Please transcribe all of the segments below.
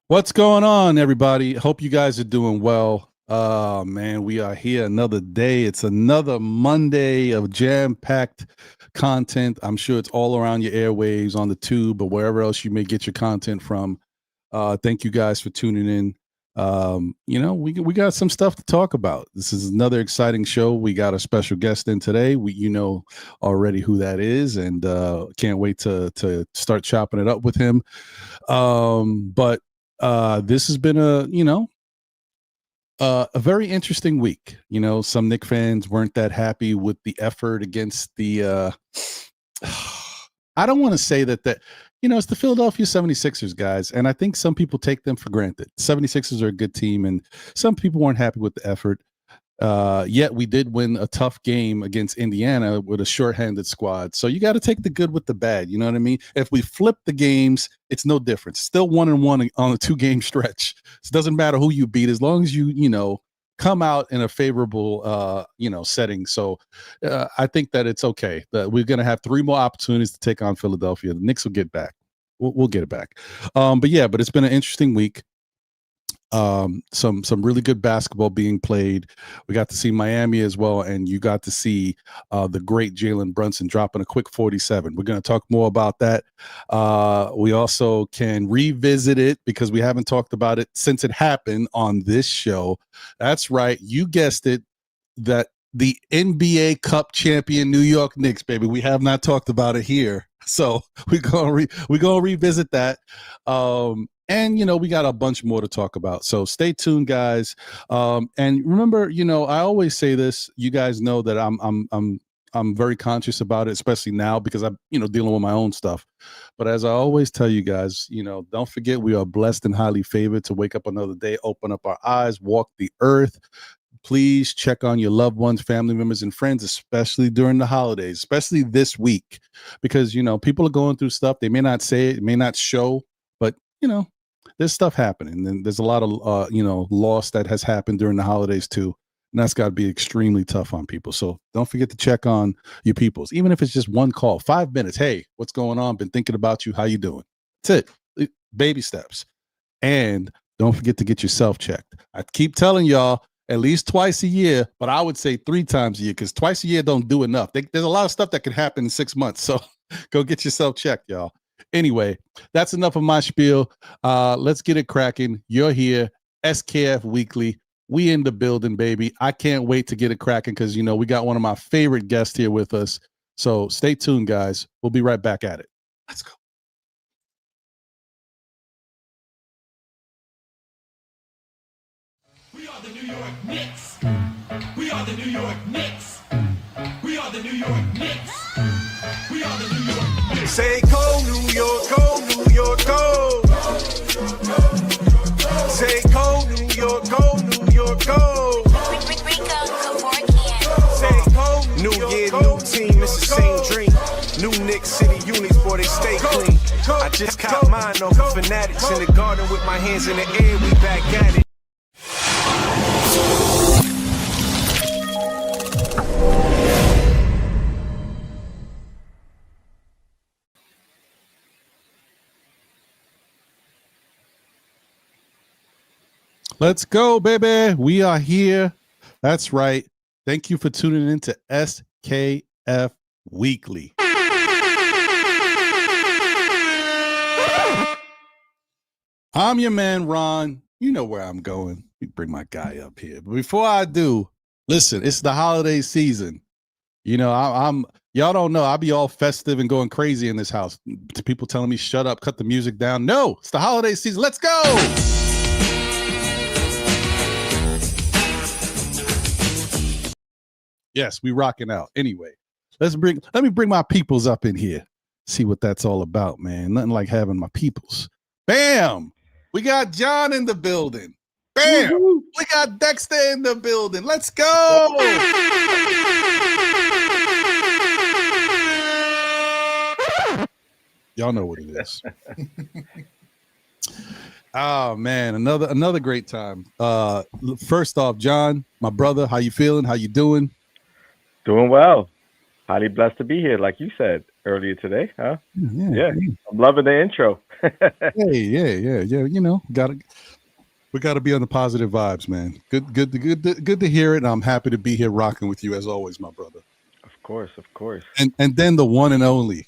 What's going on, everybody? Hope you guys are doing well. Man, we are here another day. It's another Monday of jam-packed content. I'm sure it's all around your airwaves, on the tube, or wherever else you may get your content from. Thank you guys for tuning in. We got some stuff to talk about. This is another exciting show. We got a special guest in today. You know already who that is, and can't wait to start chopping it up with him. But this has been a very interesting week. You know, some Knicks fans weren't that happy with the effort against the I don't want to say that it's the Philadelphia 76ers, guys, and I think some people take them for granted. 76ers are a good team, and some people weren't happy with the effort. Yet we did win a tough game against Indiana with a shorthanded squad. So you got to take the good with the bad. You know what I mean? If we flip the games, it's no different. Still 1-1 on a 2-game stretch. It doesn't matter who you beat as long as you come out in a favorable setting. So I think that it's okay. That we're going to have 3 more opportunities to take on Philadelphia. The Knicks will get back. We'll get it back. But it's been an interesting week. Some really good basketball being played. We got to see Miami as well, and you got to see the great Jalen Brunson dropping a quick 47. We're going to talk more about that. We also can revisit it because we haven't talked about it since it happened on this show. That's right, you guessed it, that the NBA Cup champion New York Knicks, baby. We have not talked about it here, so we're gonna revisit that. And we got a bunch more to talk about. So stay tuned, guys. And remember, I always say this. You guys know that I'm very conscious about it, especially now because I'm dealing with my own stuff. But as I always tell you guys, don't forget we are blessed and highly favored to wake up another day, open up our eyes, walk the earth. Please check on your loved ones, family members, and friends, especially during the holidays, especially this week, because people are going through stuff. They may not say it, may not show, but there's stuff happening, and there's a lot of loss that has happened during the holidays too, and that's got to be extremely tough on people. So don't forget to check on your peoples, even if it's just one call, 5 minutes. Hey, what's going on? Been thinking about you. How you doing? That's it. Baby steps. And don't forget to get yourself checked. I keep telling y'all at least twice a year, but I would say 3 times a year, because twice a year don't do enough. There's a lot of stuff that can happen in 6 months, so go get yourself checked, y'all. Anyway, that's enough of my spiel. Let's get it cracking. You're here, SKF Weekly. We in the building, baby. I can't wait to get it cracking because, we got one of my favorite guests here with us. So stay tuned, guys. We'll be right back at it. Let's go. We are the New York Knicks. We are the New York Knicks. We are the New York Knicks. We are the New York Knicks. Say go New York, go New York, go. Say go New York, go New York, go. Say go New Year, new team, it's the same dream. New Knicks City units, boy, they stay clean. I just caught mine off the Fanatics in the garden with my hands in the air, we back at it. Let's go, baby. We are here. That's right. Thank you for tuning in to SKF Weekly. I'm your man, Ron. You know where I'm going. Let me bring my guy up here. But before I do, listen, it's the holiday season. I'm y'all don't know. I'll be all festive and going crazy in this house. People telling me, shut up, cut the music down. No, it's the holiday season. Let's go. Yes, we rocking out. Anyway, let me bring my peoples up in here. See what that's all about, man. Nothing like having my peoples. Bam! We got John in the building. Bam! Woo-hoo. We got Dexter in the building. Let's go! Y'all know what it is. Oh man, another great time. First off, John, my brother, how you feeling? How you doing? Doing well. Highly blessed to be here, like you said. Earlier today, huh? Yeah, Yeah. I'm loving the intro. yeah. You know, we gotta be on the positive vibes, man. Good to hear it. And I'm happy to be here rocking with you as always, my brother. Of course, of course. And then the one and only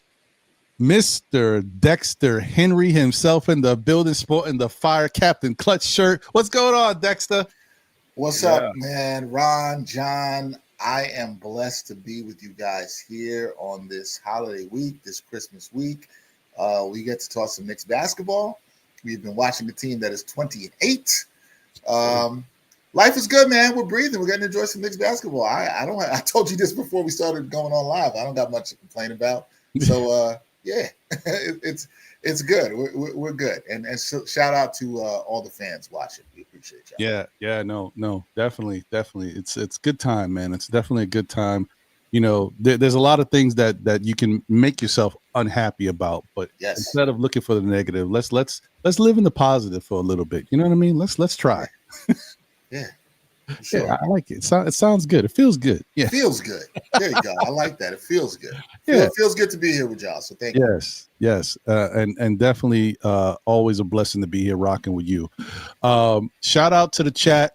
Mr. Dexter Henry himself in the building, sporting the fire captain clutch shirt. What's going on, Dexter? What's up, man? Ron, John, I am blessed to be with you guys here on this holiday week, this Christmas week. We get to talk some Knicks basketball. We've been watching the team that is 20-8. Life is good, man. We're breathing. We're getting to enjoy some Knicks basketball. I told you this before we started going on live. I don't got much to complain about. So yeah, it's good. We're good. And so shout out to all the fans watching. We appreciate y'all. Yeah, no, definitely. It's good time, man. It's definitely a good time. You know, there's a lot of things that you can make yourself unhappy about, but instead of looking for the negative, let's live in the positive for a little bit. You know what I mean? Let's try. Yeah. Sure. Yeah, I like it. It sounds good. It feels good. Yeah. It feels good. There you go. I like that. It feels good. It feels good to be here with y'all. So thank you. Yes. And definitely always a blessing to be here rocking with you. Shout out to the chat.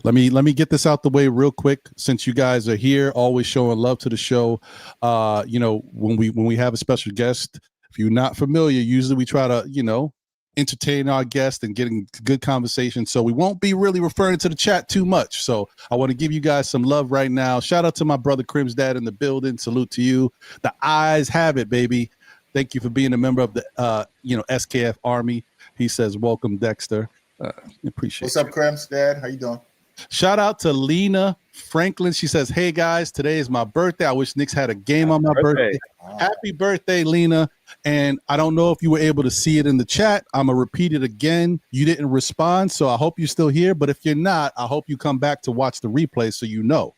Let me get this out the way real quick, since you guys are here, always showing love to the show. You know, when we have a special guest, if you're not familiar, usually we try to, you know, entertain our guests and getting good conversation. So we won't be really referring to the chat too much. So I want to give you guys some love right now. Shout out to my brother Crim's dad in the building. Salute to you. The eyes have it, baby. Thank you for being a member of the SKF Army. He says, welcome, Dexter. Appreciate What's up, Crim's dad? How you doing? Shout out to Lena Franklin. She says, hey guys, today is my birthday. I wish Knicks had a game on my birthday. Happy birthday, Lena. And I don't know if you were able to see it in the chat. I'm going to repeat it again. You didn't respond, so I hope you're still here. But if you're not, I hope you come back to watch the replay so you know.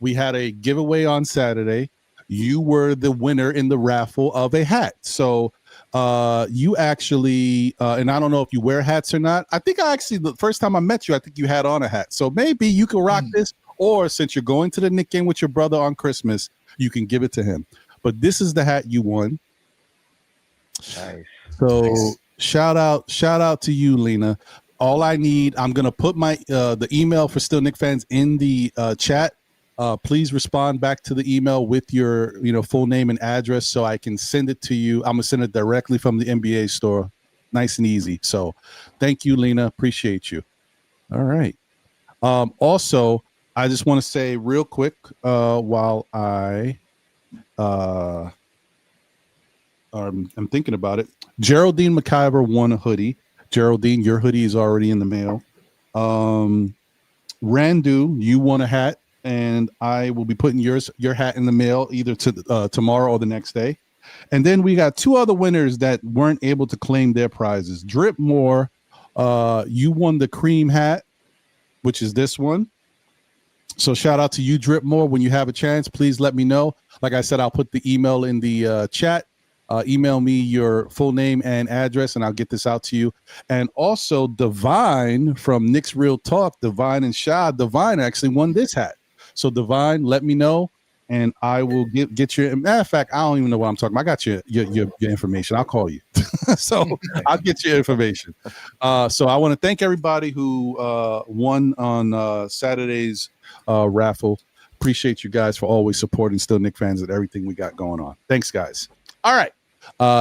We had a giveaway on Saturday. You were the winner in the raffle of a hat. So you actually, and I don't know if you wear hats or not. I think the first time I met you, I think you had on a hat. So maybe you can rock this, or since you're going to the Knicks game with your brother on Christmas, you can give it to him. But this is the hat you won. Nice. So shout out to you, Lena. All I need, I'm gonna put my the email for Still Knicks fans in the chat. Please respond back to the email with your full name and address so I can send it to you. I'm gonna send it directly from the NBA store, nice and easy. So thank you, Lena. Appreciate you. All right. Also, I just want to say real quick while I'm thinking about it. Geraldine McIver won a hoodie. Geraldine, your hoodie is already in the mail. Randu, you won a hat, and I will be putting your hat in the mail either tomorrow or the next day. And then we got two other winners that weren't able to claim their prizes. Drip Moore, you won the cream hat, which is this one. So shout out to you, Drip Moore. When you have a chance, please let me know. Like I said, I'll put the email in the chat. Email me your full name and address, and I'll get this out to you. And also, Divine from Knicks Real Talk, Divine and Shah. Divine actually won this hat. So Divine, let me know, and I will get your. Matter of fact, I don't even know what I'm talking about. I got your information. I'll call you. So I'll get your information. So I want to thank everybody who won on Saturday's raffle. Appreciate you guys for always supporting Still Knicks fans and everything we got going on. Thanks, guys. All right.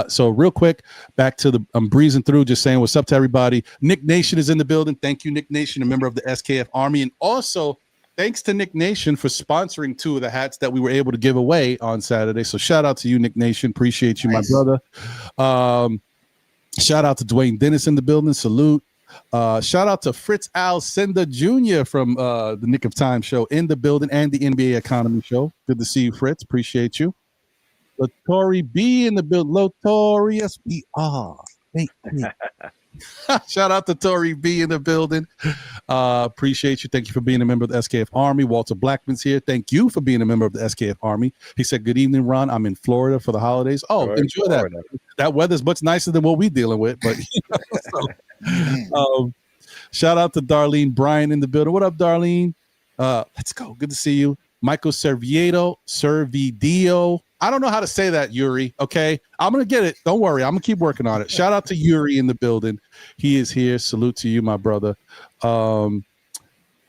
So real quick, back to I'm breezing through, just saying what's up to everybody. Nick Nation is in the building. Thank you, Nick Nation, a member of the SKF Army. And also, thanks to Nick Nation for sponsoring two of the hats that we were able to give away on Saturday. So shout out to you, Nick Nation. Appreciate you, nice. My brother. Shout out to Dwayne Dennis in the building. Salute. Shout out to Fritz Alcindor Jr. from the Nick of Time show in the building and the NBA Economy show. Good to see you, Fritz. Appreciate you. Latori B in the building. Lotorious BR. Shout out to Tori B in the building. Appreciate you. Thank you for being a member of the SKF Army. Walter Blackman's here. Thank you for being a member of the SKF Army. He said, good evening, Ron. I'm in Florida for the holidays. Oh, enjoy that. That weather's much nicer than what we're dealing with. But shout out to Darlene Bryan in the building. What up, Darlene? Let's go. Good to see you. Michael Servidio. I don't know how to say that, Yuri. Okay, I'm gonna get it. Don't worry, I'm gonna keep working on it. Shout out to Yuri in the building. He is here. Salute to you, my brother. Shout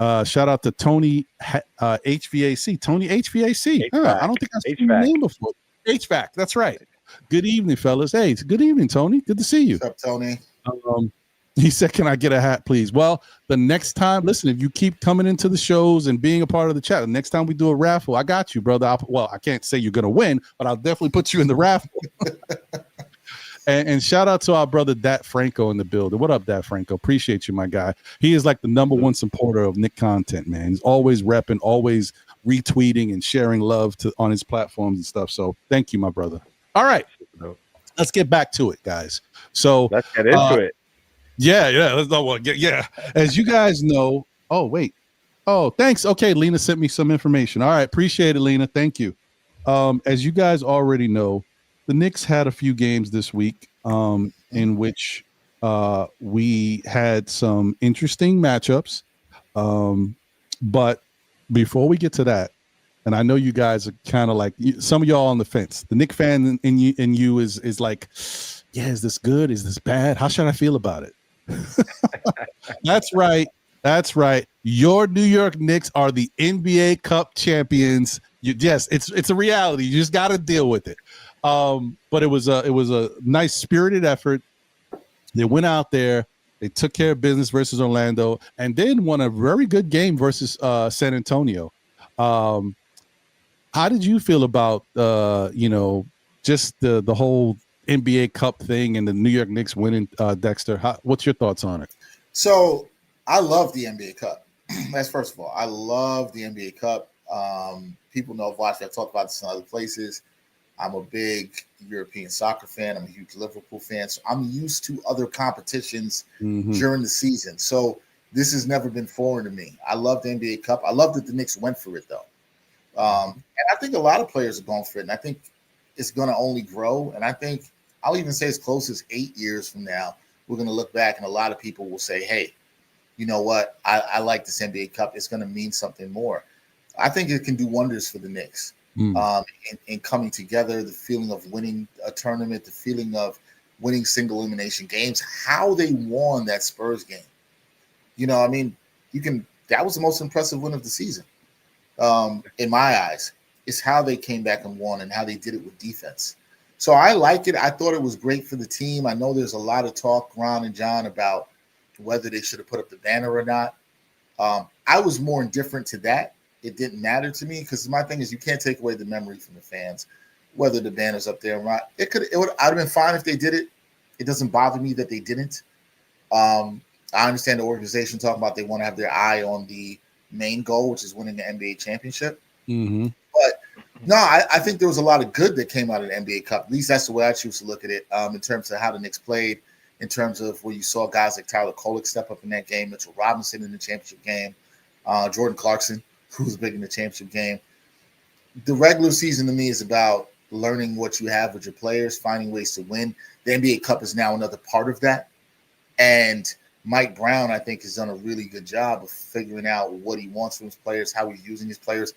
out to Tony HVAC. Tony HVAC. Huh, I don't think I've seen your name before. HVAC. That's right. Good evening, fellas. Hey, good evening, Tony. Good to see you. What's up, Tony? He said, "Can I get a hat, please?" Well, the next time, listen, if you keep coming into the shows and being a part of the chat, the next time we do a raffle, I got you, brother. I can't say you're going to win, but I'll definitely put you in the raffle. and shout out to our brother, Dat Franco, in the building. What up, Dat Franco? Appreciate you, my guy. He is like the #1 supporter of Knick content, man. He's always repping, always retweeting and sharing love on his platforms and stuff. So thank you, my brother. All right. Let's get back to it, guys. So let's get into it. Yeah. Let's yeah. As you guys know, oh wait. Oh, thanks. Okay, Lena sent me some information. All right, appreciate it, Lena. Thank you. As you guys already know, the Knicks had a few games this week in which we had some interesting matchups. But before we get to that, and I know you guys are kind of like some of y'all on the fence. The Knick fan in you is like, yeah, is this good? Is this bad? How should I feel about it? That's right. That's right. Your New York Knicks are the NBA Cup champions. Yes, it's a reality. You just got to deal with it. But it was a nice spirited effort. They went out there, they took care of business versus Orlando, and then won a very good game versus San Antonio. How did you feel about just the whole NBA Cup thing and the New York Knicks winning, Dexter? What's your thoughts on it? So I love the NBA Cup. That's first of all. I love the NBA Cup. People know I've watched it. I've talked about this in other places. I'm a big European soccer fan. I'm a huge Liverpool fan. So I'm used to other competitions during the season. So this has never been foreign to me. I love the NBA Cup. I love that the Knicks went for it, though. And I think a lot of players are going for it. And I think it's going to only grow. And I think I'll even say as close as 8 years from now, we're going to look back and a lot of people will say, hey, you know what? I like this NBA Cup. It's going to mean something more. I think it can do wonders for the Knicks in coming together, the feeling of winning a tournament, the feeling of winning single elimination games, how they won that Spurs game. That was the most impressive win of the season in my eyes. It's how they came back and won and how they did it with defense. So I like it. I thought it was great for the team. I know there's a lot of talk, Ron and John, about whether they should have put up the banner or not. I was more indifferent to that. It didn't matter to me because my thing is you can't take away the memory from the fans, whether the banner's up there or not. I'd have been fine if they did it. It doesn't bother me that they didn't. I understand the organization talking about they want to have their eye on the main goal, which is winning the NBA championship. But no, I think there was a lot of good that came out of the NBA Cup. At least that's the way I choose to look at it in terms of how the Knicks played, in terms of where you saw guys like Tyler Kolek step up in that game, Mitchell Robinson in the championship game, Jordan Clarkson, who was big in the championship game. The regular season to me is about learning what you have with your players, finding ways to win. The NBA Cup is now another part of that. And Mike Brown, I think, has done a really good job of figuring out what he wants from his players, how he's using his players.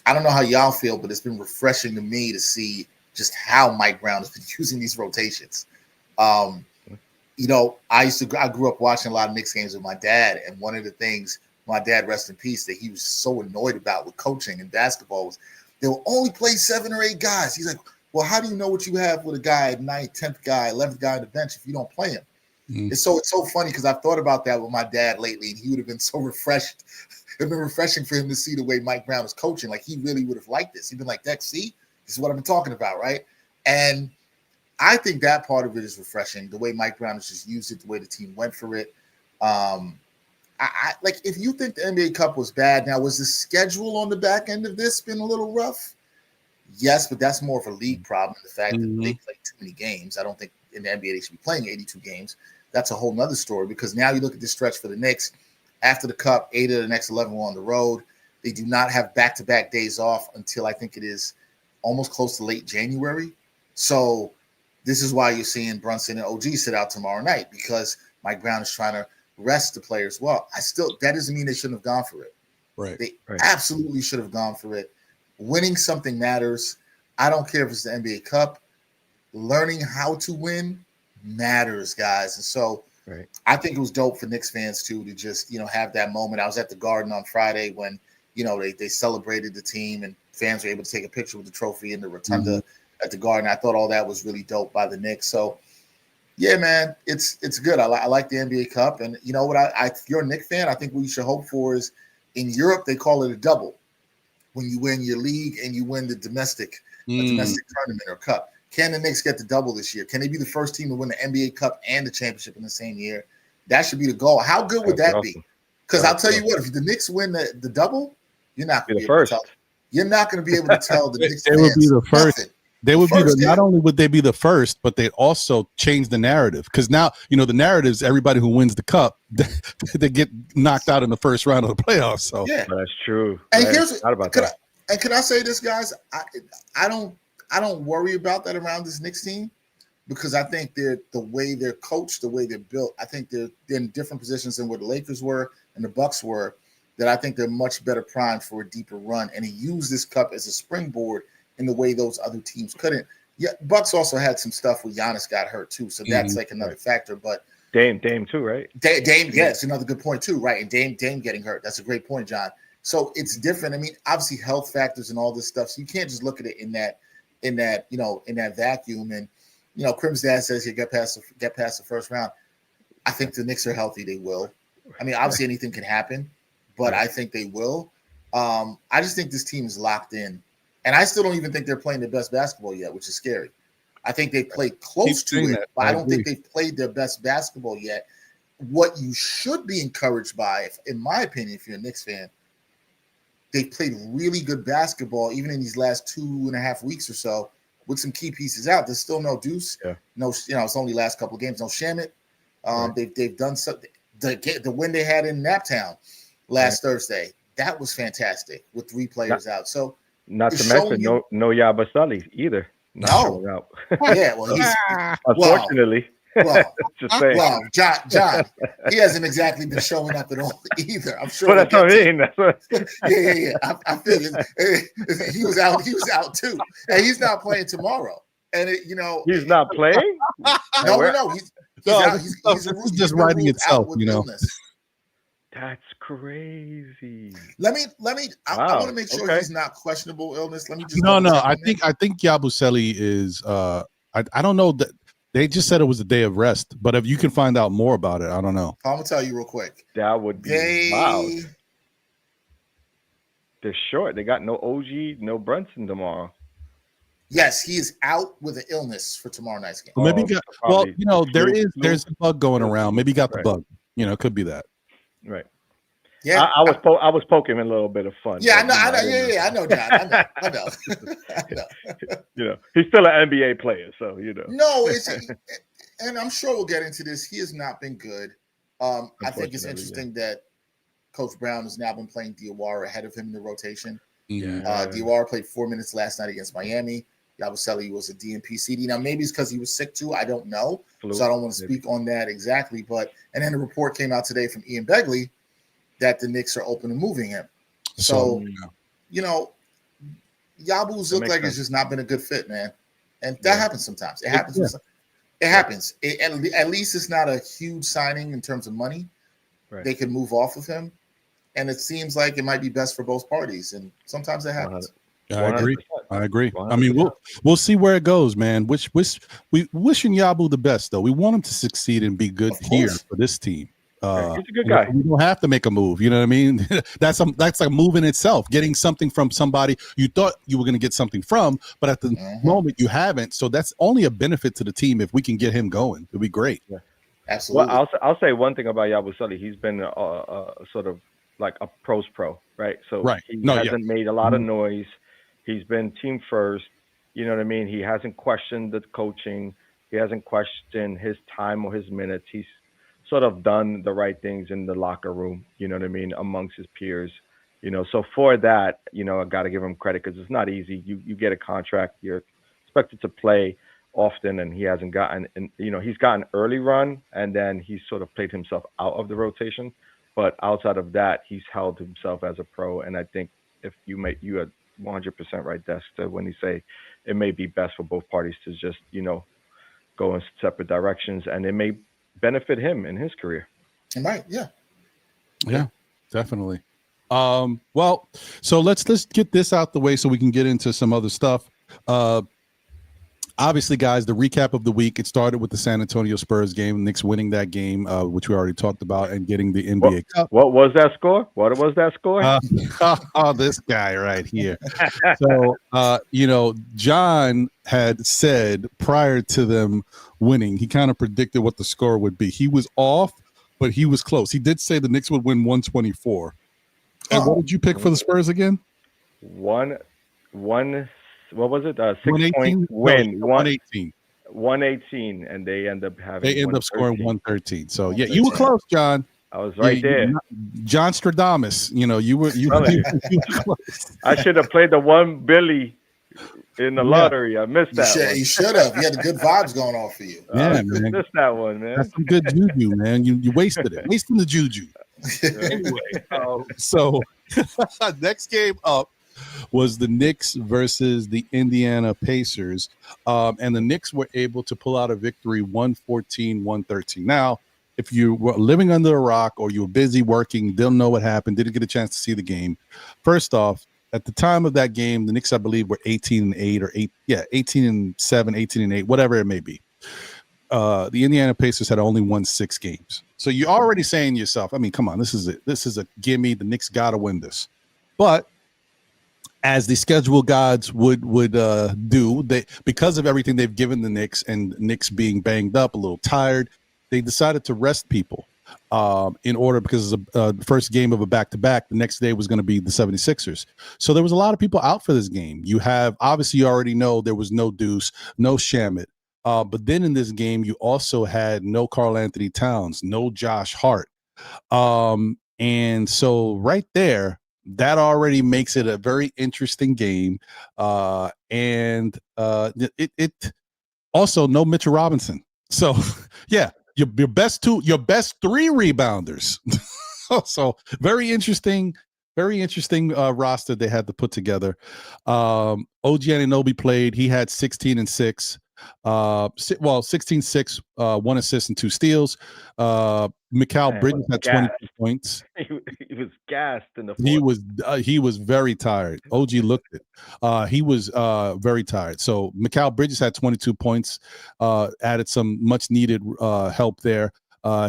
I don't know how y'all feel, but it's been refreshing to me to see just how Mike Brown has been using these rotations. I grew up watching a lot of Knicks games with my dad, and one of the things my dad, rest in peace, that he was so annoyed about with coaching and basketball was they will only play 7 or 8 guys. He's like, well, how do you know what you have with a guy at 9th, 10th guy, 11th guy on the bench if you don't play him? It's so funny because I've thought about that with my dad lately, and he would have been so refreshed. It'd been refreshing for him to see the way Mike Brown is coaching. Like, he really would have liked this. He'd been like, Dex, see, this is what I've been talking about, right? And I think that part of it is refreshing, the way Mike Brown has just used it, the way the team went for it. I like, if you think the NBA Cup was bad, now was the schedule on the back end of this been a little rough? Yes, but that's more of a league problem. The fact that they play too many games. I don't think in the NBA they should be playing 82 games. That's a whole nother story, because now you look at this stretch for the Knicks. After the Cup, 8 of the next 11 were on the road. They do not have back-to-back days off until I think it is almost close to late January. So this is why you're seeing Brunson and OG sit out tomorrow night, because Mike Brown is trying to rest the players well. That doesn't mean they shouldn't have gone for it. Right. They absolutely should have gone for it. Winning something matters. I don't care if it's the NBA Cup. Learning how to win matters, guys. And so Right. I think it was dope for Knicks fans too to just, have that moment. I was at the Garden on Friday when, they celebrated the team and fans were able to take a picture with the trophy in the rotunda at the Garden. I thought all that was really dope by the Knicks. So yeah, man, it's good. I like the NBA Cup. And you know what? If you're a Knicks fan, I think what you should hope for is in Europe, they call it a double when you win your league and you win the domestic tournament or cup. Can the Knicks get the double this year? Can they be the first team to win the NBA Cup and the championship in the same year? That should be the goal. How good would that be? Because I'll tell you what, if the Knicks win the double, you're not going to be able to tell. You're not going to be able to tell the Knicks fans. They would be the first. Nothing. They would be not only would they be the first, but they'd also change the narrative. Because now, the narrative's everybody who wins the cup, they get knocked out in the first round of the playoffs. So yeah, that's true. And here's can I say this, guys? I don't worry about that around this Knicks team because I think the way they're coached, the way they're built, I think they're in different positions than where the Lakers were and the Bucks were, that I think they're much better primed for a deeper run. And he used this cup as a springboard in the way those other teams couldn't. Yeah, Bucks also had some stuff where Giannis got hurt too, so that's like another factor. But Dame too, right? Dame, yeah, it's another good point too, right? And Dame getting hurt. That's a great point, John. So it's different. I mean, obviously health factors and all this stuff. So you can't just look at it in that vacuum. And Crim's dad says you get past the first round. I think the Knicks are healthy. They will. I mean, obviously anything can happen, but I think they will. I just think this team is locked in. And I still don't even think they're playing their best basketball yet, which is scary. I think they played close to it, but I don't think they've played their best basketball yet. What you should be encouraged by, in my opinion, if you're a Knicks fan, they played really good basketball, even in these last 2.5 weeks or so, with some key pieces out. There's still no Deuce. Yeah. No, it's only last couple of games. No Shamit. They've done something. The win they had in Naptown last Thursday, that was fantastic with 3 players out. So not to mention no Yabusele either. No. Yeah, well, he's unfortunately. Well, John, he hasn't exactly been showing up at all either. I'm sure. Well, that's what I mean. That's what. Yeah. I feel it. He was out too, and he's not playing tomorrow. And he's not playing. No. He's just writing itself. That's crazy. Let me. I want to make sure he's not questionable illness. Let me just. No. I think Yabusele is. I don't know that. They just said it was a day of rest, but if you can find out more about it, I don't know. I'm gonna tell you real quick. That would be wild. They're short. They got no OG, no Brunson tomorrow. Yes, he is out with an illness for tomorrow night's game. Well, maybe there's a bug going around. Maybe he got the bug. It could be that. Right. Yeah, I was poking him a little bit of fun. Yeah, I know. I know, John. I know. He's still an NBA player, so No, and I'm sure we'll get into this. He has not been good. I think it's interesting that Coach Brown has now been playing Diawara ahead of him in the rotation. Yeah. Diawara played 4 minutes last night against Miami. Yabusele was a DNP CD. Now, maybe it's because he was sick too. I don't know. So I don't want to speak on that exactly. And then the report came out today from Ian Begley that the Knicks are open to moving him. So Yabu's looked like it's just not been a good fit, man. And that happens sometimes. It happens. Yeah. It happens. At least it's not a huge signing in terms of money. Right. They can move off of him. And it seems like it might be best for both parties. And sometimes that happens. I agree. 100%. I mean, we'll see where it goes, man. We wishing Yabu the best, though. We want him to succeed and be good here for this team. He's a good guy. You don't have to make a move. You know what I mean? That's a move in itself. Getting something from somebody you thought you were going to get something from, but at the moment you haven't. So that's only a benefit to the team if we can get him going. It'd be great. Yeah. Absolutely. Well, I'll say one thing about Yabusele. He's been sort of like a pro's pro, right? So he hasn't made a lot of noise. He's been team first. You know what I mean? He hasn't questioned the coaching. He hasn't questioned his time or his minutes. He's sort of done the right things in the locker room, you know what I mean, amongst his peers, So for that, I got to give him credit because it's not easy. You get a contract, you're expected to play often, and he hasn't gotten, and he's gotten early run, and then he's sort of played himself out of the rotation. But outside of that, he's held himself as a pro, and I think if you 100% right, Dexter, when he say it may be best for both parties to just, go in separate directions, and it may benefit him in his career. Right. Yeah. Yeah, definitely. Well, so let's get this out the way so we can get into some other stuff. Obviously, guys, the recap of the week, it started with the San Antonio Spurs game, Knicks winning that game, which we already talked about, and getting the NBA Cup. What was that score? What was that score? This guy right here. So, John had said prior to them winning, he kind of predicted what the score would be. He was off, but he was close. He did say the Knicks would win 124. And what did you pick for the Spurs again? One. What was it? 6-point win. 118. 118, and they end up having. They end up scoring 113. So yeah, you were close, John. I was right there. John Stradamus. You were close. I should have played the one Billy in the lottery. I missed that one. You should have. You had the good vibes going on for you. Yeah, man. Missed that one, man. That's some good juju, man. You wasted it. Wasting the juju. Anyway, so next game up was the Knicks versus the Indiana Pacers. And the Knicks were able to pull out a victory 114-113. Now, if you were living under a rock or you were busy working, didn't know what happened, didn't get a chance to see the game. First off, at the time of that game, the Knicks, I believe, were 18-8 or 18-7, 18-8, whatever it may be. The Indiana Pacers had only won 6 games. So you're already saying to yourself, I mean, come on, this is it. This is a gimme. The Knicks got to win this. But as the schedule gods would do, they, because of everything they've given the Knicks and Knicks being banged up, a little tired, they decided to rest people in order, because the first game of a back-to-back, the next day was going to be the 76ers. So there was a lot of people out for this game. You have, obviously, you already know there was no Deuce, no Shamet. But then in this game, you also had no Karl Anthony Towns, no Josh Hart. And so right there, that already makes it a very interesting game. And it also no Mitchell Robinson. So yeah, your best 3 rebounders. So very interesting roster they had to put together. OG Anunoby played. He had 16-6. 16-6, 1 assist and 2 steals. Mikal Bridges had 22 points. He was gassed in the fourth. He was very tired. OG looked it. He was very tired. So Mikal Bridges had 22 points, added some much needed help there.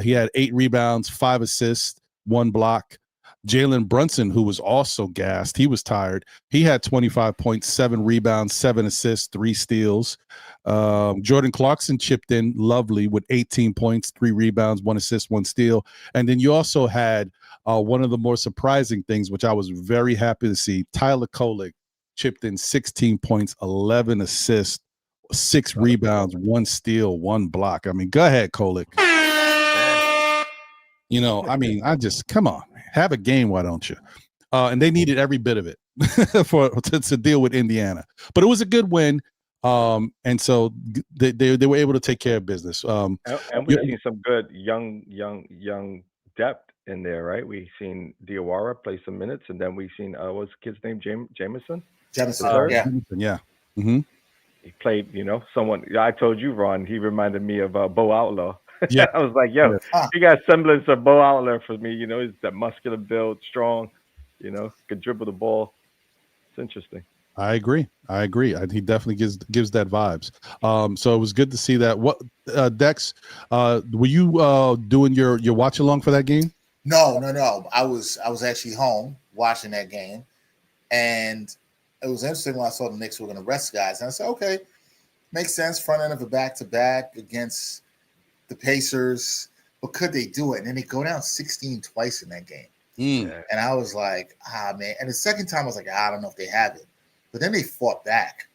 He had 8 rebounds, 5 assists, 1 block. Jalen Brunson, who was also gassed, he was tired. He had 25 points, 7 rebounds, 7 assists, 3 steals. Jordan Clarkson chipped in lovely with 18 points, 3 rebounds, 1 assist, 1 steal. And then you also had one of the more surprising things, which I was very happy to see. Tyler Kolek chipped in 16 points, 11 assists, 6 rebounds, 1 steal, 1 block. I mean, go ahead, Kolek. I just, come on, have a game, why don't you? And they needed every bit of it to deal with Indiana. But it was a good win. And so they were able to take care of business. And we've seen some good young depth in there, right? We've seen Diawara play some minutes, and then we've seen what's the kid's name? Jamison. Yeah. Mm-hmm. He played, someone. I told you, Ron. He reminded me of Bo Outlaw. Yeah, I was like, yo, he got semblance of Bo Outlaw for me. He's that muscular build, strong. Could dribble the ball. It's interesting. I agree. He definitely gives that vibes. So it was good to see that. What, Dex? Were you doing your watch along for that game? No. I was actually home watching that game, and it was interesting when I saw the Knicks were going to rest guys, and I said, okay, makes sense. Front end of a back-to-back against the Pacers, but could they do it? And then they go down 16 twice in that game. And I was like, man. And the second time I was like, I don't know if they have it. But then they fought back.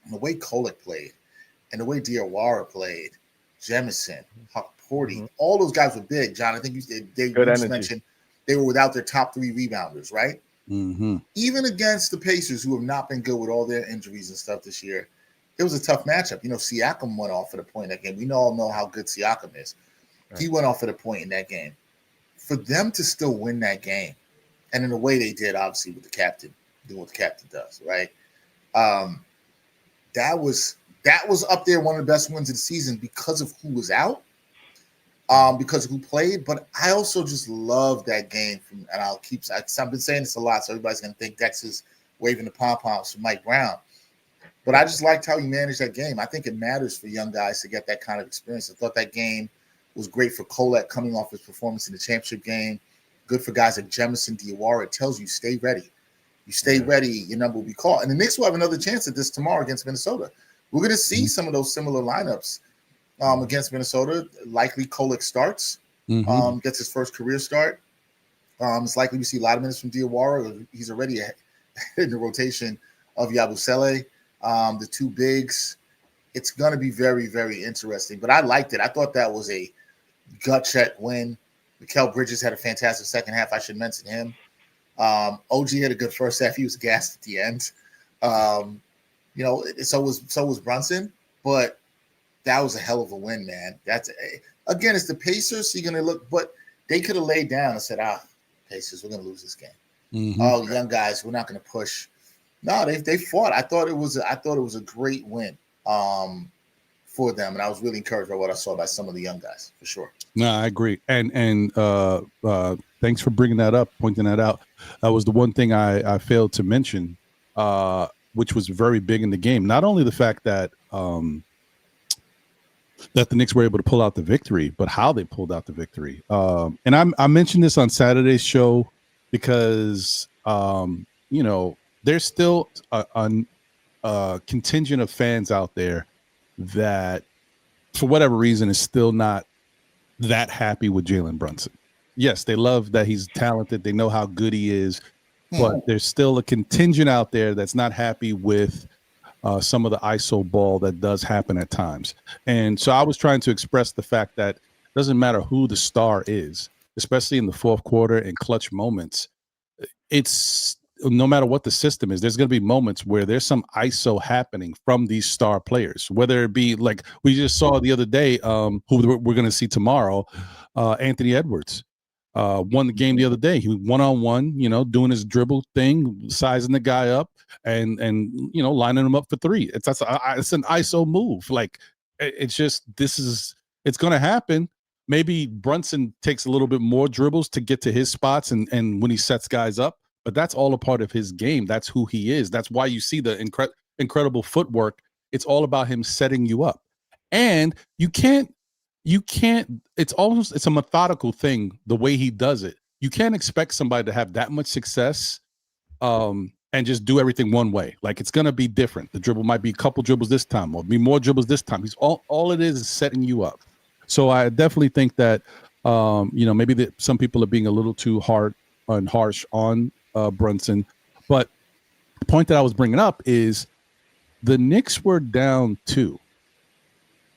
And the way Kolek played and the way Diawara played, Jemison, Porty, all those guys were big, John. I think they mentioned they were without their top 3 rebounders, right? Mm-hmm. Even against the Pacers, who have not been good with all their injuries and stuff this year, it was a tough matchup. Siakam went off at a point in that game. We all know how good Siakam is. Right. He went off at a point in that game. For them to still win that game, and in the way they did, obviously, with the captain, than what the captain does, right? That was up there, one of the best wins of the season because of who was out, because of who played. But I also just love that game and I've been saying this a lot, so everybody's gonna think Dexter's waving the pom-poms for Mike Brown. But I just liked how he managed that game. I think it matters for young guys to get that kind of experience. I thought that game was great for Colette coming off his performance in the championship game. Good for guys like Jemison, Diawara. It tells you stay ready. You stay ready, your number will be called. And the Knicks will have another chance at this tomorrow against Minnesota. We're going to see some of those similar lineups against Minnesota. Likely Kolek starts, gets his first career start. It's likely we see a lot of minutes from Diawara. He's already in the rotation of Yabusele. The two bigs. It's going to be very, very interesting. But I liked it. I thought that was a gut check win. Mikal Bridges had a fantastic second half. I should mention him. OG had a good first half. He was gassed at the end. So was Brunson. But that was a hell of a win, man. Again, it's the Pacers. So you're going to look. But they could have laid down and said, Pacers, we're going to lose this game. Oh, young guys, we're not going to push. No, they fought. I thought it was a great win for them, and I was really encouraged by what I saw by some of the young guys, for sure. No, I agree. And thanks for bringing that up, pointing that out. That was the one thing I failed to mention, which was very big in the game. Not only the fact that that the Knicks were able to pull out the victory, but how they pulled out the victory. And I mentioned this on Saturday's show because there's still a contingent of fans out there that, for whatever reason, is still not that happy with Jalen Brunson. Yes, they love that he's talented. They know how good he is, but there's still a contingent out there that's not happy with some of the ISO ball that does happen at times. And so I was trying to express the fact that it doesn't matter who the star is, especially in the fourth quarter and clutch moments. It's no matter what the system is, there's going to be moments where there's some ISO happening from these star players, whether it be like we just saw the other day, who we're going to see tomorrow, Anthony Edwards won the game the other day. He was one-on-one, doing his dribble thing, sizing the guy up and lining him up for three. It's an ISO move. Like it's just, it's going to happen. Maybe Brunson takes a little bit more dribbles to get to his spots and when he sets guys up. But that's all a part of his game. That's who he is. That's why you see the incredible footwork. It's all about him setting you up. And you can't, it's a methodical thing, the way he does it. You can't expect somebody to have that much success and just do everything one way. Like it's going to be different. The dribble might be a couple dribbles this time or be more dribbles this time. He's all it is setting you up. So I definitely think that, maybe some people are being a little too hard and harsh on Brunson, but the point that I was bringing up is the Knicks were down 2.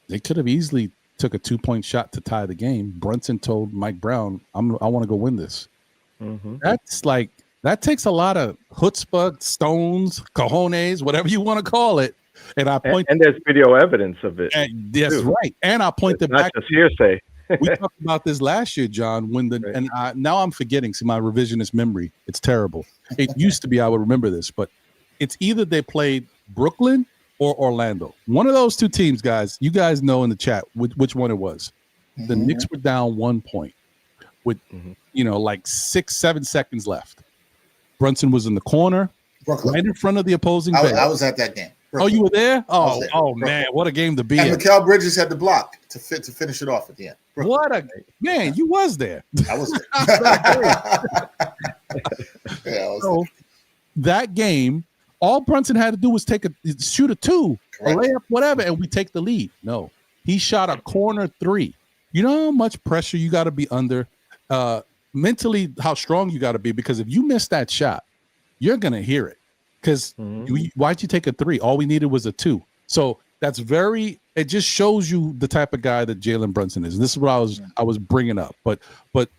They could have easily took a 2-point shot to tie the game. Brunson told Mike Brown, I want to go win this. That takes a lot of chutzpah, stones, cojones, whatever you want to call it. And and there's video evidence of it. And that's right. And I pointed back. Not just hearsay. We talked about this last year, John, now I'm forgetting. See, my revisionist memory, it's terrible. It used to be I would remember this, but it's either they played Brooklyn or Orlando. One of those two teams, guys, you guys know in the chat which one it was. The Knicks were down 1 point with, like 6-7 seconds left. Brunson was in the corner, Brooklyn, right in front of the opposing bench. I was at that game. Brooklyn. Oh, you were there? Oh, man, what a game to be in. And Mikal Bridges had the block to finish it off at the end. Brooklyn. What a man, you was there. I was there. So that game, all Brunson had to do was shoot a 2, correct, a layup, whatever, and we take the lead. No, he shot a corner 3. You know how much pressure you got to be under, mentally, how strong you got to be, because if you miss that shot, you're gonna hear it. Because why'd you take a 3? All we needed was a 2. So that's it just shows you the type of guy that Jalen Brunson is. And this is what I was bringing up. But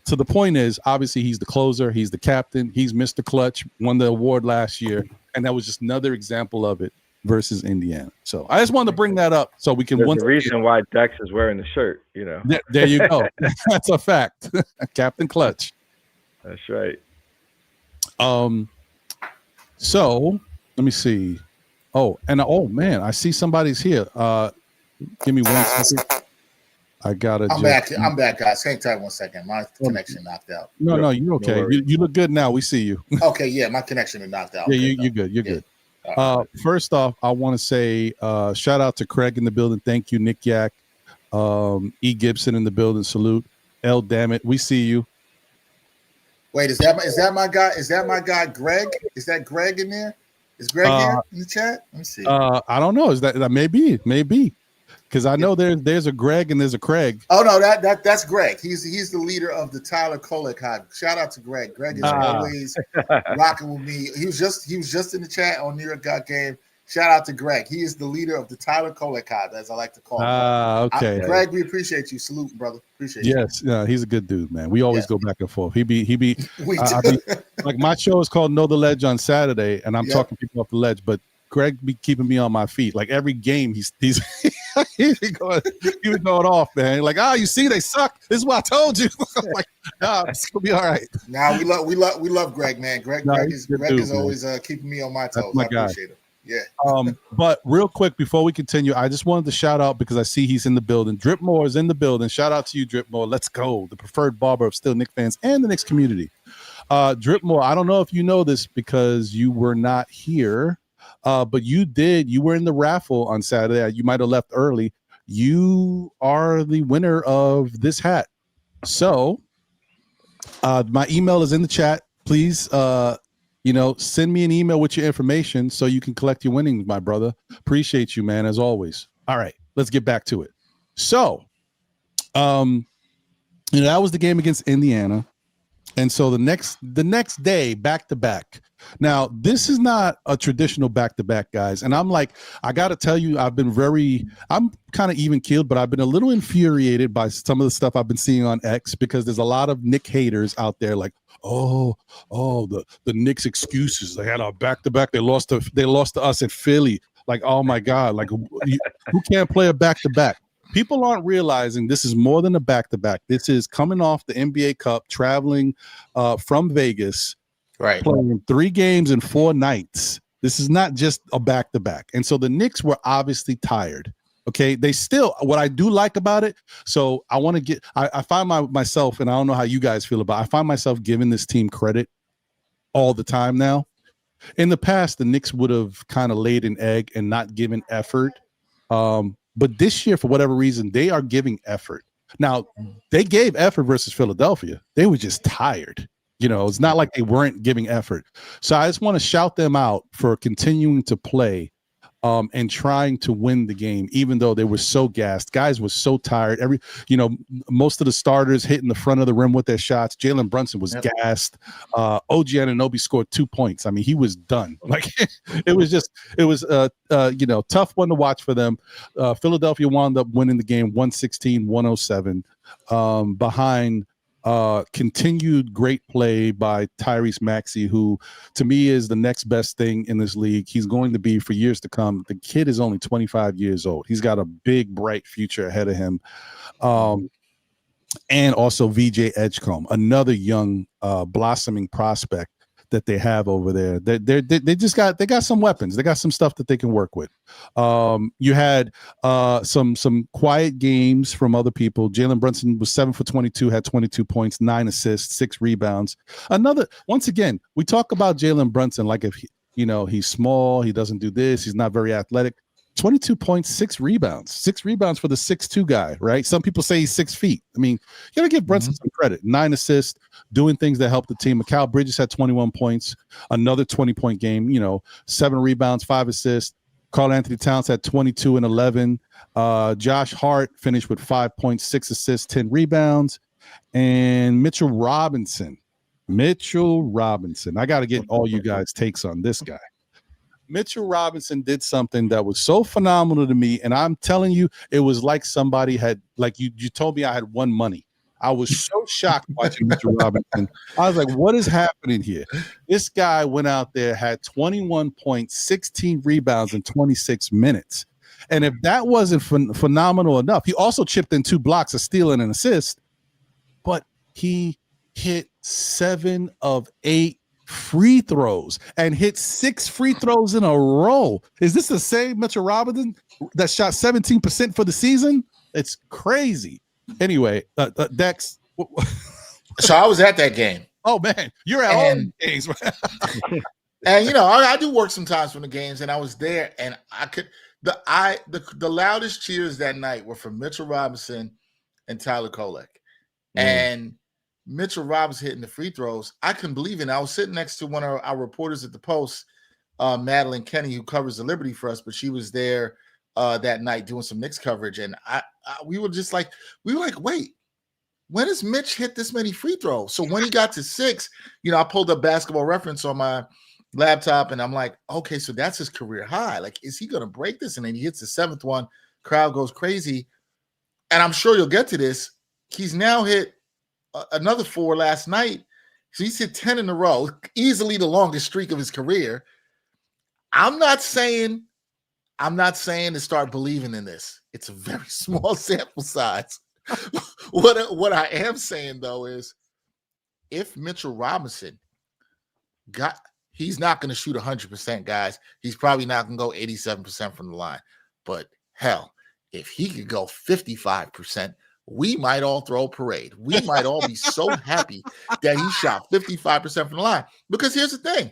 to the point is, obviously, he's the closer. He's the captain. He's Mr. Clutch, won the award last year. And that was just another example of it versus Indiana. So I just wanted to bring that up so we can. There's the reason why Dex is wearing the shirt, There you go. That's a fact. Captain Clutch. That's right. So let me see. Oh, and man, I see somebody's here. Give me 1 second. I gotta. I'm back, guys. Hang tight 1 second. My connection knocked out. No, you're okay. No, you look good now. We see you. Okay, yeah, my connection is knocked out. Yeah, okay, you're good. You're good. First off, I want to say shout out to Craig in the building. Thank you, Nick Yak. E. Gibson in the building. Salute. L. Damn it, we see you. Wait, is that my guy? Is that my guy, Greg? Is that Greg in there? Is Greg here in the chat? Let me see. I don't know. Is that maybe? Because I know there's a Greg and there's a Craig. Oh no, that's Greg. He's the leader of the Tyler Kolek Hive. Shout out to Greg. Greg is always rocking with me. He was just in the chat on New York Got Game. Shout out to Greg. He is the leader of the Tyler Kolek Hive, as I like to call him. Okay. Greg, we appreciate you. Salute, brother. Appreciate you. Yes, he's a good dude, man. We always go back and forth. He be like my show is called Know the Ledge on Saturday, and I'm talking people off the ledge, but Greg be keeping me on my feet. Like every game, he's he was going off, man. Like, you see, they suck. This is what I told you. I'm like, it's gonna be all right. Now we love Greg, man. Greg is always keeping me on my toes. I appreciate him. Yeah. But real quick before we continue, I just wanted to shout out because I see he's in the building. Dripmore is in the building. Shout out to you, Dripmore. Let's go. The preferred barber of still Knicks fans and the Knicks community. Dripmore, I don't know if you know this because you were not here. But you were in the raffle on Saturday. You might have left early. You are the winner of this hat. So my email is in the chat. Please, send me an email with your information so you can collect your winnings, my brother. Appreciate you, man, as always. All right, let's get back to it. So, that was the game against Indiana. And so the next day, back to back. Now, this is not a traditional back-to-back, guys. And I'm like, I got to tell you, I'm kind of even keeled, but I've been a little infuriated by some of the stuff I've been seeing on X because there's a lot of Knick haters out there like, the Knicks excuses. They had a back-to-back. They lost to us in Philly. Like, oh my God, like who can't play a back-to-back? People aren't realizing this is more than a back-to-back. This is coming off the NBA Cup, traveling from Vegas, right, playing 3 games in 4 nights. This is not just a back-to-back. And so the Knicks were obviously tired. Okay, they still, what I do like about it, so I want to get, I find myself, and I don't know how you guys feel about it, I find myself giving this team credit all the time now. In the past, the Knicks would have kind of laid an egg and not given effort. But this year, for whatever reason, they are giving effort. Now, they gave effort versus Philadelphia. They were just tired. It's not like they weren't giving effort. So I just want to shout them out for continuing to play and trying to win the game, even though they were so gassed. Guys were so tired. Most of the starters hitting the front of the rim with their shots. Jalen Brunson was gassed. OG Anunoby scored 2 points. I mean, he was done. Like it was tough one to watch for them. Philadelphia wound up winning the game 116-107 behind continued great play by Tyrese Maxey, who to me is the next best thing in this league. He's going to be for years to come. The kid is only 25 years old. He's got a big, bright future ahead of him. And also VJ Edgecombe, another young blossoming prospect that they have over there. They got some weapons. They got some stuff that they can work with. You had some quiet games from other people. Jalen Brunson was 7 for 22, had 22 points, 9 assists, 6 rebounds. Once again, we talk about Jalen Brunson like if he's small, he doesn't do this, he's not very athletic. 22 points, 6 rebounds. 6 rebounds for the 6'2" guy, right? Some people say he's 6 feet. I mean, you got to give Brunson some credit. 9 assists, doing things that help the team. Mikal Bridges had 21 points, another 20-point game, 7 rebounds, 5 assists. Karl Anthony Towns had 22 and 11. Josh Hart finished with 5 points, 6 assists, 10 rebounds. And Mitchell Robinson. I got to get all you guys' takes on this guy. Mitchell Robinson did something that was so phenomenal to me, and I'm telling you, it was like somebody had, like you told me I had won money. I was so shocked watching Mitchell Robinson. I was like, what is happening here? This guy went out there, had 21 points, 16 rebounds in 26 minutes. And if that wasn't phenomenal enough, he also chipped in 2 blocks, a steal and an assist, but he hit 7 of 8 free throws and hit 6 free throws in a row. Is this the same Mitchell Robinson that shot 17% for the season? It's crazy. Anyway, Dex. So I was at that game. Oh man, you're at all the games. And I do work sometimes from the games, and I was there, and I could the loudest cheers that night were from Mitchell Robinson and Tyler Kolek. And Mitchell Robinson hitting the free throws. I couldn't believe it. I was sitting next to one of our reporters at the Post, Madeline Kenny, who covers the Liberty for us, but she was there that night doing some Knicks coverage. And we were like, wait, when does Mitch hit this many free throws? So when he got to 6, I pulled up Basketball Reference on my laptop, and I'm like, okay, so that's his career high. Like, is he going to break this? And then he hits the 7th one. Crowd goes crazy. And I'm sure you'll get to this. He's now hit another 4 last night. So he's hit 10 in a row, easily the longest streak of his career. I'm not saying to start believing in this. It's a very small sample size. What I am saying, though, is if Mitchell Robinson he's not going to shoot 100%, guys. He's probably not going to go 87% from the line. But hell, if he could go 55%, we might all throw a parade. We might all be so happy that he shot 55% from the line. Because here's the thing.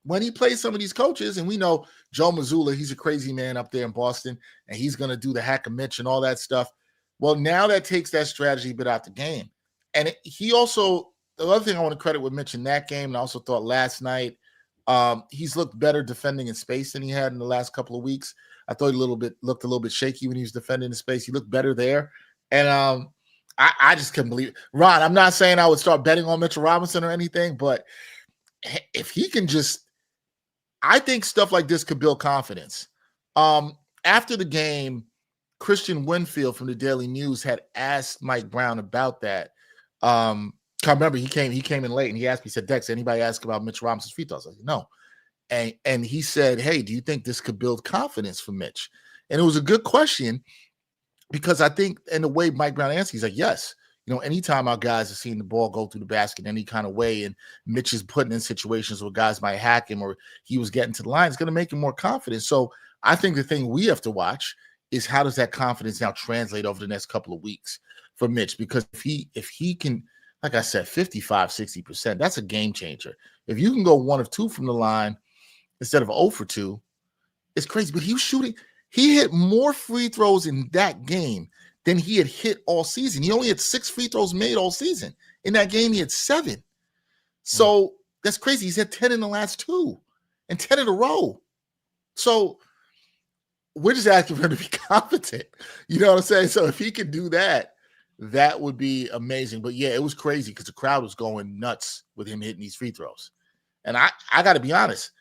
When he plays some of these coaches, and we know Joe Mazzulla, he's a crazy man up there in Boston, and he's going to do the hack and Mitch and all that stuff. Well, now that takes that strategy bit out the game. And he also, the other thing I want to credit with Mitch in that game, and I also thought last night, he's looked better defending in space than he had in the last couple of weeks. I thought he looked a little bit shaky when he was defending in space. He looked better there. And I just couldn't believe it. Ron, I'm not saying I would start betting on Mitchell Robinson or anything, but if he can I think stuff like this could build confidence. After the game, Christian Winfield from the Daily News had asked Mike Brown about that. I remember he came in late and he asked me, he said, Dex, anybody ask about Mitch Robinson's free throws? I said, no. And he said, hey, do you think this could build confidence for Mitch? And it was a good question because I think in the way Mike Brown answered, he's like, yes. Anytime our guys are seeing the ball go through the basket any kind of way and Mitch is putting in situations where guys might hack him or he was getting to the line, it's going to make him more confident. So I think the thing we have to watch is how does that confidence now translate over the next couple of weeks for Mitch? Because if he can, like I said, 55, 60%, that's a game changer. If you can go 1 of 2 from the line instead of 0 for 2, it's crazy. But he hit more free throws in that game than he had hit all season. He only had 6 free throws made all season. In that game, he had 7. So that's crazy. He's had 10 in the last 2 and 10 in a row. So we're just asking for him to be competent. You know what I'm saying? So if he could do that, that would be amazing. But yeah, it was crazy because the crowd was going nuts with him hitting these free throws. And I got to be honest,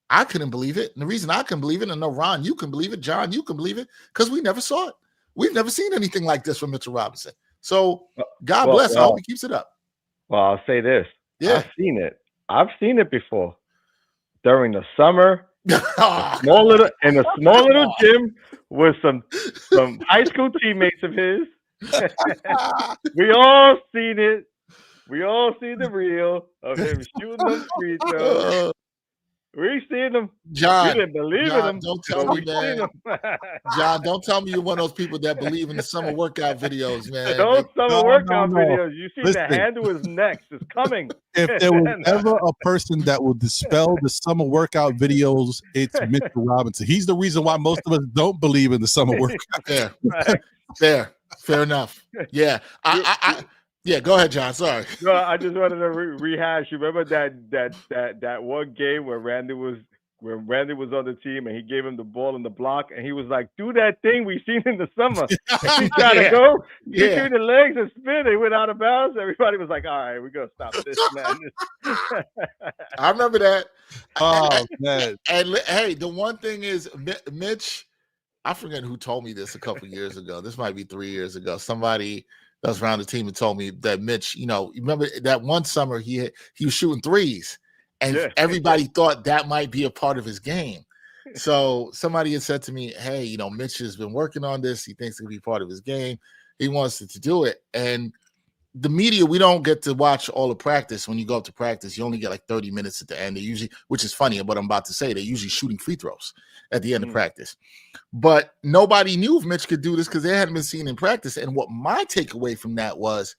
I couldn't believe it. And the reason I couldn't believe it, and I know Ron, you can believe it, John, you can believe it, because we never saw it. We've never seen anything like this from Mitchell Robinson. So God bless. I hope he keeps it up. Well, I'll say this. Yeah. I've seen it. I've seen it before. During the summer, a small little gym with some high school teammates of his. We all seen it. We all seen the reel of him shooting those free throws. We seen him. John, we didn't believe in him. Don't tell me that. John, don't tell me you're one of those people that believe in the summer workout videos, man. Those summer workout videos. You see the handle is next. It's coming. If there was ever a person that will dispel the summer workout videos, it's Mitchell Robinson. He's the reason why most of us don't believe in the summer workout. Fair enough. Yeah. Yeah, go ahead, John. Sorry. No, I just wanted to rehash. You remember that one game where Randy was on the team and he gave him the ball in the block and he was like, "Do that thing we seen in the summer." And he tried to go between the legs and spin. He went out of bounds. Everybody was like, "All right, we're gonna stop this, man." I remember that. Oh man! And hey, the one thing is, Mitch. I forget who told me this a couple of years ago. This might be 3 years ago. Somebody that was around the team and told me that Mitch, remember that one summer he was shooting threes and everybody thought that might be a part of his game. So somebody had said to me, hey, Mitch has been working on this. He thinks it could be part of his game. He wants to do it. And the media, we don't get to watch all the practice. When you go up to practice, you only get like 30 minutes at the end. They usually, which is funny, what I'm about to say, they're usually shooting free throws at the end of practice. But nobody knew if Mitch could do this because they hadn't been seen in practice. And what my takeaway from that was,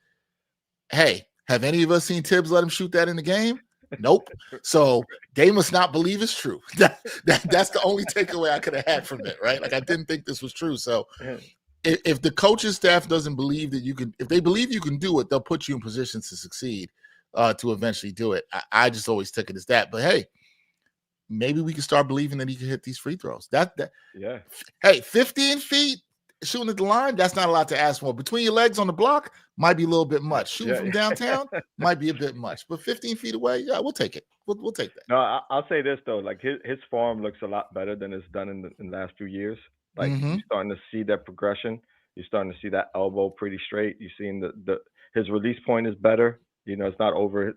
hey, have any of us seen Tibbs let him shoot that in the game? Nope. So they must not believe it's true. That's the only takeaway I could have had from it, right? Like, I didn't think this was true. So if the coaching staff doesn't believe that you can, if they believe you can do it, they'll put you in positions to succeed, to eventually do it. I just always took it as that. But hey, maybe we can start believing that he can hit these free throws. Yeah. Hey, 15 feet shooting at the line, that's not a lot to ask for. Between your legs on the block might be a little bit much. Shooting from downtown might be a bit much. But 15 feet away, yeah, we'll take it. We'll take that. No, I'll say this though, like his form looks a lot better than it's done in the last few years. Like you're starting to see that progression. You're starting to see that elbow pretty straight. You're seeing his release point is better. You know, it's not over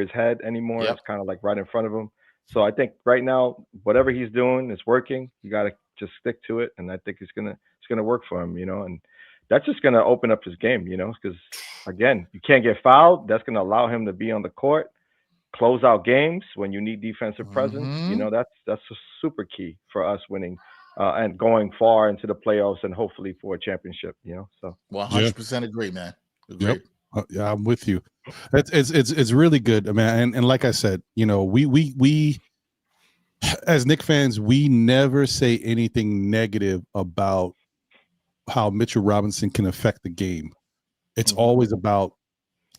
his head anymore. It's kind of like right in front of him. So I think right now, whatever he's doing is working. You got to just stick to it, and I think it's gonna work for him. You know, and that's just gonna open up his game. You know, because again, you can't get fouled. That's gonna allow him to be on the court, close out games when you need defensive presence. You know, that's a super key for us winning and going far into the playoffs and hopefully for a championship. You know, so 100% agree, man. Yep. Yeah, I'm with you. It's really good, man. And like I said, you know, we as Knicks fans, we never say anything negative about how Mitchell Robinson can affect the game. It's always about,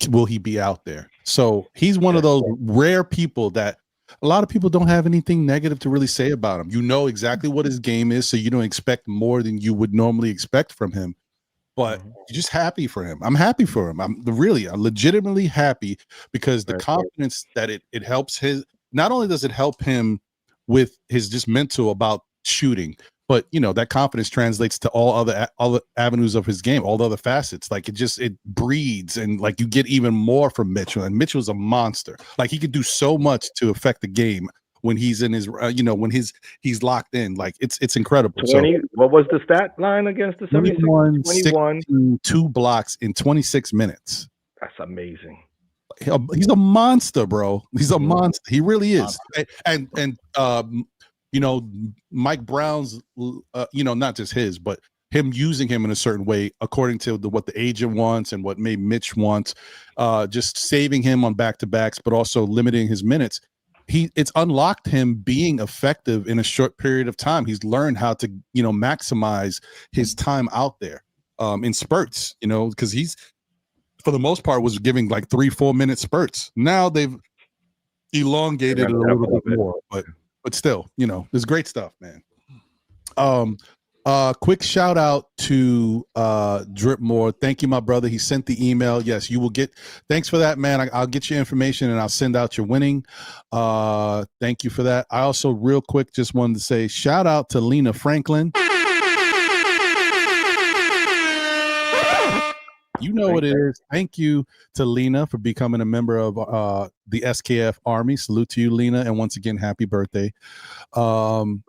will he be out there? So he's one of those rare people that a lot of people don't have anything negative to really say about him. You know exactly what his game is, so you don't expect more than you would normally expect from him. But you're just happy for him. I'm happy for him. I'm legitimately happy because the confidence that it helps his, not only does it help him with his just mental about shooting, but you know, that confidence translates to all other avenues of his game, all the other facets. Like it breeds, and like you get even more from Mitchell. And Mitchell's a monster. Like he could do so much to affect the game when he's in his, when he's locked in. Like it's incredible. 20, so, what was the stat line against the 76? 21, 2 blocks in 26 minutes. That's amazing. He's a monster, bro. He's a monster. He really is. And you know, Mike Brown's, not just his, but him using him in a certain way according to what the agent wants and what maybe Mitch wants, just saving him on back-to-backs, but also limiting his minutes. It's unlocked him being effective in a short period of time. He's learned how to, maximize his time out there in spurts, because he's, for the most part, was giving like 3-4 minute spurts. Now they've elongated it a little bit more, but still, there's great stuff, man. Quick shout out to Dripmore. Thank you, my brother. He sent the email. Yes, you will get. Thanks for that, man. I'll get your information and I'll send out your winning. Thank you for that. I also, real quick, just wanted to say shout out to Lena Franklin. You know what it is. Thank you to Lena for becoming a member of the SKF Army. Salute to you, Lena, and once again, happy birthday. And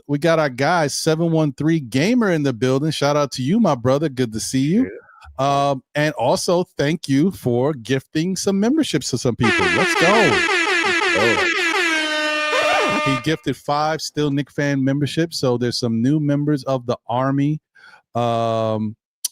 we got our guy 713 Gamer in the building. Shout out to you, my brother. Good to see you. And also thank you for gifting some memberships to some people. Let's go. He gifted 5 still Knicks fan memberships. So there's some new members of the Army.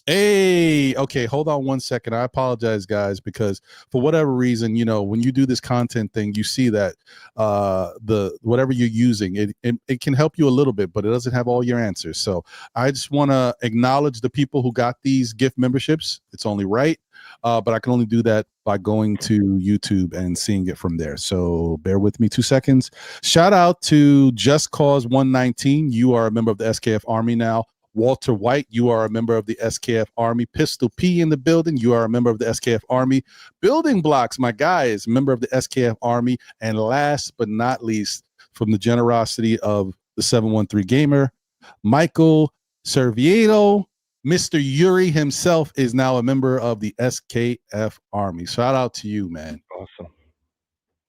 Hey, okay, hold on one second. I apologize, guys, because for whatever reason, when you do this content thing, you see that the whatever you're using, it can help you a little bit, but it doesn't have all your answers. So I just want to acknowledge the people who got these gift memberships. It's only right, but I can only do that by going to YouTube and seeing it from there. So bear with me 2 seconds. Shout out to Just Cause 119. You are a member of the SKF Army now. Walter White, you are a member of the SKF Army. Pistol P in the building, you are a member of the SKF Army. Building Blocks, my guy, is a member of the SKF Army. And last but not least, from the generosity of the 713 Gamer, Michael Servieto, Mr. Yuri himself, is now a member of the SKF Army. Shout out to you, man. Awesome.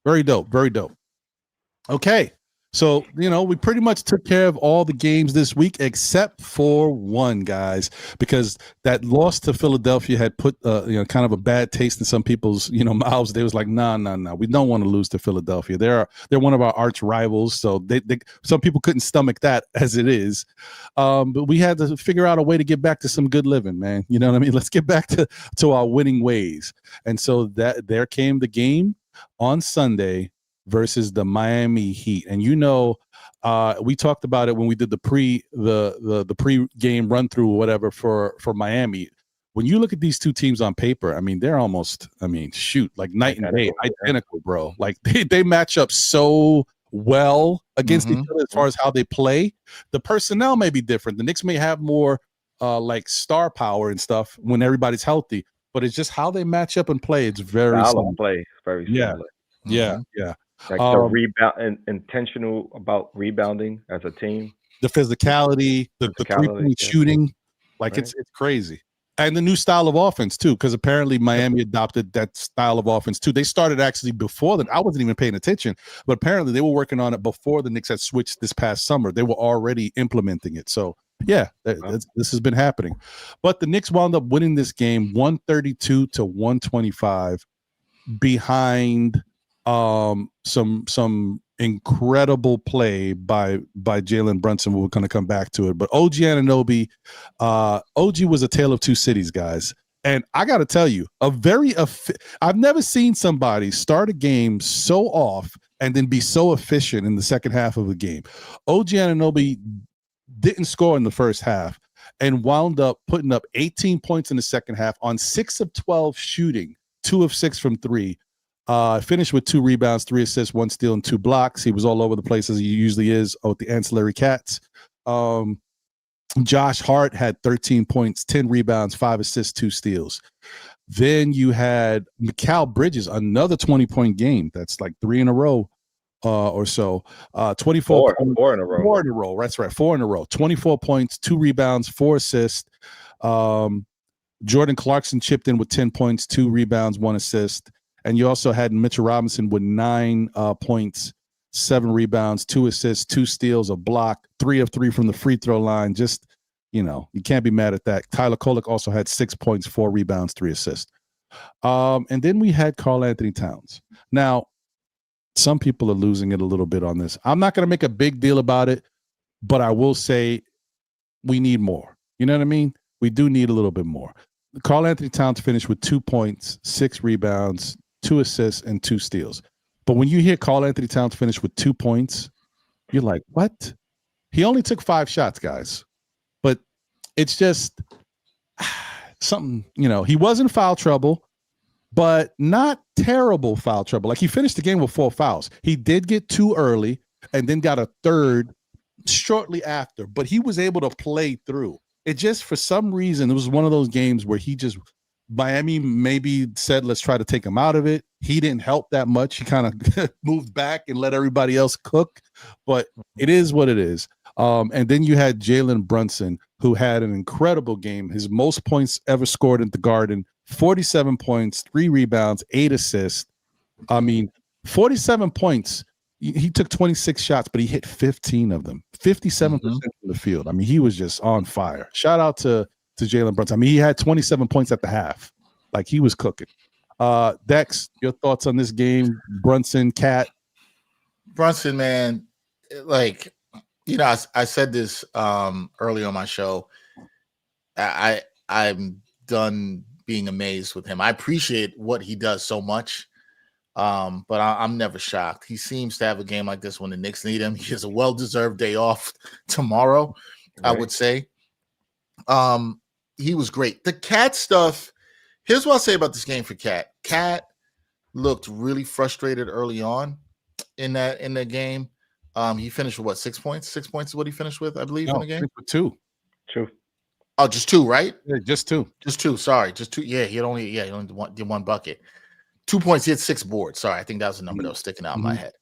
Very dope, very dope. Okay, So, we pretty much took care of all the games this week except for one, guys, because that loss to Philadelphia had put, kind of a bad taste in some people's, mouths. They was like, no, we don't want to lose to Philadelphia. They're one of our arch rivals. So some people couldn't stomach that as it is. But we had to figure out a way to get back to some good living, man. You know what I mean? Let's get back to our winning ways. And so there came the game on Sunday versus the Miami Heat. And we talked about it when we did the pre-game run through or whatever for Miami. When you look at these two teams on paper, I mean, they're almost, like night and day, identical, bro. Like they match up so well against each other as far as how they play. The personnel may be different. The Knicks may have more like star power and stuff when everybody's healthy, but it's just how they match up and play. It's very similar. Play very similar. Yeah. Like the rebound and intentional about rebounding as a team. The physicality, the 3-point shooting, like right. It's crazy. And the new style of offense too, because apparently Miami adopted that style of offense too. They started actually before that. I wasn't even paying attention, but apparently they were working on it before the Knicks had switched this past summer. They were already implementing it. So yeah, this has been happening. But the Knicks wound up winning this game 132-125 behind some incredible play by Jalen Brunson. We're going to come back to it, but OG Anunoby, OG was a tale of two cities, guys. And I got to tell you, I've never seen somebody start a game so off and then be so efficient in the second half of the game. OG Anunoby didn't score in the first half and wound up putting up 18 points in the second half on 6 of 12 shooting, 2 of 6 from 3. Finished with 2 rebounds, 3 assists, 1 steal, and 2 blocks. He was all over the place as he usually is with the ancillary cats. Josh Hart had 13 points, 10 rebounds, 5 assists, 2 steals. Then you had Mikal Bridges, another 20-point game. That's like 3 in a row or so. 24 4 in a row. 4 in a row. That's right, 4 in a row. 24 points, 2 rebounds, 4 assists. Jordan Clarkson chipped in with 10 points, 2 rebounds, 1 assist. And you also had Mitchell Robinson with 9 points, 7 rebounds, 2 assists, 2 steals, a block, 3 of 3 from the free throw line. Just, you can't be mad at that. Tyler Kolek also had 6 points, 4 rebounds, 3 assists. And then we had Karl-Anthony Towns. Now, some people are losing it a little bit on this. I'm not going to make a big deal about it, but I will say we need more. You know what I mean? We do need a little bit more. Karl-Anthony Towns finished with 2 points, 6 rebounds, 2 assists, and 2 steals. But when you hear Karl-Anthony Towns finish with 2 points, you're like, what? He only took 5 shots, guys. But it's just something, he was in foul trouble, but not terrible foul trouble. Like he finished the game with 4 fouls. He did get 2 early and then got a 3rd shortly after, but he was able to play through. It just, for some reason, it was one of those games where Miami maybe said, let's try to take him out of it. He didn't help that much. He kind of moved back and let everybody else cook, but it is what it is. And then you had Jalen Brunson, who had an incredible game. His most points ever scored at the Garden, 47 points, 3 rebounds, 8 assists. I mean, 47 points. He took 26 shots, but he hit 15 of them, 57% from the field. I mean, he was just on fire. Shout out to Jalen Brunson. I mean, he had 27 points at the half. Like, he was cooking. Dex, your thoughts on this game? Brunson, Cat? Brunson, man, like, I said this early on my show. I'm done being amazed with him. I appreciate what he does so much. But I'm never shocked. He seems to have a game like this when the Knicks need him. He has a well-deserved day off tomorrow, right. I would say. He was great. The Cat stuff, here's what I'll say about this game for Cat. Cat looked really frustrated early on in the game. He finished with what, 6 points? 6 points is what he finished with, I believe, in the game? 2. Oh, just 2, right? Yeah, just 2. Just 2. Sorry, just 2. Yeah, he only did 1 bucket. 2 points, he had 6 boards. Sorry, I think that was the number that was sticking out in my head.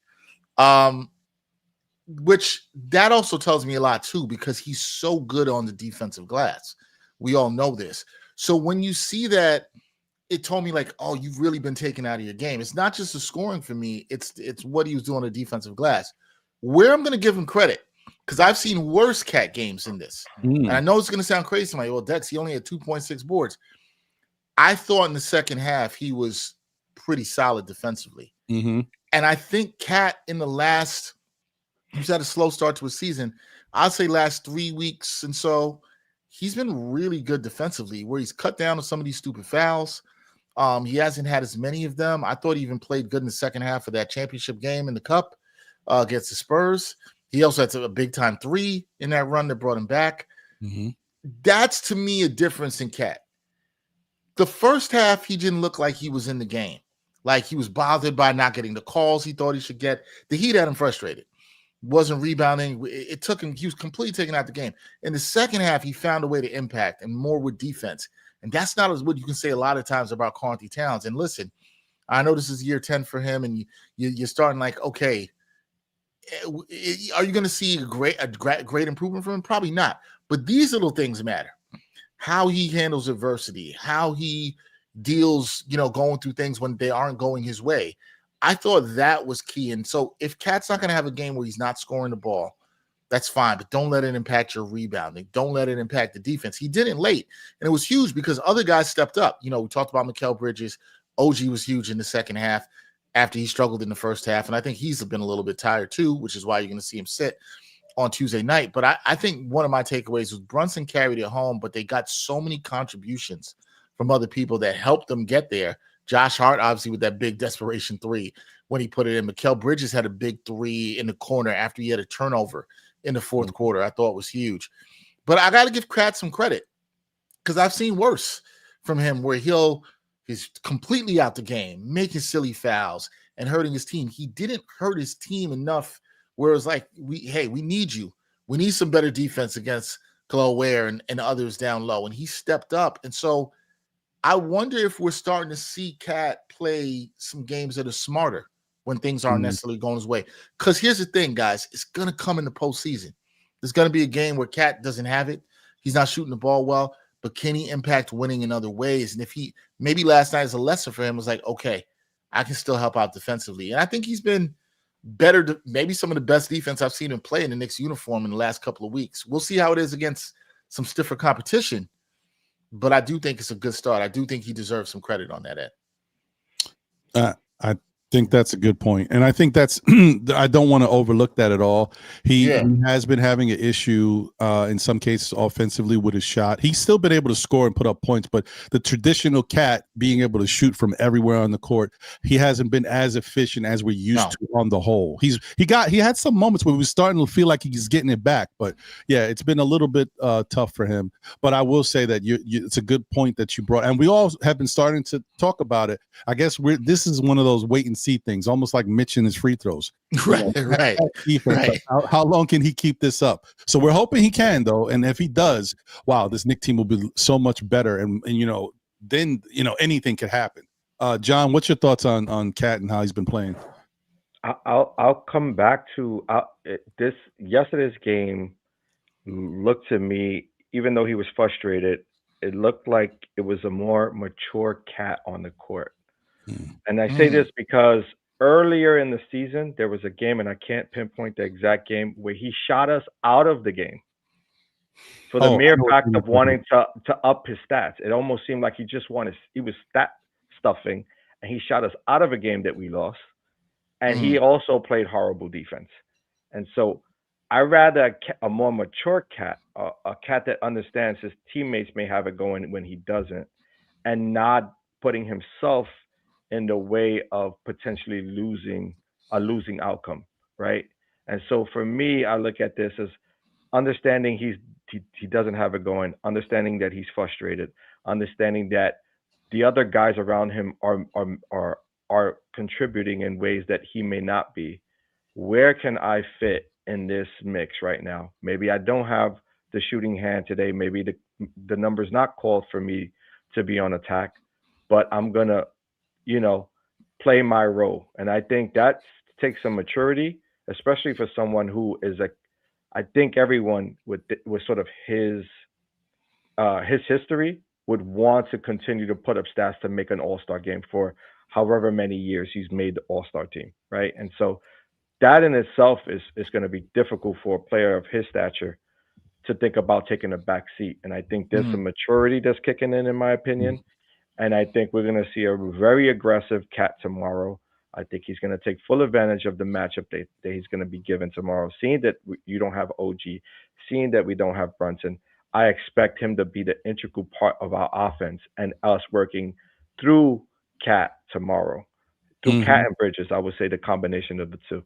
Which that also tells me a lot too, because he's so good on the defensive glass. We all know this. So when you see that, it told me like, oh, you've really been taken out of your game. It's not just the scoring for me. It's what he was doing on the defensive glass. where I'm going to give him credit, because I've seen worse Cat games than this. And I know it's going to sound crazy. I'm like, well, Dex, he only had 2.6 boards. I thought in the second half he was pretty solid defensively. Mm-hmm. And I think Cat in the last, he's had a slow start to a season. I'll say last 3 weeks and so, he's been really good defensively, where he's cut down on some of these stupid fouls. He hasn't had as many of them. I thought he even played good in the second half of that championship game in the Cup against the Spurs. He also had a big-time 3 in that run that brought him back. Mm-hmm. That's, to me, a difference in Cat. The first half, he didn't look like he was in the game. Like he was bothered by not getting the calls he thought he should get. The Heat had him frustrated. Wasn't rebounding. It took him, he was completely taken out the game. In the second half, he found a way to impact and more with defense. And that's not as what you can say a lot of times about Karl-Anthony Towns. And listen, I know this is year 10 for him, and you're starting like, okay, are you going to see a great improvement from him? Probably not. But these little things matter. How he handles adversity, how he deals, going through things when they aren't going his way. I thought that was key. And so if Cat's not going to have a game where he's not scoring the ball, that's fine, but don't let it impact your rebounding. Don't let it impact the defense. He did it late, and it was huge because other guys stepped up. We talked about Mikal Bridges. OG was huge in the second half after he struggled in the first half, and I think he's been a little bit tired too, which is why you're going to see him sit on Tuesday night. But I think one of my takeaways was Brunson carried it home, but they got so many contributions from other people that helped them get there. Josh Hart, obviously, with that big desperation 3 when he put it in. Mikal Bridges had a big 3 in the corner after he had a turnover in the fourth quarter. I thought was huge. But I got to give Cat some credit, because I've seen worse from him where he's completely out the game, making silly fouls and hurting his team. He didn't hurt his team enough where it was like, we need you. We need some better defense against Khalil Ware and others down low. And he stepped up. And so I wonder if we're starting to see Cat play some games that are smarter when things aren't necessarily going his way. Because here's the thing, guys. It's going to come in the postseason. There's going to be a game where Cat doesn't have it. He's not shooting the ball well, but can he impact winning in other ways? And if maybe last night is a lesson for him, was like, okay, I can still help out defensively. And I think he's been better, maybe some of the best defense I've seen him play in the Knicks uniform in the last couple of weeks. We'll see how it is against some stiffer competition, but I do think it's a good start. I do think he deserves some credit on that end. I think that's a good point. And I think that's I don't want to overlook that at all. He has been having an issue in some cases offensively with his shot. He's still been able to score and put up points, but the traditional Cat being able to shoot from everywhere on the court, he hasn't been as efficient as we're used to on the whole. He had some moments where we were starting to feel like he's getting it back, but yeah, it's been a little bit tough for him. But I will say that it's a good point that you brought, and we all have been starting to talk about it. I guess this is one of those wait and see things, almost like Mitch and his free throws. Right. How long can he keep this up? So we're hoping he can, though. And if he does, wow, this Knicks team will be so much better. And then anything could happen. John, what's your thoughts on Cat and how he's been playing? I'll come back to yesterday's game. Looked to me, even though he was frustrated, it looked like it was a more mature Cat on the court. And I say this because earlier in the season, there was a game, and I can't pinpoint the exact game, where he shot us out of the game for the mere fact of wanting to up his stats. It almost seemed like he was stat stuffing, and he shot us out of a game that we lost. And he also played horrible defense. And so I rather a more mature Cat, a Cat that understands his teammates may have it going when he doesn't, and not putting himself in the way of potentially losing outcome, right? And so for me, I look at this as understanding he doesn't have it going, understanding that he's frustrated, understanding that the other guys around him are contributing in ways that he may not be. Where can I fit in this mix right now? Maybe I don't have the shooting hand today. Maybe the number's not called for me to be on attack, but I'm gonna play my role. And I think that takes some maturity, especially for someone who is I think everyone with sort of his history would want to continue to put up stats to make an all-star game for however many years he's made the all-star team, right? And so that in itself is going to be difficult for a player of his stature to think about taking a back seat. And I think there's some maturity that's kicking in my opinion. And I think we're going to see a very aggressive Cat tomorrow. I think he's going to take full advantage of the matchup that he's going to be given tomorrow. Seeing that you don't have OG, seeing that we don't have Brunson, I expect him to be the integral part of our offense and us working through Cat tomorrow. Through Cat and Bridges, I would say the combination of the two.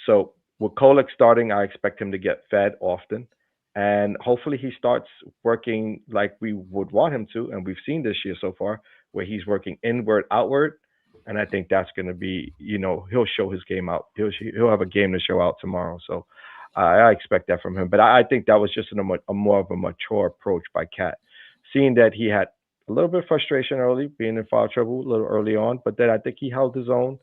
So with Kolek starting, I expect him to get fed often. And hopefully he starts working like we would want him to. And we've seen this year so far where he's working inward, outward. And I think that's going to be, he'll show his game out. He'll have a game to show out tomorrow. So I expect that from him. But I think that was just a more of a mature approach by Cat. Seeing that he had a little bit of frustration early, being in foul trouble a little early on. But then I think he held his own.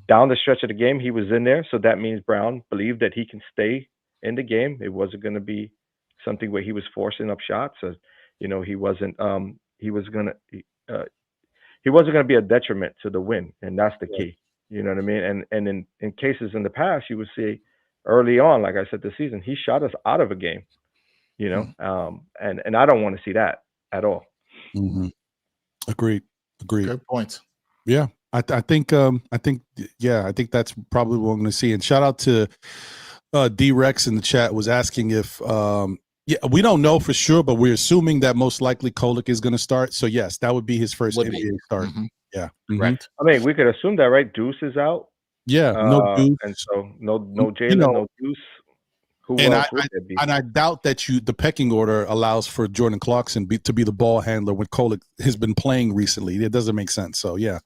Down the stretch of the game, he was in there. So that means Brown believed that he can stay in the game. It wasn't going to be something where he was forcing up shots. He wasn't going to be a detriment to the win, and that's the key. You know what I mean? And in cases in the past, you would see early on, like I said, this season, he shot us out of a game. And I don't want to see that at all. Agreed. Good points. Yeah, I think that's probably what we're going to see. And shout out to D-Rex in the chat was asking if we don't know for sure, but we're assuming that most likely Kolek is going to start. So yes, that would be his first NBA start. Yeah, right. I mean, we could assume that, right? Deuce is out. Yeah, no Deuce, and so no Jalen, no Deuce. Who else would there be? And I doubt that the pecking order allows for Jordan Clarkson to be the ball handler when Kolek has been playing recently. It doesn't make sense. So yeah.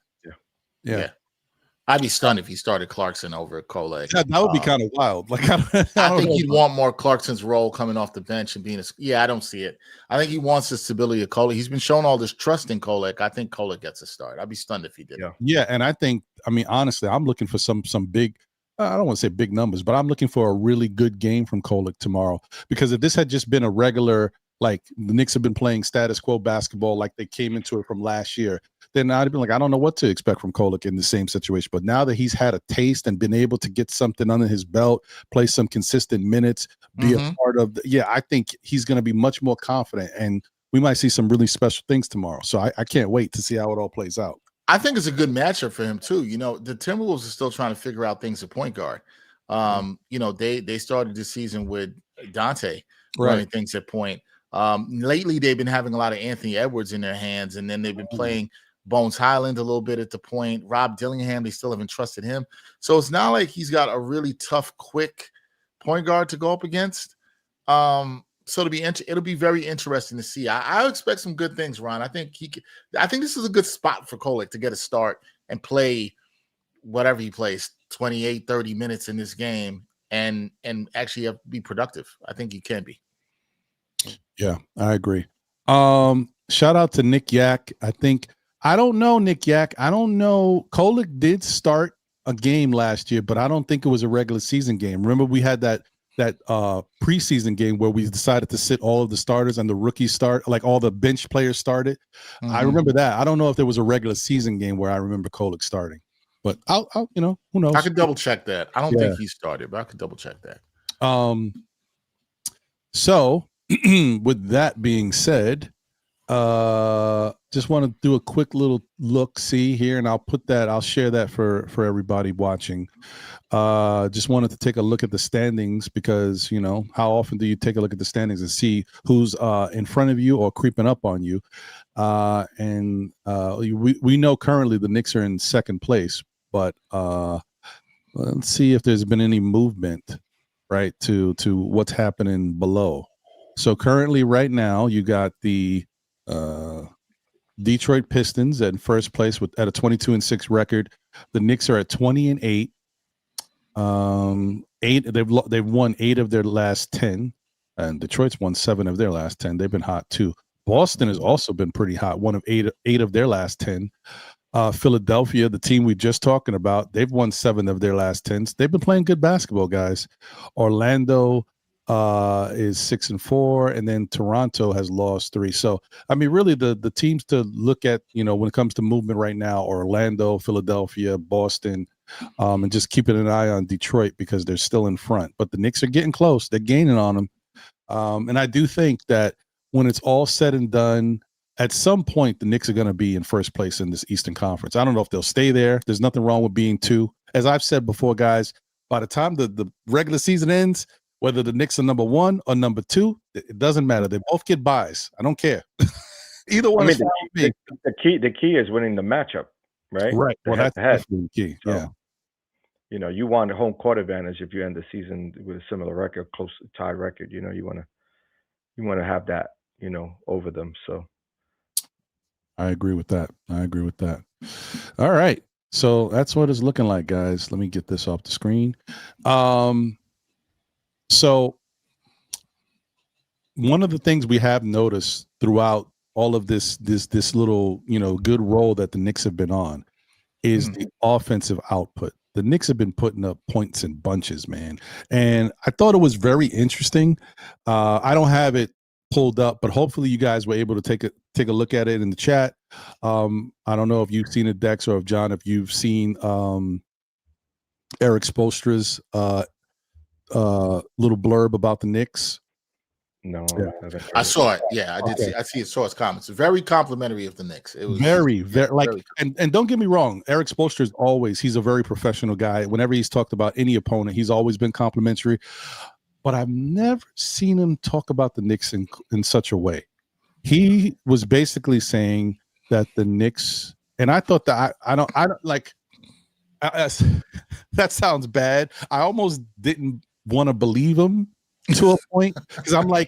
I'd be stunned if he started Clarkson over Kolek. Yeah, that would be kind of wild. Like I think you'd want more Clarkson's role coming off the bench and being I don't see it. I think he wants the stability of Kolek. He's been showing all this trust in Kolek. I think Kolek gets a start. I'd be stunned if he did. Yeah, and I think, honestly, I'm looking for some big, I don't want to say big numbers, but I'm looking for a really good game from Kolek tomorrow. Because if this had just been a regular, like the Knicks have been playing status quo basketball like they came into it from last year, then I'd have been like, I don't know what to expect from Kolek in the same situation. But now that he's had a taste and been able to get something under his belt, play some consistent minutes, be a part of I think he's going to be much more confident, and we might see some really special things tomorrow. So I can't wait to see how it all plays out. I think it's a good matchup for him too. The Timberwolves are still trying to figure out things at point guard. They started the season with Dante running things at point. Lately, they've been having a lot of Anthony Edwards in their hands, and then they've been playing Bones Highland a little bit at the point. Rob Dillingham, they still haven't trusted him. So it's not like he's got a really tough, quick point guard to go up against. So it'll be very interesting to see. I expect some good things, Ron. I think this is a good spot for Kolek to get a start and play whatever he plays, 28, 30 minutes in this game and actually be productive. I think he can be. Yeah, I agree. Shout out to Nick Yak. I don't know, Nick Yak. I don't know. Kolek did start a game last year, but I don't think it was a regular season game. Remember, we had that preseason game where we decided to sit all of the starters and the rookies start, like all the bench players started. I remember that. I don't know if there was a regular season game where I remember Kolek starting, but I'll who knows? I could double check that. I don't think he started, but I could double check that. So with that being said, just want to do a quick little look-see here, and I'll share that for everybody watching. Just wanted to take a look at the standings because, how often do you take a look at the standings and see who's in front of you or creeping up on you? And we know currently the Knicks are in second place, but let's see if there's been any movement, right, to what's happening below. So currently right now you got the Detroit Pistons at first place at a 22-6 record. The Knicks are at 20-8. They've won 8 of their last 10, and Detroit's won 7 of their last 10. They've been hot too. Boston has also been pretty hot. 1 of 8 of their last 10. Philadelphia, the team we just talking about, they've won 7 of their last 10. They've been playing good basketball, guys. Orlando is 6-4, and then Toronto has lost 3. So, really the teams to look at, when it comes to movement right now, Orlando, Philadelphia, Boston, and just keeping an eye on Detroit because they're still in front. But the Knicks are getting close; they're gaining on them, and I do think that when it's all said and done, at some point the Knicks are going to be in first place in this Eastern Conference. I don't know if they'll stay there. There's nothing wrong with being 2. As I've said before, guys, by the time the regular season ends, whether the Knicks are number 1 or number 2, it doesn't matter. They both get buys. I don't care. Either one. The key is winning the matchup, right? Right. Well, that's definitely the key. So, yeah. You want a home court advantage if you end the season with a similar record, close tied record. You want to have that, over them. So I agree with that. All right. So that's what it's looking like, guys. Let me get this off the screen. So one of the things we have noticed throughout all of this little, good role that the Knicks have been on is the offensive output. The Knicks have been putting up points in bunches, man. And I thought it was very interesting. I don't have it pulled up, but hopefully you guys were able to take a look at it in the chat. I don't know if you've seen it, Dex, or if John, if you've seen Eric Spoelstra's little blurb about the Knicks. No, I saw it. Yeah, I did. I see it. Saw his comments. Very complimentary of the Knicks. It was very and don't get me wrong. Eric Spoelstra he's a very professional guy. Whenever he's talked about any opponent, he's always been complimentary. But I've never seen him talk about the Knicks in such a way. He was basically saying that the Knicks, and I thought that I don't like. That sounds bad. I almost didn't want to believe him to a point because I'm like,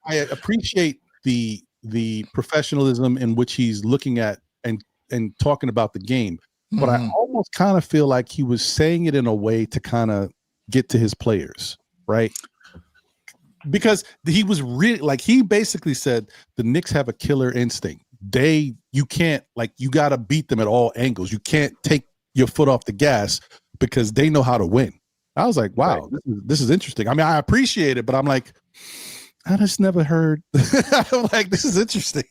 I appreciate the professionalism in which he's looking at and talking about the game, but I almost kind of feel like he was saying it in a way to kind of get to his players, right? Because he was really he basically said the Knicks have a killer instinct. You can't you got to beat them at all angles. You can't take your foot off the gas because they know how to win. I was like, wow, right. This is interesting. I mean, I appreciate it, but I'm like, I just never heard. I'm like, this is interesting.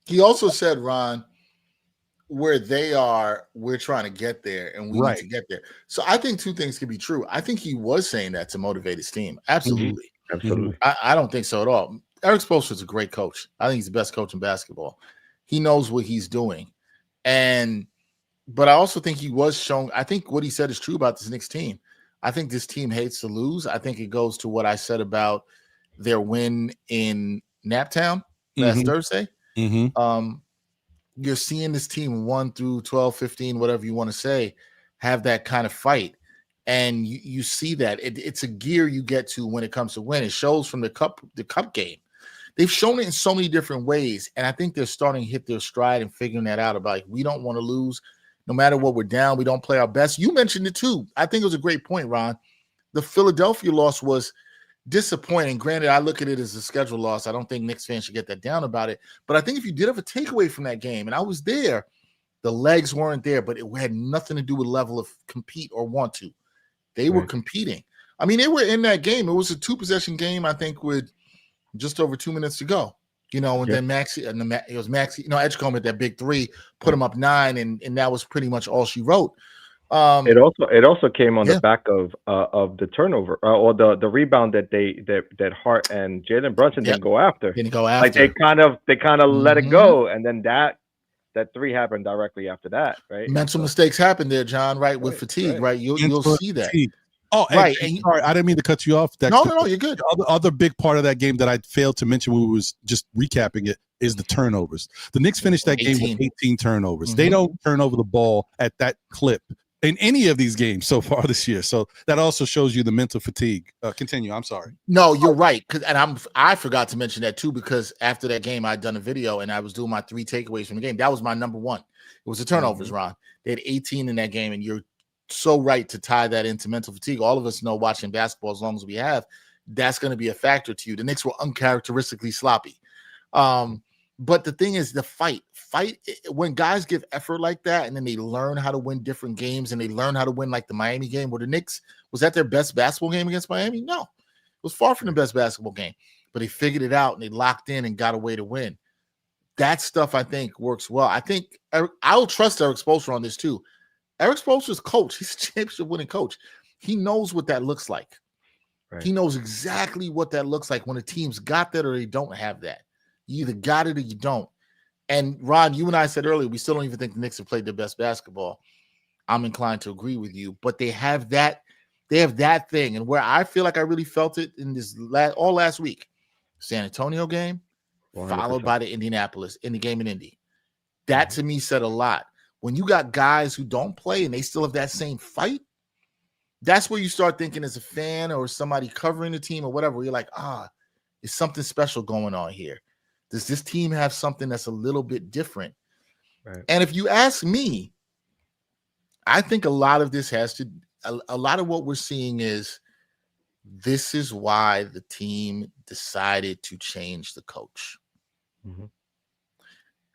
He also said, Ron, where they are, we're trying to get there, and we need to get there. So I think two things can be true. I think he was saying that to motivate his team. Absolutely. Mm-hmm. Absolutely. I don't think so at all. Eric Spoelstra is a great coach. I think he's the best coach in basketball. He knows what he's doing. But I also think he was showing, I think what he said is true about this Knicks team. I think this team hates to lose. I think it goes to what I said about their win in Naptown last Thursday. Mm-hmm. You're seeing this team 1 through 12, 15, whatever you want to say, have that kind of fight. And you see that. It's a gear you get to when it comes to win. It shows from the cup game. They've shown it in so many different ways. And I think they're starting to hit their stride and figuring that out about we don't want to lose. No matter what we're down, we don't play our best. You mentioned it too. I think it was a great point, Ron. The Philadelphia loss was disappointing. Granted, I look at it as a schedule loss. I don't think Knicks fans should get that down about it. But I think if you did have a takeaway from that game, and I was there, the legs weren't there, but it had nothing to do with level of compete or want to. They were competing. I mean, they were in that game. It was a 2-possession game, I think, with just over 2 minutes to go. And then it was Maxey, Edgecombe at that big 3, put him up 9, and that was pretty much all she wrote. It also came on the back of the turnover or the rebound that Hart and Jalen Brunson didn't go after. Like they kind of let it go, and then that 3 happened directly after that, right? Mental mistakes happen there, John. Right, with fatigue, right? You'll see that. Oh, right. Sorry, I didn't mean to cut you off. Dexter. No, you're good. The other big part of that game that I failed to mention when we was just recapping it is the turnovers. The Knicks finished that game with 18 turnovers. They don't turn over the ball at that clip in any of these games so far this year. So that also shows you the mental fatigue. Continue. I'm sorry. No, you're right. I forgot to mention that too, because after that game, I'd done a video and I was doing my 3 takeaways from the game. That was my number 1. It was the turnovers, Ron. They had 18 in that game, and you're so right to tie that into mental fatigue. All of us know watching basketball as long as we have, that's going to be a factor to you. The Knicks were uncharacteristically sloppy. But the thing is, the fight, when guys give effort like that and then they learn how to win different games and they learn how to win like the Miami game where the Knicks, was that their best basketball game against Miami? No, it was far from the best basketball game, but they figured it out and they locked in and got a way to win. That stuff I think works well. I think I'll trust Eric Spoelstra on this too. Eric Spoelstra's coach. He's a championship-winning coach. He knows what that looks like. Right. He knows exactly what that looks like when a team's got that or they don't have that. You either got it or you don't. And Ron, you and I said earlier, we still don't even think the Knicks have played their best basketball. I'm inclined to agree with you, but they have that thing. And where I feel like I really felt it in this all last week, San Antonio game, 100%. Followed by the Indianapolis in the game in Indy. That to me said a lot. When you got guys who don't play and they still have that same fight, that's where you start thinking as a fan or somebody covering the team or whatever, you're like, there's something special going on here. Does this team have something that's a little bit different? Right. And if you ask me, I think a lot of this has to, a lot of what we're seeing is this is why the team decided to change the coach. Mm-hmm.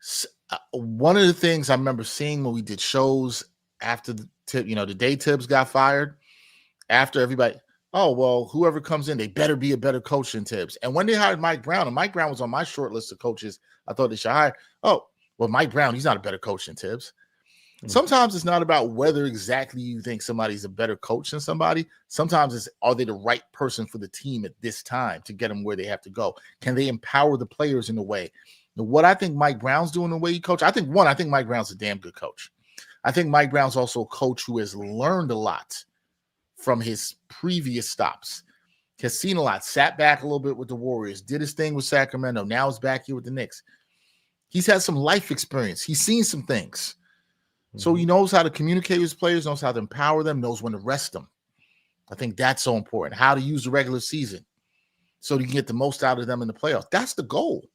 So, one of the things I remember seeing when we did shows after the day Tibbs got fired, after everybody, whoever comes in, they better be a better coach than Tibbs. And when they hired Mike Brown, and Mike Brown was on my short list of coaches I thought they should hire. Mike Brown, he's not a better coach than Tibbs. Mm-hmm. Sometimes it's not about whether exactly you think somebody's a better coach than somebody. Sometimes it's, are they the right person for the team at this time to get them where they have to go? Can they empower the players in a way? What I think Mike Brown's doing the way he coaches, I think Mike Brown's a damn good coach. I think Mike Brown's also a coach who has learned a lot from his previous stops. Has seen a lot, sat back a little bit with the Warriors, did his thing with Sacramento, now is back here with the Knicks. He's had some life experience. He's seen some things. Mm-hmm. So he knows how to communicate with his players, knows how to empower them, knows when to rest them. I think that's so important. How to use the regular season so you can get the most out of them in the playoffs. That's the goal.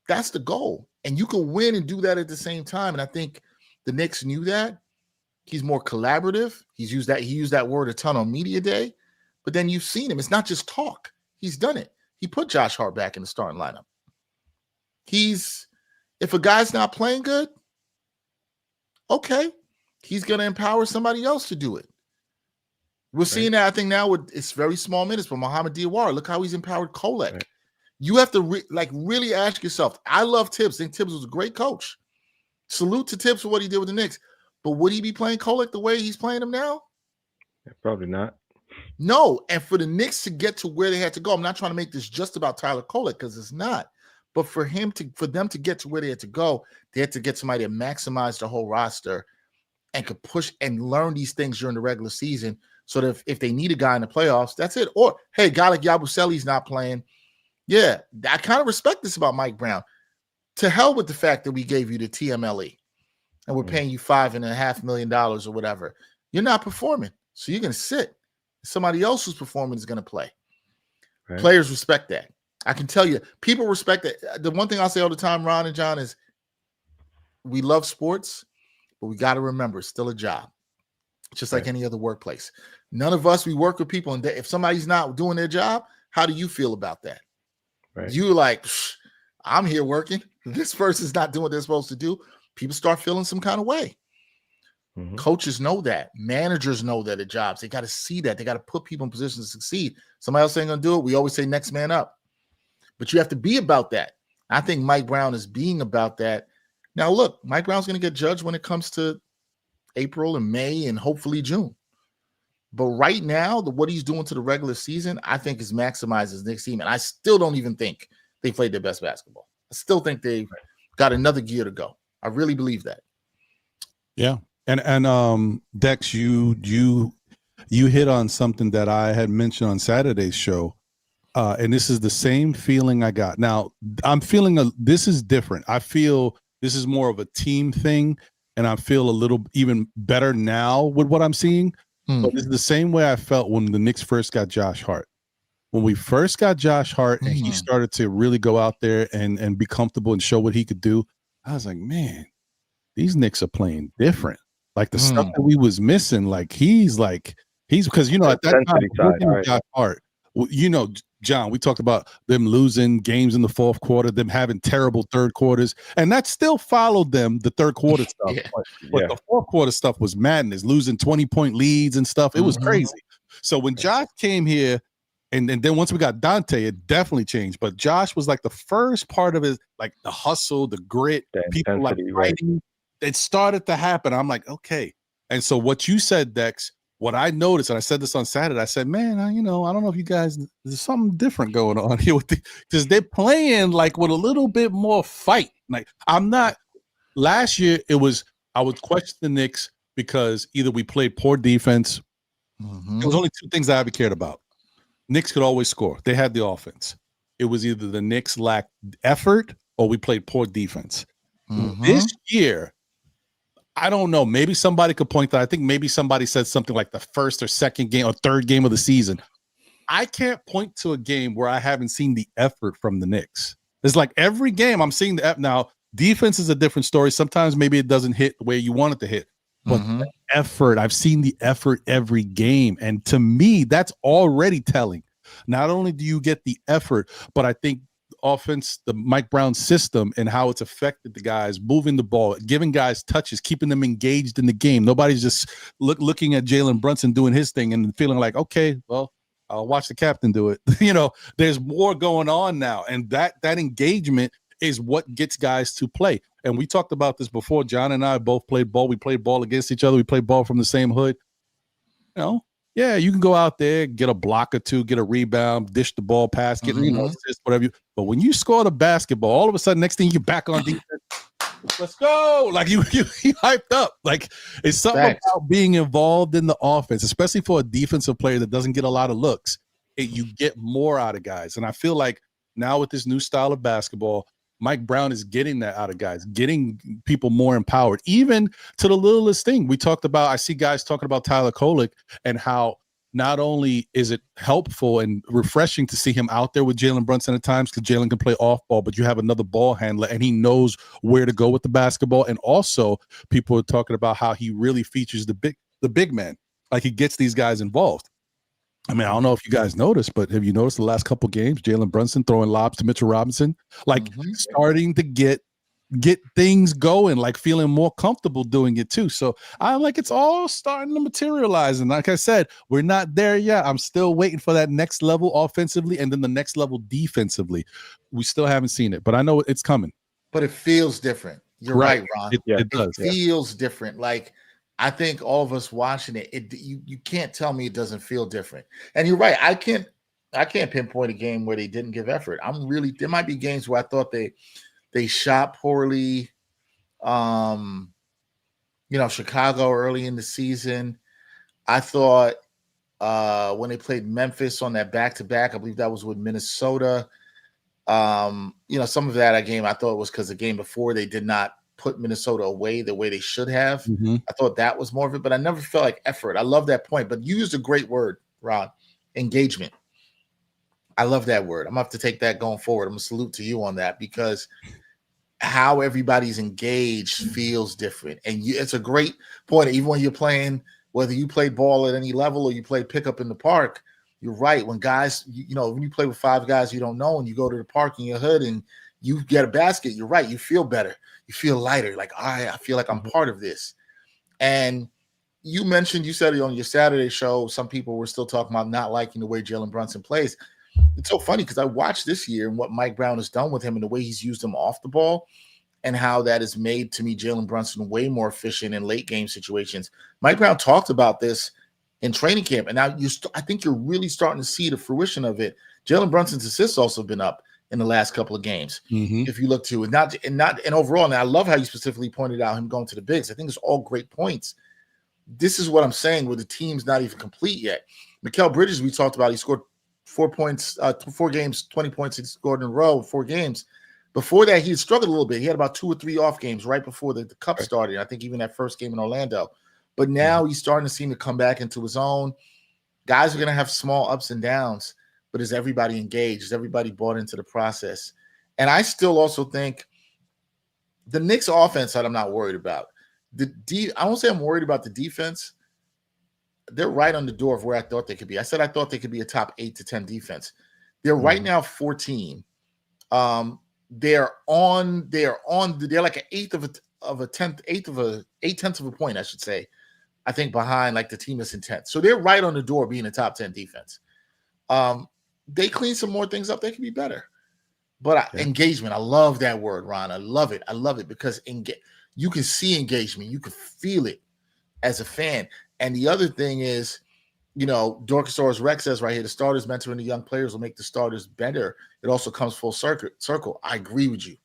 That's the goal. And you can win and do that at the same time. And I think the Knicks knew that. He's more collaborative. He used that word a ton on media day. But then you've seen him. It's not just talk. He's done it. He put Josh Hart back in the starting lineup. If a guy's not playing good, okay, he's going to empower somebody else to do it. We're seeing that, I think, now it's very small minutes, but Mohamed Diawara, look how he's empowered Kolek. Right. You have to really ask yourself, I love Tibbs. I think Tibbs was a great coach. Salute to Tibbs for what he did with the Knicks. But would he be playing Kolek the way he's playing him now? Yeah, probably not. No. And for the Knicks to get to where they had to go, I'm not trying to make this just about Tyler Kolek because it's not. But for them to get to where they had to go, they had to get somebody to maximize the whole roster and could push and learn these things during the regular season so that if they need a guy in the playoffs, that's it. Or, hey, a guy like Yabusele's not playing. Yeah, I kind of respect this about Mike Brown. To hell with the fact that we gave you the TMLE and we're paying you $5.5 million or whatever. You're not performing, so you're going to sit. Somebody else who's performing is going to play. Right. Players respect that. I can tell you, people respect that. The one thing I'll say all the time, Ron and John, is we love sports, but we got to remember it's still a job, just like any other workplace. None of us, we work with people, and if somebody's not doing their job, how do you feel about that? Right. You're like, I'm here working. This person's not doing what they're supposed to do. People start feeling some kind of way. Mm-hmm. Coaches know that. Managers know that at jobs. They got to see that. They got to put people in positions to succeed. Somebody else ain't going to do it. We always say next man up. But you have to be about that. I think Mike Brown is being about that. Now, look, Mike Brown's going to get judged when it comes to April and May and hopefully June. But right now, what he's doing to the regular season, I think is maximizes Knicks team. And I still don't even think they played their best basketball. I still think they've got another gear to go. I really believe that. Yeah. And Dex, you hit on something that I had mentioned on Saturday's show. And this is the same feeling I got. Now, I'm feeling this is different. I feel this is more of a team thing, and I feel a little even better now with what I'm seeing. But it's the same way I felt when the Knicks first got Josh Hart. When we first got Josh Hart and he started to really go out there and be comfortable and show what he could do, I was like, man, these Knicks are playing different. Like the stuff that we was missing, he's because, at that time, Josh Hart, John, we talked about them losing games in the fourth quarter, them having terrible third quarters, and that still followed them, the third quarter stuff. But the fourth quarter stuff was madness, losing 20-point leads and stuff. It was crazy. So when Josh came here, and then once we got Dante, it definitely changed. But Josh was like the first part of it, like the hustle, the grit, people like fighting. It started to happen. I'm like, okay, And so what you said, Dex, what I noticed, and I said this on Saturday, I said, man, I don't know if you guys, there's something different going on here with because they're playing like with a little bit more fight. Like last year I would question the Knicks because either we played poor defense. Mm-hmm. There was only two things I ever cared about. Knicks could always score. They had the offense. It was either the Knicks lacked effort or we played poor defense. Mm-hmm. This year, I don't know. Maybe somebody could point that. I think maybe somebody said something like the first or second game or third game of the season. I can't point to a game where I haven't seen the effort from the Knicks. It's like every game I'm seeing the effort. Now, defense is a different story. Sometimes maybe it doesn't hit the way you want it to hit. But the effort, I've seen the effort every game. And to me, that's already telling. Not only do you get the effort, but I think offense, the Mike Brown system and how it's affected the guys, moving the ball, giving guys touches, keeping them engaged in the game. Nobody's just looking at Jalen Brunson doing his thing and feeling like, okay, well, I'll watch the captain do it. There's more going on now. And that engagement is what gets guys to play. And we talked about this before. John and I both played ball. We played ball against each other. We played ball from the same hood. Yeah, you can go out there, get a block or two, get a rebound, dish the ball, pass, get assist, whatever. But when you score the basketball, all of a sudden, next thing you're back on defense. Let's go! Like you hyped up. Like it's something about being involved in the offense, especially for a defensive player that doesn't get a lot of looks. You get more out of guys, and I feel like now with this new style of basketball, Mike Brown is getting that out of guys, getting people more empowered, even to the littlest thing. We talked about, I see guys talking about Tyler Kolek and how not only is it helpful and refreshing to see him out there with Jalen Brunson at times because Jalen can play off ball, but you have another ball handler and he knows where to go with the basketball. And also people are talking about how he really features the big man, like he gets these guys involved. I mean, I don't know if you guys noticed, but have you noticed the last couple games, Jalen Brunson throwing lobs to Mitchell Robinson, like starting to get things going, like feeling more comfortable doing it too. So I'm like, it's all starting to materialize. And like I said, we're not there yet. I'm still waiting for that next level offensively and then the next level defensively. We still haven't seen it, but I know it's coming. But it feels different. You're right, Ron. It does. It feels different. Like, I think all of us watching it, you can't tell me it doesn't feel different. And you're right. I can't pinpoint a game where they didn't give effort. There might be games where I thought they shot poorly. Chicago early in the season. I thought when they played Memphis on that back-to-back, I believe that was with Minnesota. Some of that game I thought was because the game before they did not put Minnesota away the way they should have. I thought that was more of it, but I never felt like effort. I love that point, but you used a great word, Ron, engagement. I love that word. I'm going to have to take that going forward. I'm going to salute to you on that because how everybody's engaged feels different. And it's a great point. Even when you're playing, whether you play ball at any level or you play pickup in the park, you're right. When guys, when you play with five guys you don't know and you go to the park in your hood and you get a basket, you're right. You feel better. You feel lighter. Like, I feel like I'm part of this. And you said it on your Saturday show, some people were still talking about not liking the way Jalen Brunson plays. It's so funny because I watched this year and what Mike Brown has done with him and the way he's used him off the ball and how that has made, to me, Jalen Brunson way more efficient in late game situations. Mike Brown talked about this in training camp, and now I think you're really starting to see the fruition of it. Jalen Brunson's assists also been up in the last couple of games. If you look to it, and overall, and I love how you specifically pointed out him going to the bigs. I think it's all great points. This is what I'm saying where the team's not even complete yet. Mikal Bridges, we talked about, he scored 4 points, 4 games, 20 points he scored in a row, 4 games. Before that, he had struggled a little bit. He had about 2 or 3 off games right before the cup started. I think even that first game in Orlando. But now he's starting to seem to come back into his own. Guys are going to have small ups and downs, but is everybody engaged? Is everybody bought into the process? And I still also think the Knicks offense that I'm not worried about. I won't say I'm worried about the defense. They're right on the door of where I thought they could be. I said I thought they could be a top 8 to 10 defense. They're right now 14. They're like an eighth of a point, I should say. I think behind like the team that's in 10th. So they're right on the door being a top 10 defense. They clean some more things up. They can be better. But engagement, I love that word, Ron. I love it. I love it because you can see engagement. You can feel it. as a fan. And the other thing is, Dorcosaurus Rex says right here, the starters mentoring the young players will make the starters better. It also comes full circle. I agree with you.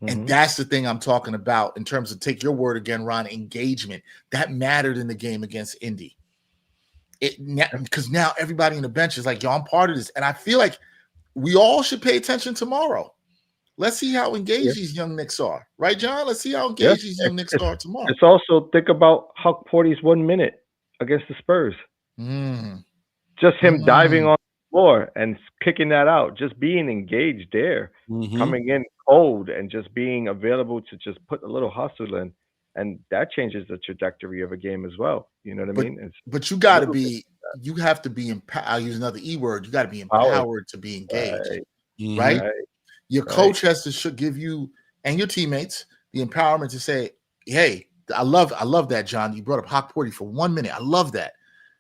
And that's the thing I'm talking about in terms of, take your word again, Ron, engagement. That mattered in the game against Indy. Because now everybody in the bench is like, yo, I'm part of this. And I feel like we all should pay attention tomorrow. Let's see how engaged these young Knicks are. Right, John? Let's see how engaged these young Knicks are tomorrow. It's also, think about Huck Porty's 1 minute against the Spurs. Just him diving on the floor and kicking that out, just being engaged there, coming in cold and just being available to just put a little hustle in. And that changes the trajectory of a game as well. You know what I mean? But you got to be, you have to be empowered. I'll use another E word. You got to be empowered to be engaged, right? Your coach has to give you and your teammates the empowerment to say, hey, I love that, John. You brought up Hawk Porty for 1 minute. I love that.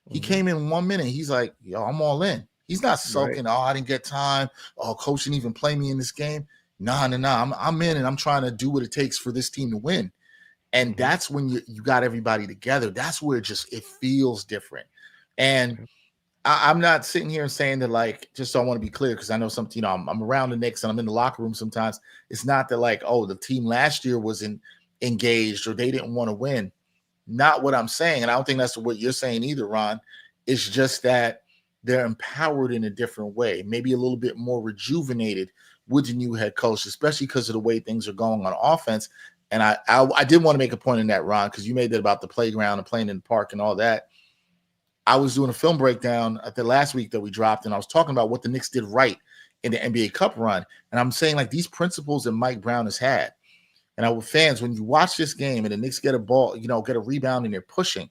He came in 1 minute. He's like, yo, I'm all in. He's not sulking. Oh, I didn't get time. Oh, coach didn't even play me in this game. Nah. I'm in and I'm trying to do what it takes for this team to win. And that's when you got everybody together. That's where it feels different. And I'm not sitting here and saying that, like, just so I want to be clear, because I know something, I'm around the Knicks and I'm in the locker room sometimes. It's not that like, oh, the team last year wasn't engaged or they didn't want to win. Not what I'm saying. And I don't think that's what you're saying either, Ron. It's just that they're empowered in a different way, maybe a little bit more rejuvenated with the new head coach, especially because of the way things are going on offense. And I did want to make a point in that, Ron, because you made that about the playground and playing in the park and all that. I was doing a film breakdown at the last week that we dropped, and I was talking about what the Knicks did right in the NBA Cup run. And I'm saying, like, these principles that Mike Brown has had. And with fans, when you watch this game and the Knicks get a ball, get a rebound and they're pushing,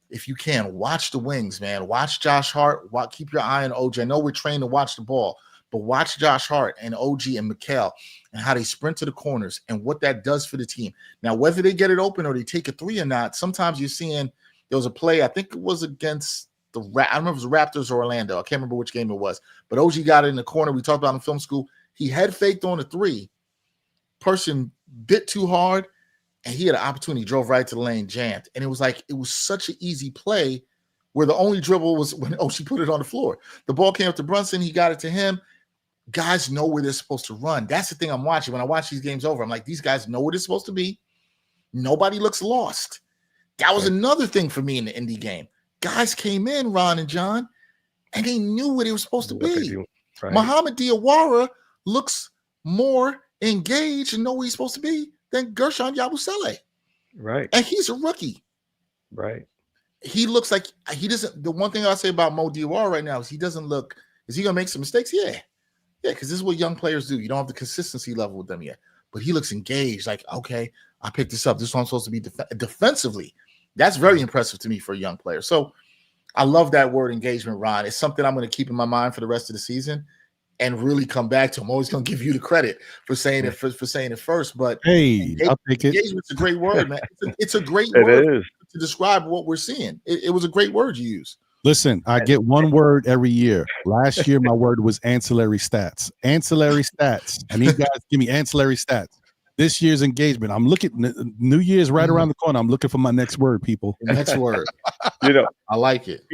if you can, watch the wings, man. Watch Josh Hart. Keep your eye on OG. I know we're trained to watch the ball, but watch Josh Hart and OG and Mikal and how they sprint to the corners and what that does for the team. Now, whether they get it open or they take a three or not, sometimes you're seeing there was a play, I think it was against I don't remember if it was Raptors or Orlando. I can't remember which game it was, but OG got it in the corner. We talked about in film school. He head faked on a three. Person bit too hard, and he had an opportunity, drove right to the lane, jammed. And it was such an easy play where the only dribble was when OG put it on the floor. The ball came up to Brunson. He got it to him. Guys know where they're supposed to run. That's the thing I'm watching. When I watch these games over, I'm like, these guys know where they're supposed to be. Nobody looks lost. That was another thing for me in the Indy game. Guys came in, Ron and John, and they knew where they were supposed to be. Right. Muhammad Diawara looks more engaged and know where he's supposed to be than Gershon Yabusele. Right. And he's a rookie. Right. He looks like he doesn't. The one thing I'll say about Mo Diawara right now is he doesn't look. Is he going to make some mistakes? Yeah, because this is what young players do. You don't have the consistency level with them yet. But he looks engaged. Like, okay, I picked this up. This is what I'm supposed to be defensively. That's very impressive to me for a young player. So I love that word engagement, Ron. It's something I'm going to keep in my mind for the rest of the season and really come back to. I'm always going to give you the credit for saying it for saying it first. But hey, I'll take it. Engagement's a great word, man. It's a great word to describe what we're seeing. It was a great word you used. Listen, I get one word every year. Last year, my word was ancillary stats. Ancillary stats. And these guys give me ancillary stats. This year's engagement. I'm looking. New Year's right around the corner. I'm looking for my next word, people. Next word. I like it.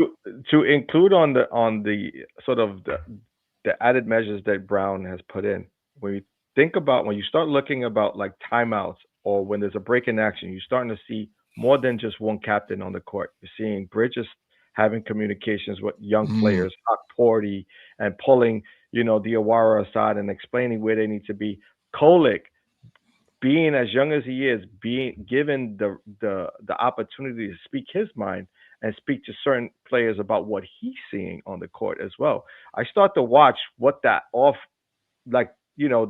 To include on the sort of the added measures that Brown has put in. When you think about, when you start looking about like timeouts or when there's a break in action, you're starting to see more than just one captain on the court. You're seeing Bridges having communications with young players, Hawk Porty, and pulling, Diawara aside and explaining where they need to be. Kolek, being as young as he is, being given the opportunity to speak his mind and speak to certain players about what he's seeing on the court as well. I start to watch what that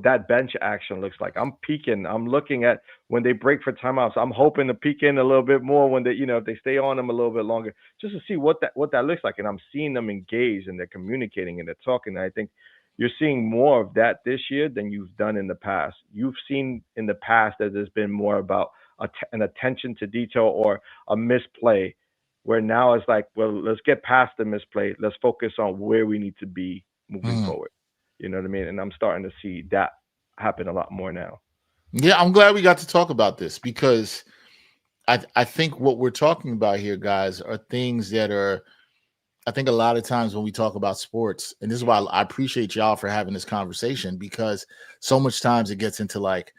that bench action looks like. I'm peeking. I'm looking at when they break for timeouts. I'm hoping to peek in a little bit more when they, if they stay on them a little bit longer, just to see what that looks like. And I'm seeing them engaged and they're communicating and they're talking. And I think you're seeing more of that this year than you've done in the past. You've seen in the past that there's been more about an attention to detail or a misplay, where now it's like, well, let's get past the misplay. Let's focus on where we need to be moving forward. You know what I mean? And I'm starting to see that happen a lot more now. Yeah, I'm glad we got to talk about this because I think what we're talking about here, guys, are things that are, I think a lot of times when we talk about sports, and this is why I appreciate y'all for having this conversation, because so much times it gets into like,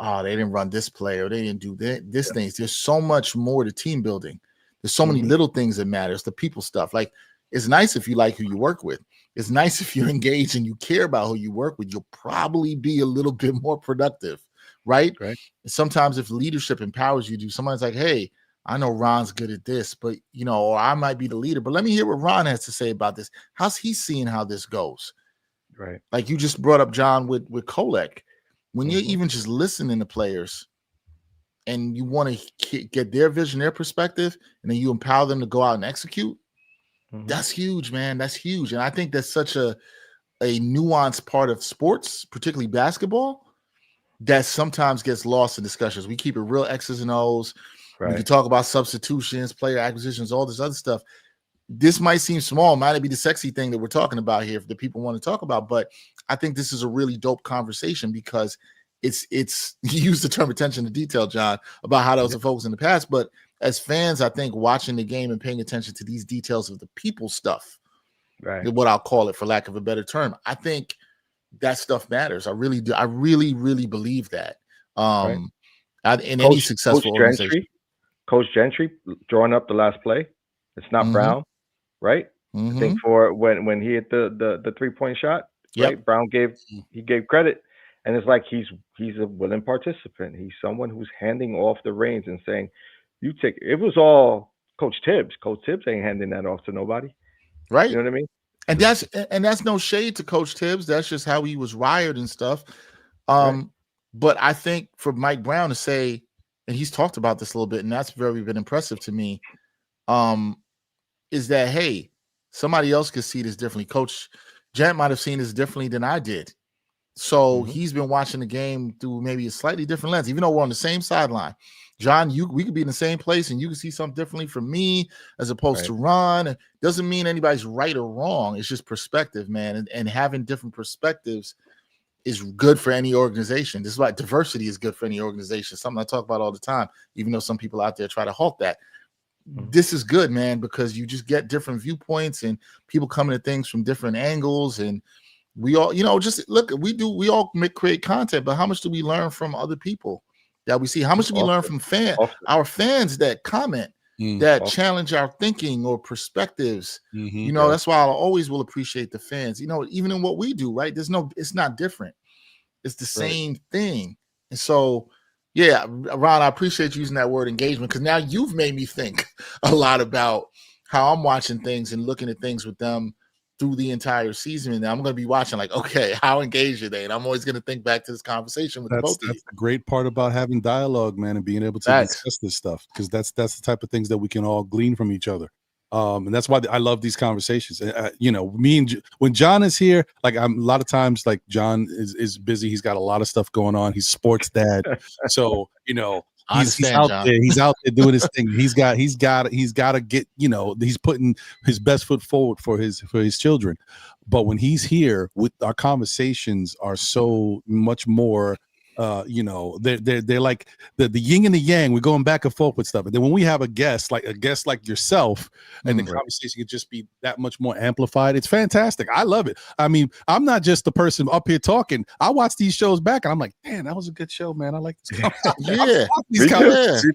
oh, they didn't run this play or they didn't do this thing. There's so much more to team building. There's so many little things that matter. It's the people stuff. Like, it's nice if you like who you work with. It's nice if you're engaged and you care about who you work with. You'll probably be a little bit more productive, right? Right. Sometimes if leadership empowers you to, someone's like, hey, I know Ron's good at this, but or I might be the leader, but let me hear what Ron has to say about this. How's he seeing how this goes? Right. Like you just brought up, John, with Kolek. When you're even just listening to players and you want to get their vision, their perspective, and then you empower them to go out and execute, that's huge, man. That's huge. And I think that's such a nuanced part of sports, particularly basketball, that sometimes gets lost in discussions. We keep it real X's and O's. Right. We can talk about substitutions, player acquisitions, all this other stuff. This might seem small, might not be the sexy thing that we're talking about here if the people want to talk about, but I think this is a really dope conversation because it's you use the term attention to detail, John, about how that was a focus in the past. But as fans, I think watching the game and paying attention to these details of the people stuff, right, what I'll call it for lack of a better term, I think that stuff matters. I really do. I really, really believe that. In any successful organization. Coach Gentry drawing up the last play. It's not Brown, right? I think for when he hit the 3-point shot, right? Brown gave credit, and it's like he's a willing participant. He's someone who's handing off the reins and saying, "You take." It was all Coach Tibbs. Coach Tibbs ain't handing that off to nobody, right? You know what I mean? And that's no shade to Coach Tibbs. That's just how he was wired and stuff. But I think for Mike Brown to say, and he's talked about this a little bit, and that's very been impressive to me, is that, hey, somebody else could see this differently. Coach Gent might have seen this differently than I did. So he's been watching the game through maybe a slightly different lens, even though we're on the same sideline. John, we could be in the same place and you can see something differently from me as opposed to Ron. It doesn't mean anybody's right or wrong. It's just perspective, man. And having different perspectives is good for any organization. This is why diversity is good for any organization. Something I talk about all the time, even though some people out there try to halt that. This is good, man, because you just get different viewpoints and people coming at things from different angles. And we all, just look, we all create content, but how much do we learn from other people that we see? How much do we learn from our fans that comment, that challenge our thinking or perspectives? That's why I always will appreciate the fans, even in what we do, right? It's not different. It's the same thing. And so, yeah, Ron, I appreciate you using that word engagement, because now you've made me think a lot about how I'm watching things and looking at things with them through the entire season. And I'm going to be watching like, okay, how engaged are they? And I'm always going to think back to this conversation with both of you. That's the great part about having dialogue, man, and being able to discuss this stuff, because that's the type of things that we can all glean from each other. And that's why I love these conversations. Me and when John is here, like a lot of times, like John is busy. He's got a lot of stuff going on. He's sports dad. So, he's out there. He's out there doing his thing. He's got to get, he's putting his best foot forward for his children. But when he's here, with our conversations are so much more, they're like the yin and the yang. We're going back and forth with stuff. And then when we have a guest like yourself, and the conversation can just be that much more amplified, it's fantastic. I love it. I mean, I'm not just the person up here talking. I watch these shows back and I'm like, man, that was a good show, man. I like this.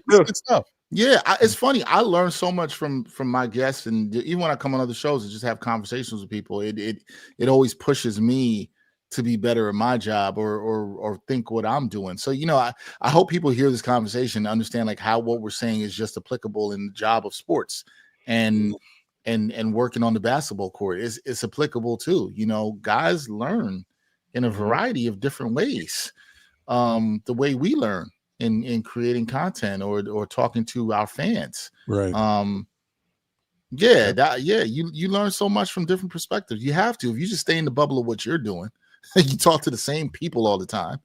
Good stuff. Yeah, it's funny. I learned so much from my guests, and even when I come on other shows and just have conversations with people, it always pushes me to be better at my job or think what I'm doing. So, I hope people hear this conversation and understand like how what we're saying is just applicable in the job of sports and working on the basketball court. It's applicable too. Guys learn in a variety of different ways. The way we learn in creating content or talking to our fans. Right. You learn so much from different perspectives. You have to. If you just stay in the bubble of what you're doing, you talk to the same people all the time.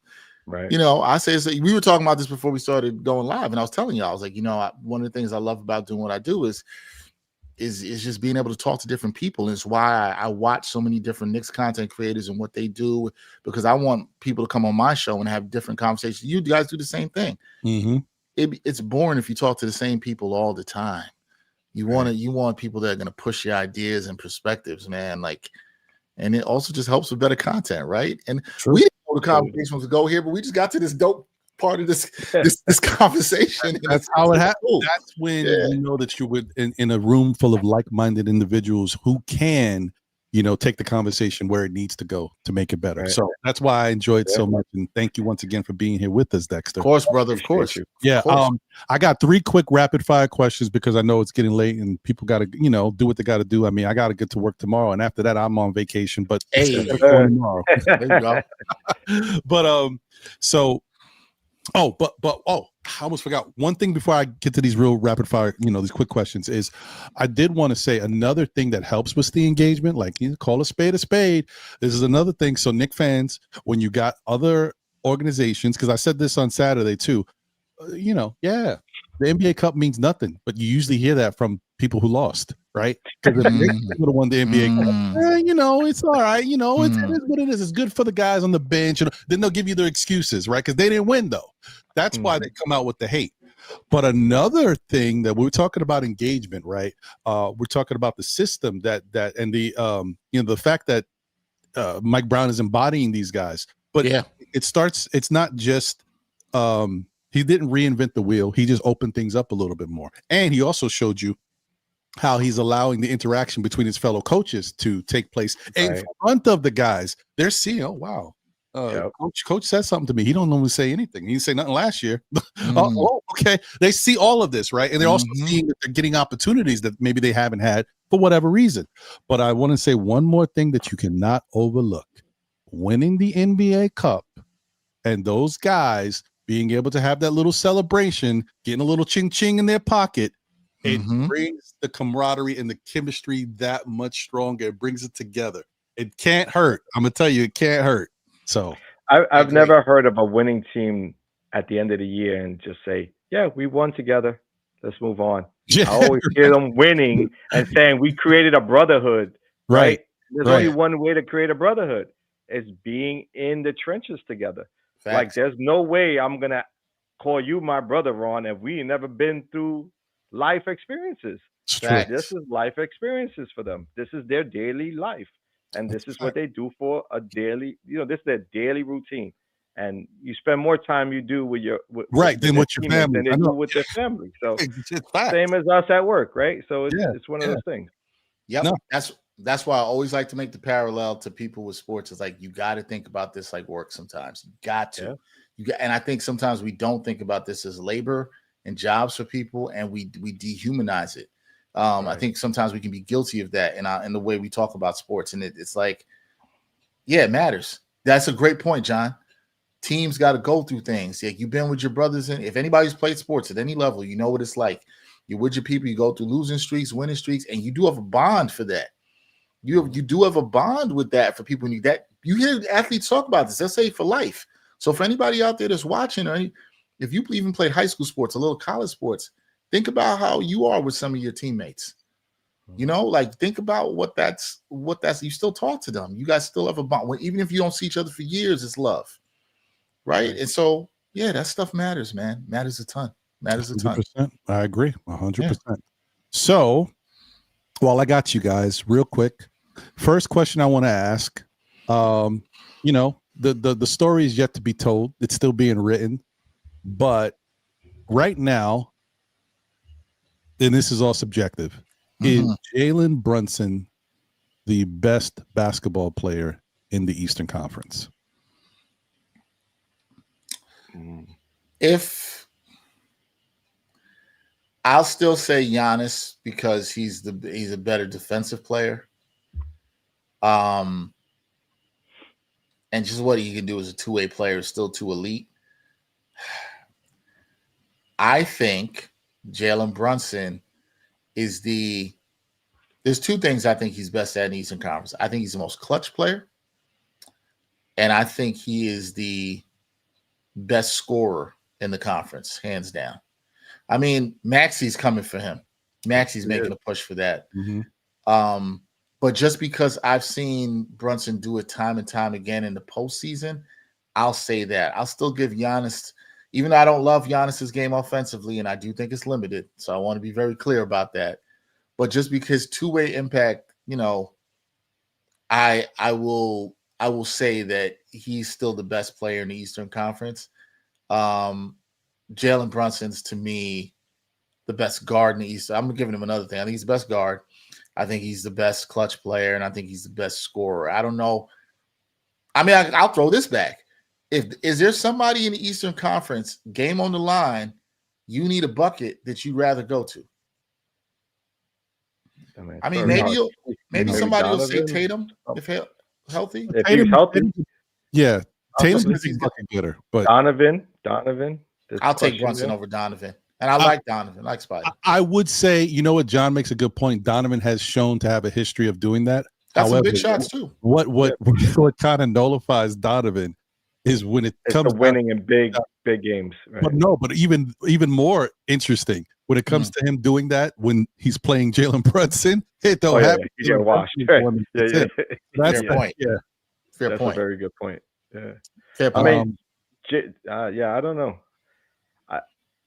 Right. I say we were talking about this before we started going live, and I was telling you, I was like, one of the things I love about doing what I do is just being able to talk to different people. And it's why I watch so many different Knicks content creators and what they do, because I want people to come on my show and have different conversations. You guys do the same thing. it's boring if you talk to the same people all the time. You want people that are going to push your ideas and perspectives, man. Like, and it also just helps with better content, right? And we didn't know the conversation was to go here, but we just got to this dope part of this conversation. That's how it happens. Cool. That's when you know that you would in a room full of like-minded individuals who can, take the conversation where it needs to go to make it better. Right. So that's why I enjoyed so much. And thank you once again for being here with us, Dexter. Of course, brother. Of course. Yeah. Of course. I got 3 quick rapid fire questions because I know it's getting late and people got to, do what they got to do. I mean, I got to get to work tomorrow. And after that, I'm on vacation, but tomorrow. There you go. But, I almost forgot one thing before I get to these real rapid fire, these quick questions is I did want to say another thing that helps with the engagement, like call a spade a spade. This is another thing. So Knicks fans, when you got other organizations, because I said this on Saturday too, the NBA Cup means nothing, but you usually hear that from people who lost, right? Because if Knicks would have won the NBA Cup, it's all right. It is what it is. It's good for the guys on the bench. Then they'll give you their excuses, right? Because they didn't win, though. That's why they come out with the hate. But another thing that we're talking about engagement, right? We're talking about the system that and the fact that Mike Brown is embodying these guys. But it's not just he didn't reinvent the wheel. He just opened things up a little bit more. And he also showed you how he's allowing the interaction between his fellow coaches to take place in front of the guys. They're seeing, oh, wow. Coach said something to me. He don't normally say anything. He didn't say nothing last year. Okay. They see all of this, right? And they're also seeing that they're getting opportunities that maybe they haven't had for whatever reason. But I want to say one more thing that you cannot overlook. Winning the NBA Cup and those guys being able to have that little celebration, getting a little ching-ching in their pocket, it brings the camaraderie and the chemistry that much stronger. It brings it together. It can't hurt. I'm going to tell you, it can't hurt. So I've never heard of a winning team at the end of the year and just say, yeah, we won together. Let's move on. I always hear them winning and saying we created a brotherhood. Right. There's only one way to create a brotherhood is being in the trenches together. Facts. Like there's no way I'm going to call you my brother, Ron, if we never been through life experiences. This is life experiences for them. This is their daily life. And this is what they do for a daily, this is their daily routine. And you spend more time you do with your than with your family. Than they do with their family. So same as us at work, right? So it's one of those things. Yep. No. That's why I always like to make the parallel to people with sports. It's like you got to think about this like work sometimes. You got to. And I think sometimes we don't think about this as labor and jobs for people, and we dehumanize it. I think sometimes we can be guilty of that in the way we talk about sports. And it's like, it matters. That's a great point, John. Teams got to go through things. Like you've been with your brothers, and if anybody's played sports at any level, you know what it's like. You're with your people, you go through losing streaks, winning streaks, and you do have a bond for that. You do have a bond with that for people. You hear athletes talk about this. They'll say for life. So for anybody out there that's watching, or if you even played high school sports, a little college sports, think about how you are with some of your teammates. Think about what that's. You still talk to them. You guys still have a bond. Even if you don't see each other for years, it's love, right? And so, that stuff matters, man. Matters a ton. Matters a ton. 100%. I agree, 100%. So, while I got you guys, real quick, first question I want to ask. The story is yet to be told. It's still being written, but right now, and this is all subjective, is Jalen Brunson the best basketball player in the Eastern Conference? If I'll still say Giannis because he's a better defensive player. And just what he can do as a two-way player is still too elite. I think Jalen Brunson is there's two things I think he's best at in the Eastern Conference. I think he's the most clutch player, and I think he is the best scorer in the conference, hands down. I mean, Maxi's coming for him. Maxi's making a push for that. But just because I've seen Brunson do it time and time again in the postseason, I'll say that. I'll still give Giannis. Even though I don't love Giannis's game offensively, and I do think it's limited, so I want to be very clear about that. But just because two-way impact, I will say that he's still the best player in the Eastern Conference. Jalen Brunson's, to me, the best guard in the East. I'm giving him another thing. I think he's the best guard. I think he's the best clutch player, and I think he's the best scorer. I don't know. I mean, I'll throw this back. Is there somebody in the Eastern Conference, game on the line, you need a bucket that you'd rather go to? I mean, maybe somebody will say Tatum if healthy. If he's healthy, yeah. Tatum's a fucking getter, but Donovan. I'll take Brunson over Donovan, and I like Donovan, like Spidey. I would say, you know what, John makes a good point. Donovan has shown to have a history of doing that. That's some big shots too. What kind of nullifies Donovan is when it's winning in big games. Right? But even more interesting when it comes to him doing that when he's playing Jalen Brunson, it don't happen. He's getting washed. Right. That's fair point. Yeah, fair point. A very good point. Yeah, fair point. I mean, I don't know.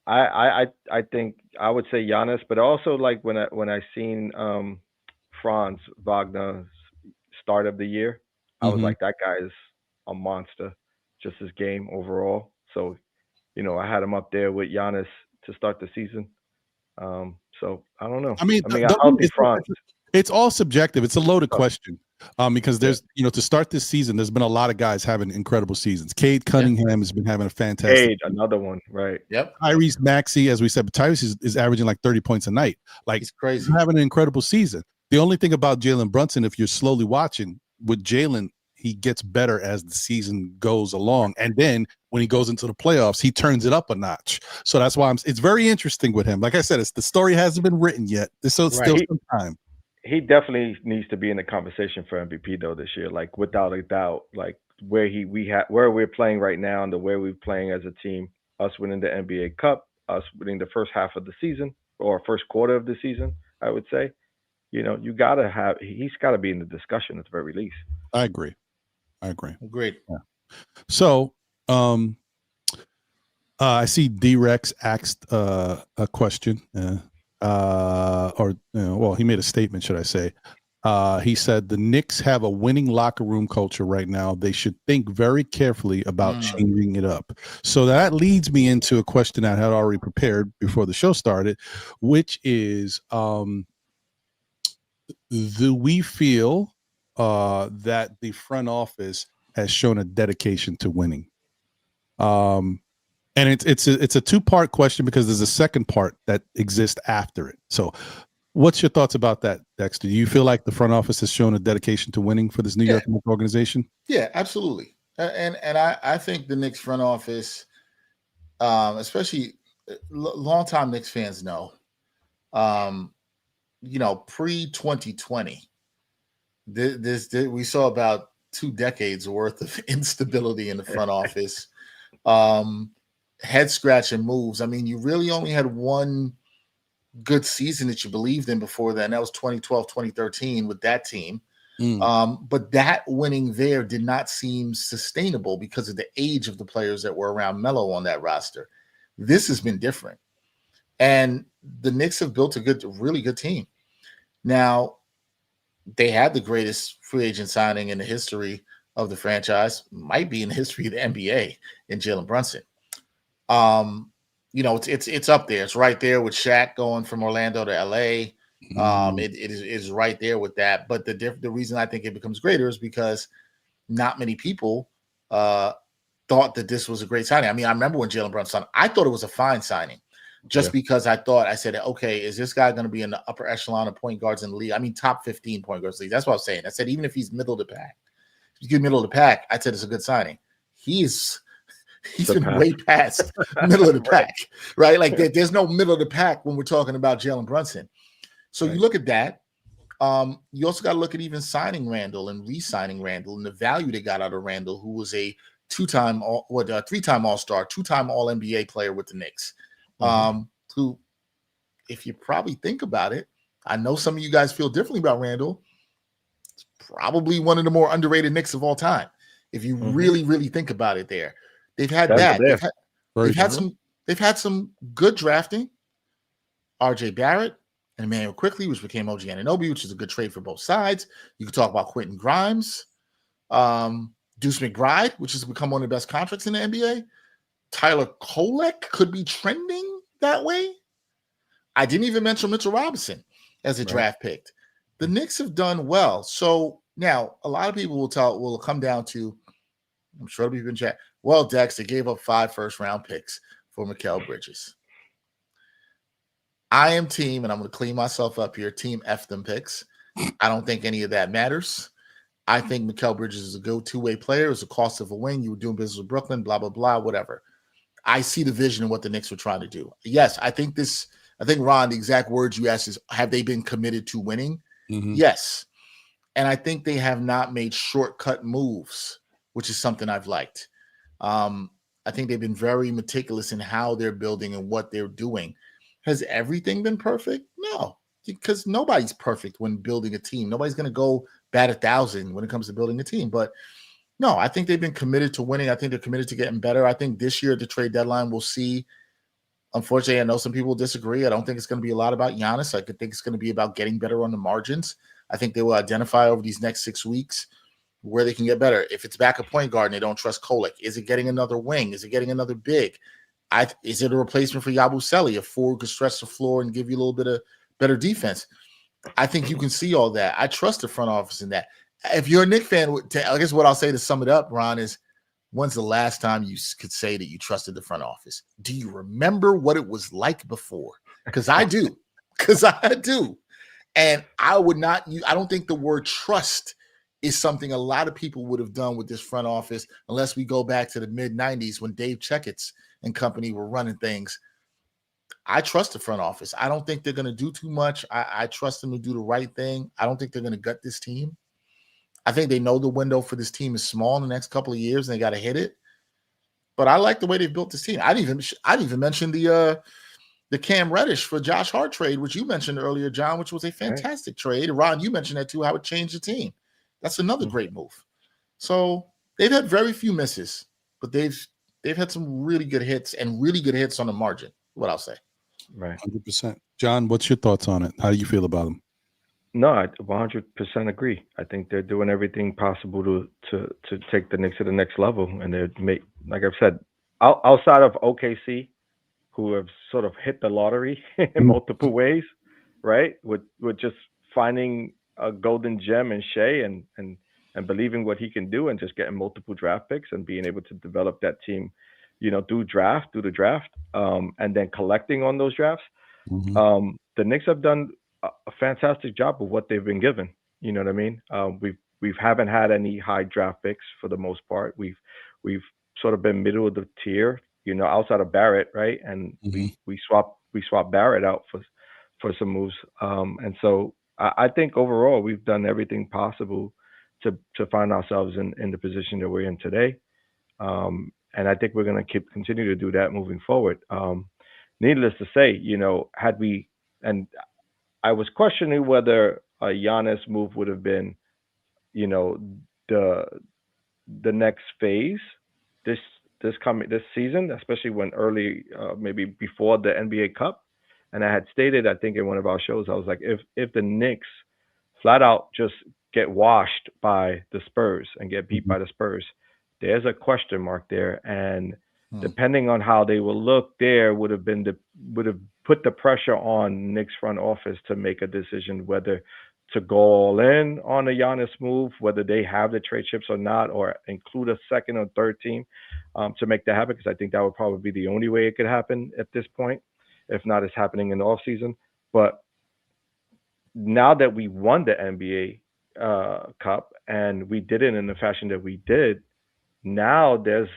I think I would say Giannis, but also like when I seen Franz Wagner's start of the year, I was like, that guy is a monster. Just his game overall. So, I had him up there with Giannis to start the season. So I don't know. I mean, it's all subjective. It's a loaded question because there's, to start this season, there's been a lot of guys having incredible seasons. Cade Cunningham has been having a fantastic. Cade, another one, right? Yep. Tyrese Maxey, as we said, but Tyrese is averaging like 30 points a night. Like, he's crazy. He's having an incredible season. The only thing about Jalen Brunson, if you're slowly watching with Jalen, he gets better as the season goes along. And then when he goes into the playoffs, he turns it up a notch. So that's why it's very interesting with him. Like I said, the story hasn't been written yet. So it's still some time. He definitely needs to be in the conversation for MVP though this year, like without a doubt. Like where we're playing right now and the way we're playing as a team, us winning the NBA Cup, us winning the first half of the season or first quarter of the season, I would say. He's got to be in the discussion at the very least. I agree. Great. Yeah. So, I see D-Rex asked a question, he made a statement, should I say. He said the Knicks have a winning locker room culture right now. They should think very carefully about changing it up. So that leads me into a question I had already prepared before the show started, which is, do we feel that the front office has shown a dedication to winning? And it's a two-part question because there's a second part that exists after it. So what's your thoughts about that, Dexter? Do you feel like the front office has shown a dedication to winning for this New York Knicks organization? Yeah, absolutely. And I think the Knicks front office, especially longtime Knicks fans know, pre-2020, we saw about 2 decades worth of instability in the front office, head scratching moves. I mean, you really only had one good season that you believed in before that, and that was 2012, 2013 with that team. But that winning there did not seem sustainable because of the age of the players that were around Melo on that roster. This has been different. And the Knicks have built a really good team. Now, they had the greatest free agent signing in the history of the franchise, might be in the history of the NBA, in Jalen Brunson. It's up there. It's right there with Shaq going from Orlando to LA. It is right there with that. But the reason I think it becomes greater is because not many people thought that this was a great signing. I mean, I remember when Jalen Brunson, I thought it was a fine signing. Just because I said, okay, is this guy going to be in the upper echelon of point guards in the league? I mean, top 15 point guards league. That's what I was saying. I said, even if he's middle of the pack, I said it's a good signing. He's been way past middle of the pack, right? Like there's no middle of the pack when we're talking about Jalen Brunson. So you look at that. You also got to look at even signing Randall and re-signing Randall and the value they got out of Randall, who was a 3-time All-Star, 2-time All-NBA player with the Knicks. Who, if you probably think about it, I know some of you guys feel differently about Randall. It's probably one of the more underrated Knicks of all time. If you really, really think about it, they've had that. They've had some good drafting. R.J. Barrett and Emmanuel Quickly, which became OG Anunoby, which is a good trade for both sides. You could talk about Quentin Grimes, Deuce McBride, which has become one of the best contracts in the NBA. Tyler Kolek could be trending that way. I didn't even mention Mitchell Robinson as a draft pick. The Knicks have done well. So now a lot of people will come down to, I'm sure people in chat, well, Dex, they gave up 5 first-round picks for Mikal Bridges. I am team, and I'm going to clean myself up here, team F them picks. I don't think any of that matters. I think Mikal Bridges is a go-two-way player. It's a cost of a wing. You were doing business with Brooklyn, blah, blah, blah, whatever. I see the vision of what the Knicks were trying to do. Yes, I think, Ron, the exact words you asked is, have they been committed to winning? Mm-hmm. Yes. And I think they have not made shortcut moves, which is something I've liked. I think they've been very meticulous in how they're building and what they're doing. Has everything been perfect? No, because nobody's perfect when building a team. Nobody's going to go bat 1,000 when it comes to building a team. But no, I think they've been committed to winning. I think they're committed to getting better. I think this year at the trade deadline, we'll see. Unfortunately, I know some people disagree. I don't think it's going to be a lot about Giannis. I think it's going to be about getting better on the margins. I think they will identify over these next 6 weeks where they can get better. If it's back a point guard and they don't trust Kolek, is it getting another wing? Is it getting another big? Is it a replacement for Yabusele, a forward could stretch the floor and give you a little bit of better defense? I think you can see all that. I trust the front office in that. If you're a Knicks fan, I guess what I'll say to sum it up, Ron, is when's the last time you could say that you trusted the front office? Do you remember what it was like before? Because I do. And I don't think the word trust is something a lot of people would have done with this front office unless we go back to the mid-90s when Dave Checketts and company were running things. I trust the front office. I don't think they're going to do too much. I trust them to do the right thing. I don't think they're going to gut this team. I think they know the window for this team is small in the next couple of years and they got to hit it. But I like the way they've built this team. I'd even mention the Cam Reddish for Josh Hart trade, which you mentioned earlier, John, which was a fantastic trade. Ron, you mentioned that too, how it changed the team. That's another great move. So they've had very few misses, but they've had some really good hits and really good hits on the margin, what I'll say. Right. 100%. John, what's your thoughts on it? How do you feel about them? No, I 100% agree. I think they're doing everything possible to take the Knicks to the next level. And they're like I've said, outside of OKC, who have sort of hit the lottery in multiple ways, right? With just finding a golden gem in Shea and believing what he can do and just getting multiple draft picks and being able to develop that team, through the draft, and then collecting on those drafts. Mm-hmm. The Knicks have done a fantastic job of what they've been given. You know what I mean? We haven't had any high draft picks for the most part. We've sort of been middle of the tier, outside of Barrett, right? And we swapped Barrett out for some moves. And so I think overall we've done everything possible to find ourselves in the position that we're in today. And I think we're going to continue to do that moving forward. Needless to say, had we, and I was questioning whether a Giannis move would have been, the next phase this season, especially when early, maybe before the NBA Cup. And I had stated, I think in one of our shows, I was like, if the Knicks flat out just get washed by the Spurs and get beat by the Spurs, there's a question mark there. And depending on how they will look there would have put the pressure on Knicks front office to make a decision whether to go all in on a Giannis move, whether they have the trade chips or not, or include a second or third team to make that happen. Because I think that would probably be the only way it could happen at this point. If not, it's happening in the offseason. But now that we won the NBA Cup and we did it in the fashion that we did, now there's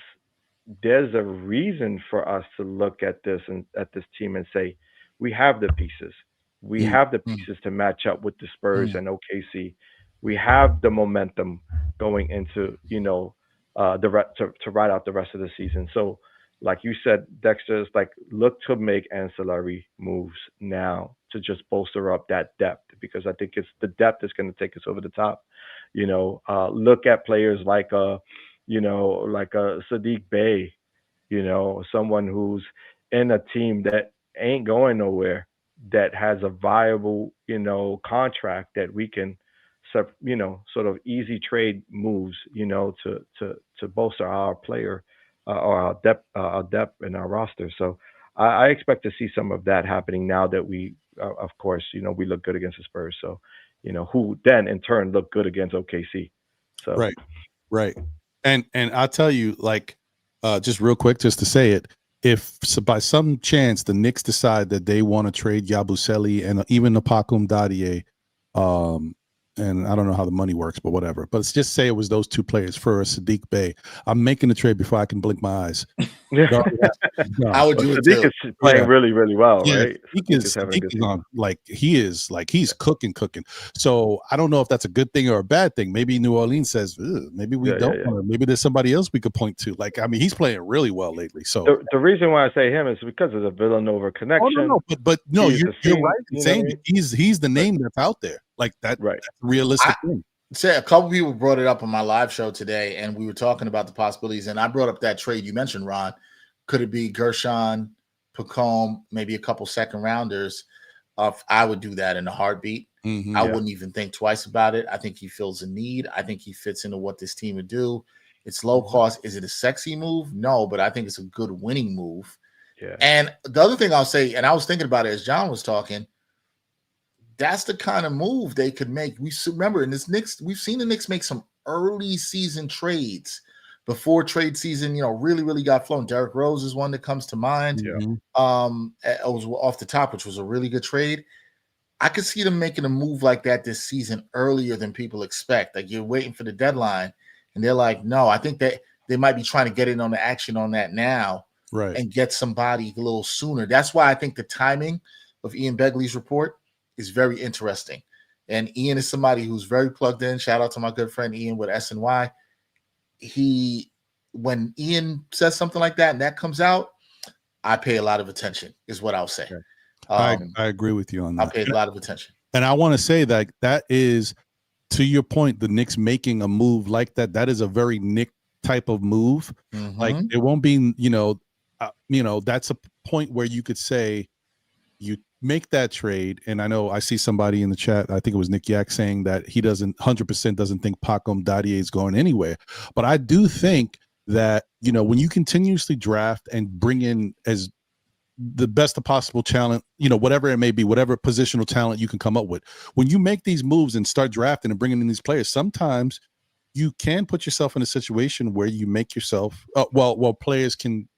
a reason for us to look at this team and say, we have the pieces. We have the pieces to match up with the Spurs and OKC. We have the momentum going into, to ride out the rest of the season. So, like you said, Dexter, is like, look to make ancillary moves now to just bolster up that depth, because I think it's the depth that's going to take us over the top. Look at players like Sadiq Bey, someone who's in a team that ain't going nowhere, that has a viable, contract that we can, sort of easy trade moves, to bolster our player or our depth in our roster. So I expect to see some of that happening now that we, of course, we look good against the Spurs. So, who then in turn look good against OKC. So right. And I'll tell you, like, just real quick, just to say it, if by some chance the Knicks decide that they want to trade Yabusele and even Napakum Dadie, and I don't know how the money works, but whatever. But let's just say it was those two players for Sadiq Bey. I'm making the trade before I can blink my eyes. Yeah. I would do it Sadiq too. is playing really, really well, right? He's cooking. So I don't know if that's a good thing or a bad thing. Maybe New Orleans says, maybe we don't want to. Maybe there's somebody else we could point to. Like, I mean, he's playing really well lately. So the reason why I say him is because of the Villanova connection. Oh, no, but no, you're right in saying he's the name that's out there. Like that, right? That's a realistic thing. Say a couple people brought it up on my live show today, and we were talking about the possibilities. And I brought up that trade you mentioned, Ron. Could it be Gershon, Pacome, maybe a couple second rounders? I would do that in a heartbeat. I wouldn't even think twice about it. I think he feels a need. I think he fits into what this team would do. It's low cost. Is it a sexy move? No, but I think it's a good winning move. Yeah. And the other thing I'll say, and I was thinking about it as John was talking, that's the kind of move they could make. We remember in this Knicks, we've seen the Knicks make some early season trades before trade season, really, really got flown. Derrick Rose is one that comes to mind. Yeah. It was off the top, which was a really good trade. I could see them making a move like that this season earlier than people expect. Like, you're waiting for the deadline, and they're like, no, I think that they might be trying to get in on the action on that now, right, and get somebody a little sooner. That's why I think the timing of Ian Begley's report is very interesting. And Ian is somebody who's very plugged in. Shout out to my good friend Ian with SNY. When Ian says something like that and that comes out, I pay a lot of attention, is what I'll say. I agree with you on that. I pay a lot of attention. And I want to say that is, to your point, the Knicks making a move like that. That is a very Knick type of move. Like, it won't be, that's a point where you could say you make that trade. And I know I see somebody in the chat, I think it was Nick Yak, saying that he 100% doesn't think Pacome Dadie is going anywhere. But I do think that, when you continuously draft and bring in as the best of possible talent, whatever it may be, whatever positional talent you can come up with, when you make these moves and start drafting and bringing in these players, sometimes you can put yourself in a situation where you make yourself, players can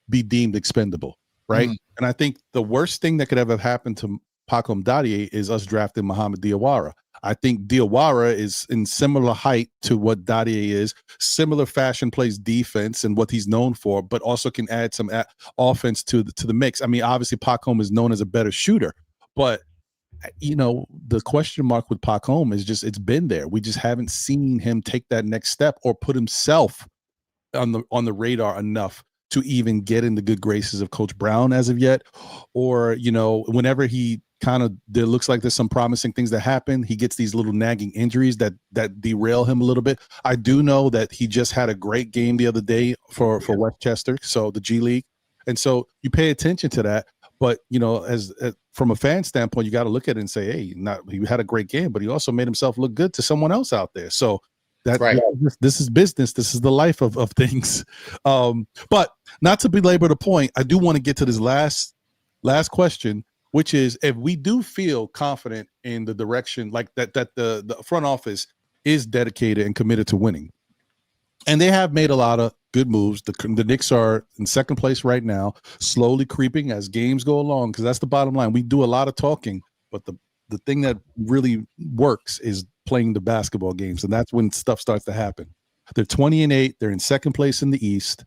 be deemed expendable. Right. And I think the worst thing that could ever happen to Pacome Dadie is us drafting Muhammad Diawara. I think Diawara is in similar height to what Dadie is, similar fashion, plays defense and what he's known for, but also can add some offense to the mix. I mean, obviously Pacome is known as a better shooter, but the question mark with Pacome is just, it's been there. We just haven't seen him take that next step or put himself on the radar enough to even get in the good graces of Coach Brown as of yet. Or, whenever there looks like there's some promising things that happen, he gets these little nagging injuries that derail him a little bit. I do know that he just had a great game the other day for Westchester, so the G League. And so you pay attention to that. But, as from a fan standpoint, you got to look at it and say, hey, he had a great game, but he also made himself look good to someone else out there. So this is business. This is the life of things. But not to belabor the point, I do want to get to this last question, which is, if we do feel confident in the direction, like that the front office is dedicated and committed to winning, and they have made a lot of good moves. The Knicks are in second place right now, slowly creeping as games go along, because that's the bottom line. We do a lot of talking, but the thing that really works is playing the basketball games, and that's when stuff starts to happen. They're 20-8. They're in second place in the East.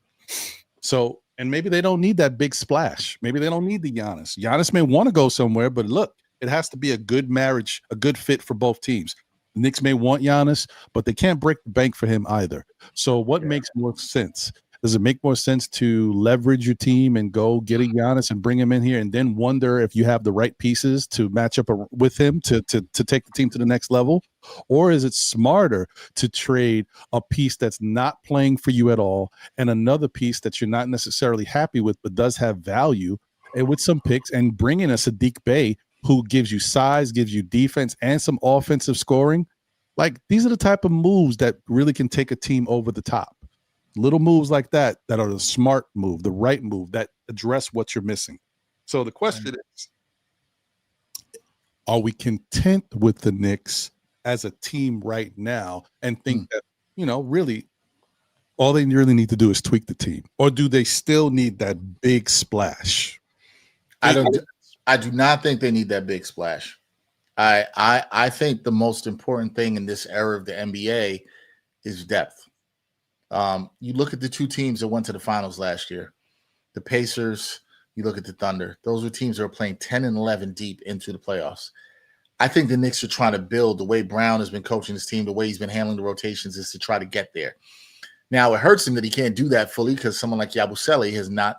So, and maybe they don't need that big splash. Maybe they don't need the Giannis. Giannis may want to go somewhere, but look, it has to be a good marriage, a good fit for both teams. The Knicks may want Giannis, but they can't break the bank for him either. So what makes more sense? Does it make more sense to leverage your team and go get a Giannis and bring him in here and then wonder if you have the right pieces to match up with him to take the team to the next level? Or is it smarter to trade a piece that's not playing for you at all and another piece that you're not necessarily happy with but does have value, and with some picks, and bring in a Saddiq Bey who gives you size, gives you defense, and some offensive scoring? Like, these are the type of moves that really can take a team over the top. Little moves like that are the smart move, the right move, that address what you're missing. So the question is, are we content with the Knicks as a team right now and think that, really all they really need to do is tweak the team? Or do they still need that big splash? I do not think they need that big splash. I think the most important thing in this era of the NBA is depth. You look at the two teams that went to the finals last year, the Pacers, you look at the Thunder. Those were teams that were playing 10 and 11 deep into the playoffs. I think the Knicks are trying to build, the way Brown has been coaching his team, the way he's been handling the rotations, is to try to get there. Now, it hurts him that he can't do that fully because someone like Yabusele has not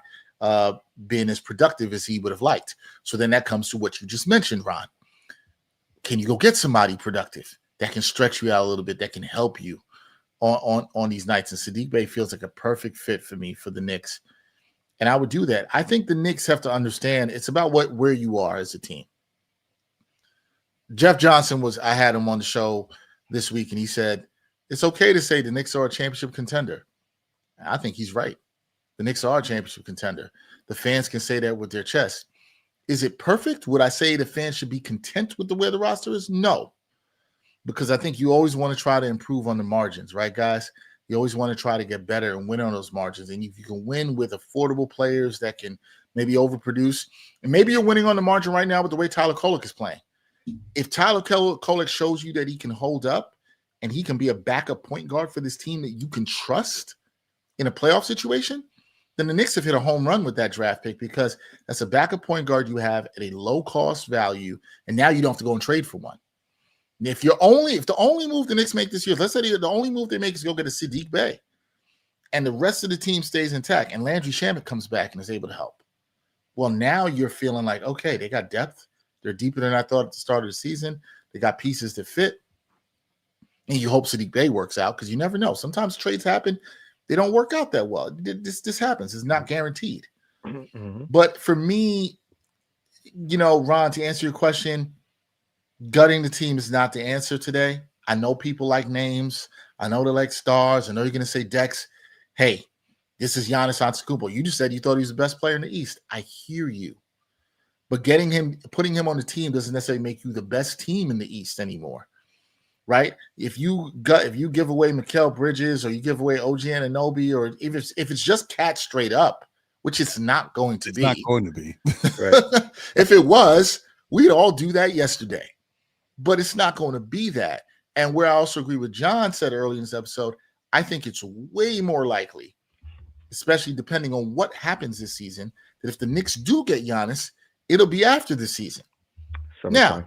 been as productive as he would have liked. So then that comes to what you just mentioned, Ron. Can you go get somebody productive that can stretch you out a little bit, that can help you on these nights? And Saddiq Bey feels like a perfect fit for me for the Knicks. And I would do that. I think the Knicks have to understand it's about where you are as a team. Jeff Johnson I had him on the show this week, and he said, it's okay to say the Knicks are a championship contender. I think he's right. The Knicks are a championship contender. The fans can say that with their chest. Is it perfect? Would I say the fans should be content with the way the roster is? No. Because I think you always want to try to improve on the margins, right, guys? You always want to try to get better and win on those margins. And if you can win with affordable players that can maybe overproduce, and maybe you're winning on the margin right now with the way Tyler Kolek is playing. If Tyler Kolek shows you that he can hold up and he can be a backup point guard for this team that you can trust in a playoff situation, then the Knicks have hit a home run with that draft pick, because that's a backup point guard you have at a low cost value, and now you don't have to go and trade for one. If the only move the Knicks make this year, let's say the only move they make is go get a Saddiq Bey, and the rest of the team stays intact, and Landry Shamet comes back and is able to help. Well, now you're feeling like, okay, they got depth. They're deeper than I thought at the start of the season. They got pieces that fit. And you hope Saddiq Bey works out, because you never know. Sometimes trades happen. They don't work out that well. This happens. It's not guaranteed. Mm-hmm. But for me, Ron, to answer your question, gutting the team is not the answer today. I know people like names. I know they like stars. I know you're going to say, Dex, hey, this is Giannis Antetokounmpo. You just said you thought he was the best player in the East. I hear you. But putting him on the team doesn't necessarily make you the best team in the East anymore. Right? If you give away Mikal Bridges, or you give away OG Anunoby, or if it's just Cat straight up, which it's not going to be. It's not going to be. Right. If it was, we'd all do that yesterday. But it's not going to be that. And where I also agree with John said earlier in this episode, I think it's way more likely, especially depending on what happens this season, that if the Knicks do get Giannis, it'll be after the season. Now,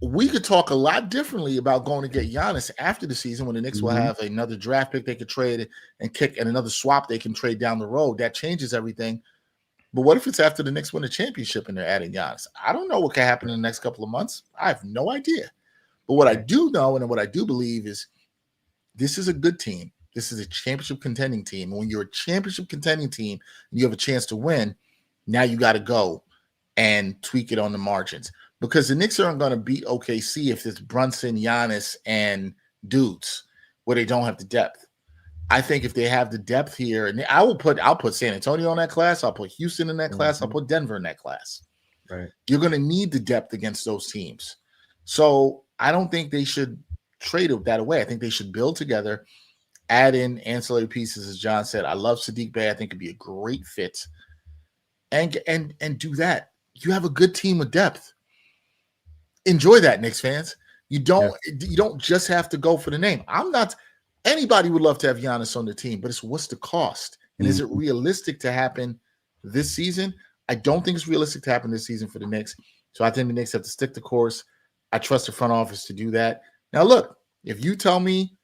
we could talk a lot differently about going to get Giannis after the season, when the Knicks will have another draft pick they could trade and kick, and another swap they can trade down the road. That changes everything. But what if it's after the Knicks win a championship and they're adding Giannis? I don't know what can happen in the next couple of months. I have no idea. But what I do know, and what I do believe, is this is a good team. This is a championship contending team. And when you're a championship contending team and you have a chance to win, now you got to go and tweak it on the margins. Because the Knicks aren't going to beat OKC if it's Brunson, Giannis, and dudes where they don't have the depth. I think if they have the depth here, and I'll put San Antonio in that class, I'll put Houston in that class, I'll put Denver in that class. Right. You're going to need the depth against those teams. So I don't think they should trade that away. I think they should build together, add in ancillary pieces, as John said. I love Saddiq Bey. I think it'd be a great fit. And do that. You have a good team with depth. Enjoy that, Knicks fans. You don't just have to go for the name. Anybody would love to have Giannis on the team, but it's what's the cost? And is it realistic to happen this season? I don't think it's realistic to happen this season for the Knicks. So I think the Knicks have to stick the course. I trust the front office to do that. Now, look, if you tell me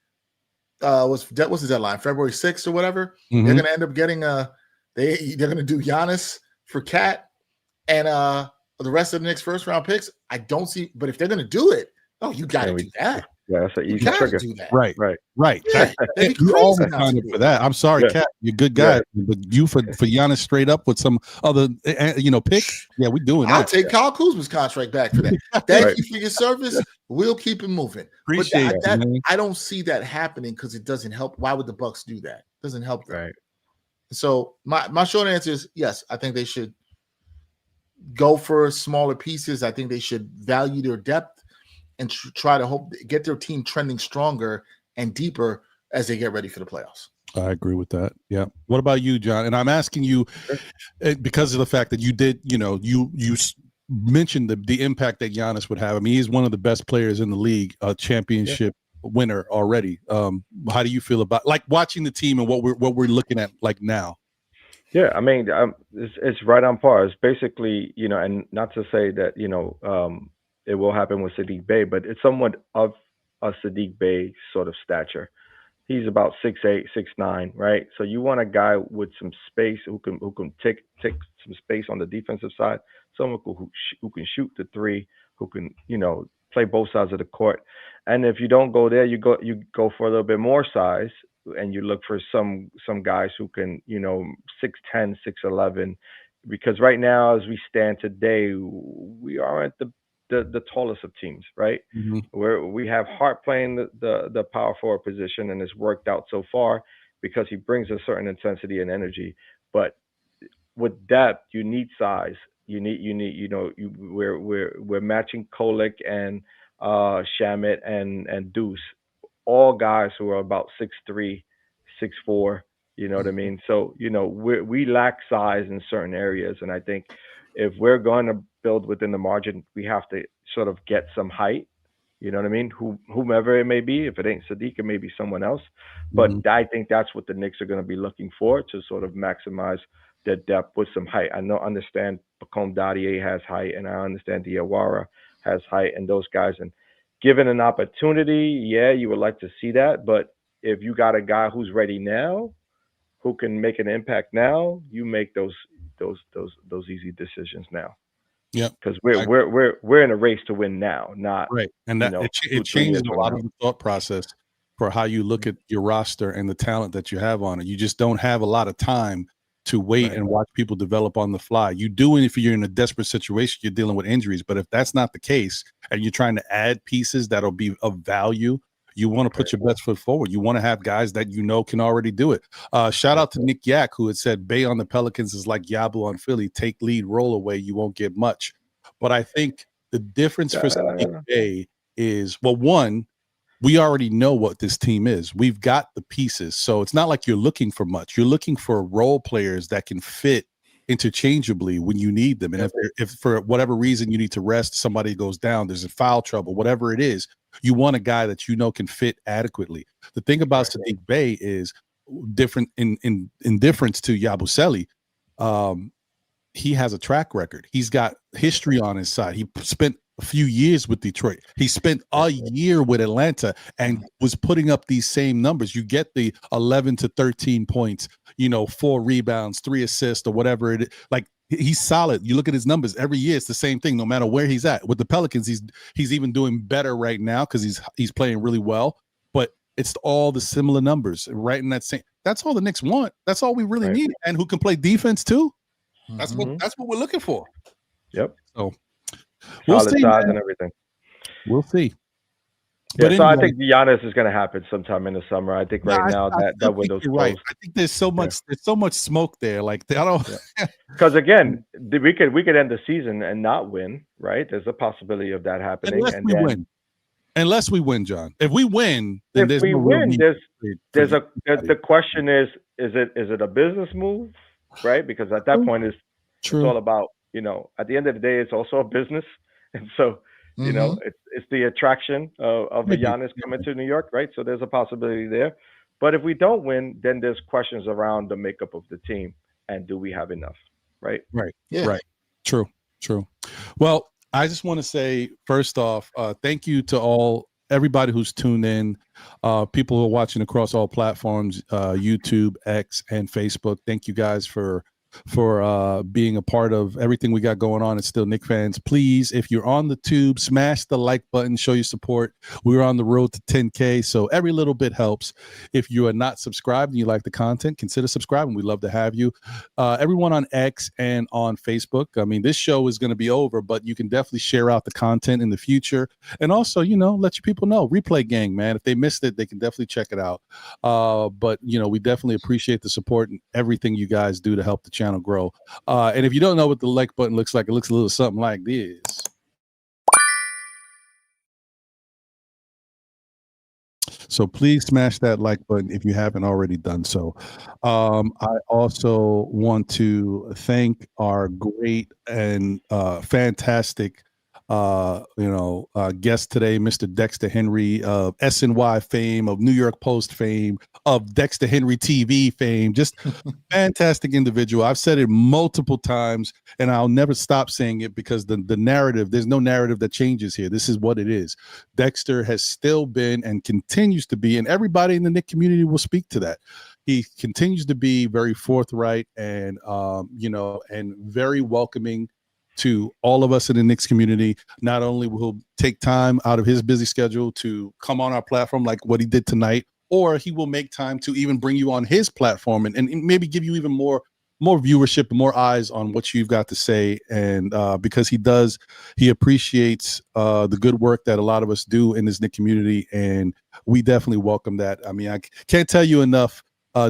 what's the deadline? February 6th or whatever. Mm-hmm. They're gonna end up getting they're gonna do Giannis for Cat and the rest of the Knicks first round picks. I don't see, but if they're gonna do it, you gotta do that. Yeah, that's an easy trigger. do that. Right. Yeah, that'd be you crazy. always signed up for that. I'm sorry, Cat. You're a good guy, but you for Giannis straight up with some other pick. Yeah, we're doing that. I'll take Kyle Kuzma's contract back for that. Thank you for your service. We'll keep it moving. Appreciate that. I don't see that happening because it doesn't help. Why would the Bucks do that? It doesn't help them. Right. So my short answer is yes. I think they should go for smaller pieces. I think they should value their depth and try to get their team trending stronger and deeper as they get ready for the playoffs. I agree with that. Yeah. What about you, John? And I'm asking you because of the fact that you did, you mentioned the impact that Giannis would have. I mean, he's one of the best players in the league, a championship winner already. How do you feel about watching the team and what we're looking at now? Yeah, I mean, it's right on par. It's basically, and not to say that, it will happen with Saddiq Bey, but it's somewhat of a Saddiq Bey sort of stature. He's about 6'8", 6'9", right? So you want a guy with some space who can take some space on the defensive side, someone who can shoot the three, who can play both sides of the court. And if you don't go there, you go for a little bit more size, and you look for some guys who can 6'10", 6'11", because right now as we stand today, we aren't the tallest of teams, right? Mm-hmm. Where we have Hart playing the power forward position, and it's worked out so far because he brings a certain intensity and energy. But with depth, you need size. We're matching Kolek and Shamet and Deuce, all guys who are about 6'3", 6'4". You know what I mean? So we lack size in certain areas, and I think if we're going to build within the margin, we have to sort of get some height. You know what I mean? Whomever it may be, if it ain't Saddiq, it may be someone else. But I think that's what the Knicks are going to be looking for, to sort of maximize their depth with some height. I understand Pacome Dadier has height, and I understand Diawara has height, and those guys. And given an opportunity, you would like to see that. But if you got a guy who's ready now, who can make an impact now, you make those easy decisions now. Yeah, because we're in a race to win now, not right. And that it changes a lot of the thought process for how you look at your roster and the talent that you have on it. You just don't have a lot of time to wait and watch people develop on the fly. You do it if you're in a desperate situation, you're dealing with injuries. But if that's not the case, and you're trying to add pieces that'll be of value, you want to put your best foot forward. You want to have guys that can already do it. Shout out to Nick Yak, who had said Bey on the Pelicans is like Yabu on Philly. Take lead, roll away. You won't get much. But I think the difference for Saddiq Bey is, well, one, we already know what this team is. We've got the pieces. So it's not like you're looking for much. You're looking for role players that can fit interchangeably when you need them. And if for whatever reason you need to rest, somebody goes down, there's a foul trouble, whatever it is, you want a guy that can fit adequately. The thing about Saddiq Bey is different in difference to Yabusele. He has a track record. He's got history on his side. He spent a few years with Detroit. He spent a year with Atlanta and was putting up these same numbers. You get the 11 to 13 points, 4 rebounds, 3 assists, or whatever it is. Like, he's solid. You look at his numbers every year; it's the same thing, no matter where he's at. With the Pelicans, he's even doing better right now because he's playing really well. But it's all the similar numbers, right? In that same. That's all the Knicks want. That's all we really need, and who can play defense too. That's what we're looking for. Yep. So we'll see, size and everything. We'll see. Yeah, so I think Giannis is going to happen sometime in the summer. I think now that window's closed. Right. I think there's so much smoke there. Like, I don't. Because again, we could end the season and not win. Right? There's a possibility of that happening. Unless we win, John. If we win, then the question is it a business move? Right? Because at that point, it's all about, at the end of the day, it's also a business. And so, it's the attraction of the Giannis coming to New York, right? So there's a possibility there. But if we don't win, then there's questions around the makeup of the team. And do we have enough? Right? Right. Yeah. Right. True. Well, I just want to say, first off, thank you to all everybody who's tuned in, people who are watching across all platforms, YouTube, X, and Facebook. Thank you guys for being a part of everything we got going on at Still Knick Fans. Please, if you're on the tube, smash the like button, show your support. We're on the road to 10K, so every little bit helps. If you are not subscribed and you like the content, consider subscribing. We'd love to have you. Everyone on X and on Facebook. I mean, this show is going to be over, but you can definitely share out the content in the future. And also, let your people know. Replay gang, man. If they missed it, they can definitely check it out. But, we definitely appreciate the support and everything you guys do to help the channel grow. And if you don't know what the like button looks like, it looks a little something like this. So please smash that like button if you haven't already done so. I also want to thank our great and fantastic guest today, Mr. Dexter Henry of SNY fame, of New York Post fame, of Dexter Henry TV fame. Just fantastic individual. I've said it multiple times and I'll never stop saying it because the narrative, there's no narrative that changes here. This is what it is. Dexter has still been and continues to be, and everybody in the Knick community will speak to that. He continues to be very forthright and and very welcoming to all of us in the Knicks community. Not only will he take time out of his busy schedule to come on our platform like what he did tonight, or he will make time to even bring you on his platform and maybe give you even more viewership and more eyes on what you've got to say. And because he appreciates the good work that a lot of us do in this Knick community, and we definitely welcome that. I mean, I can't tell you enough,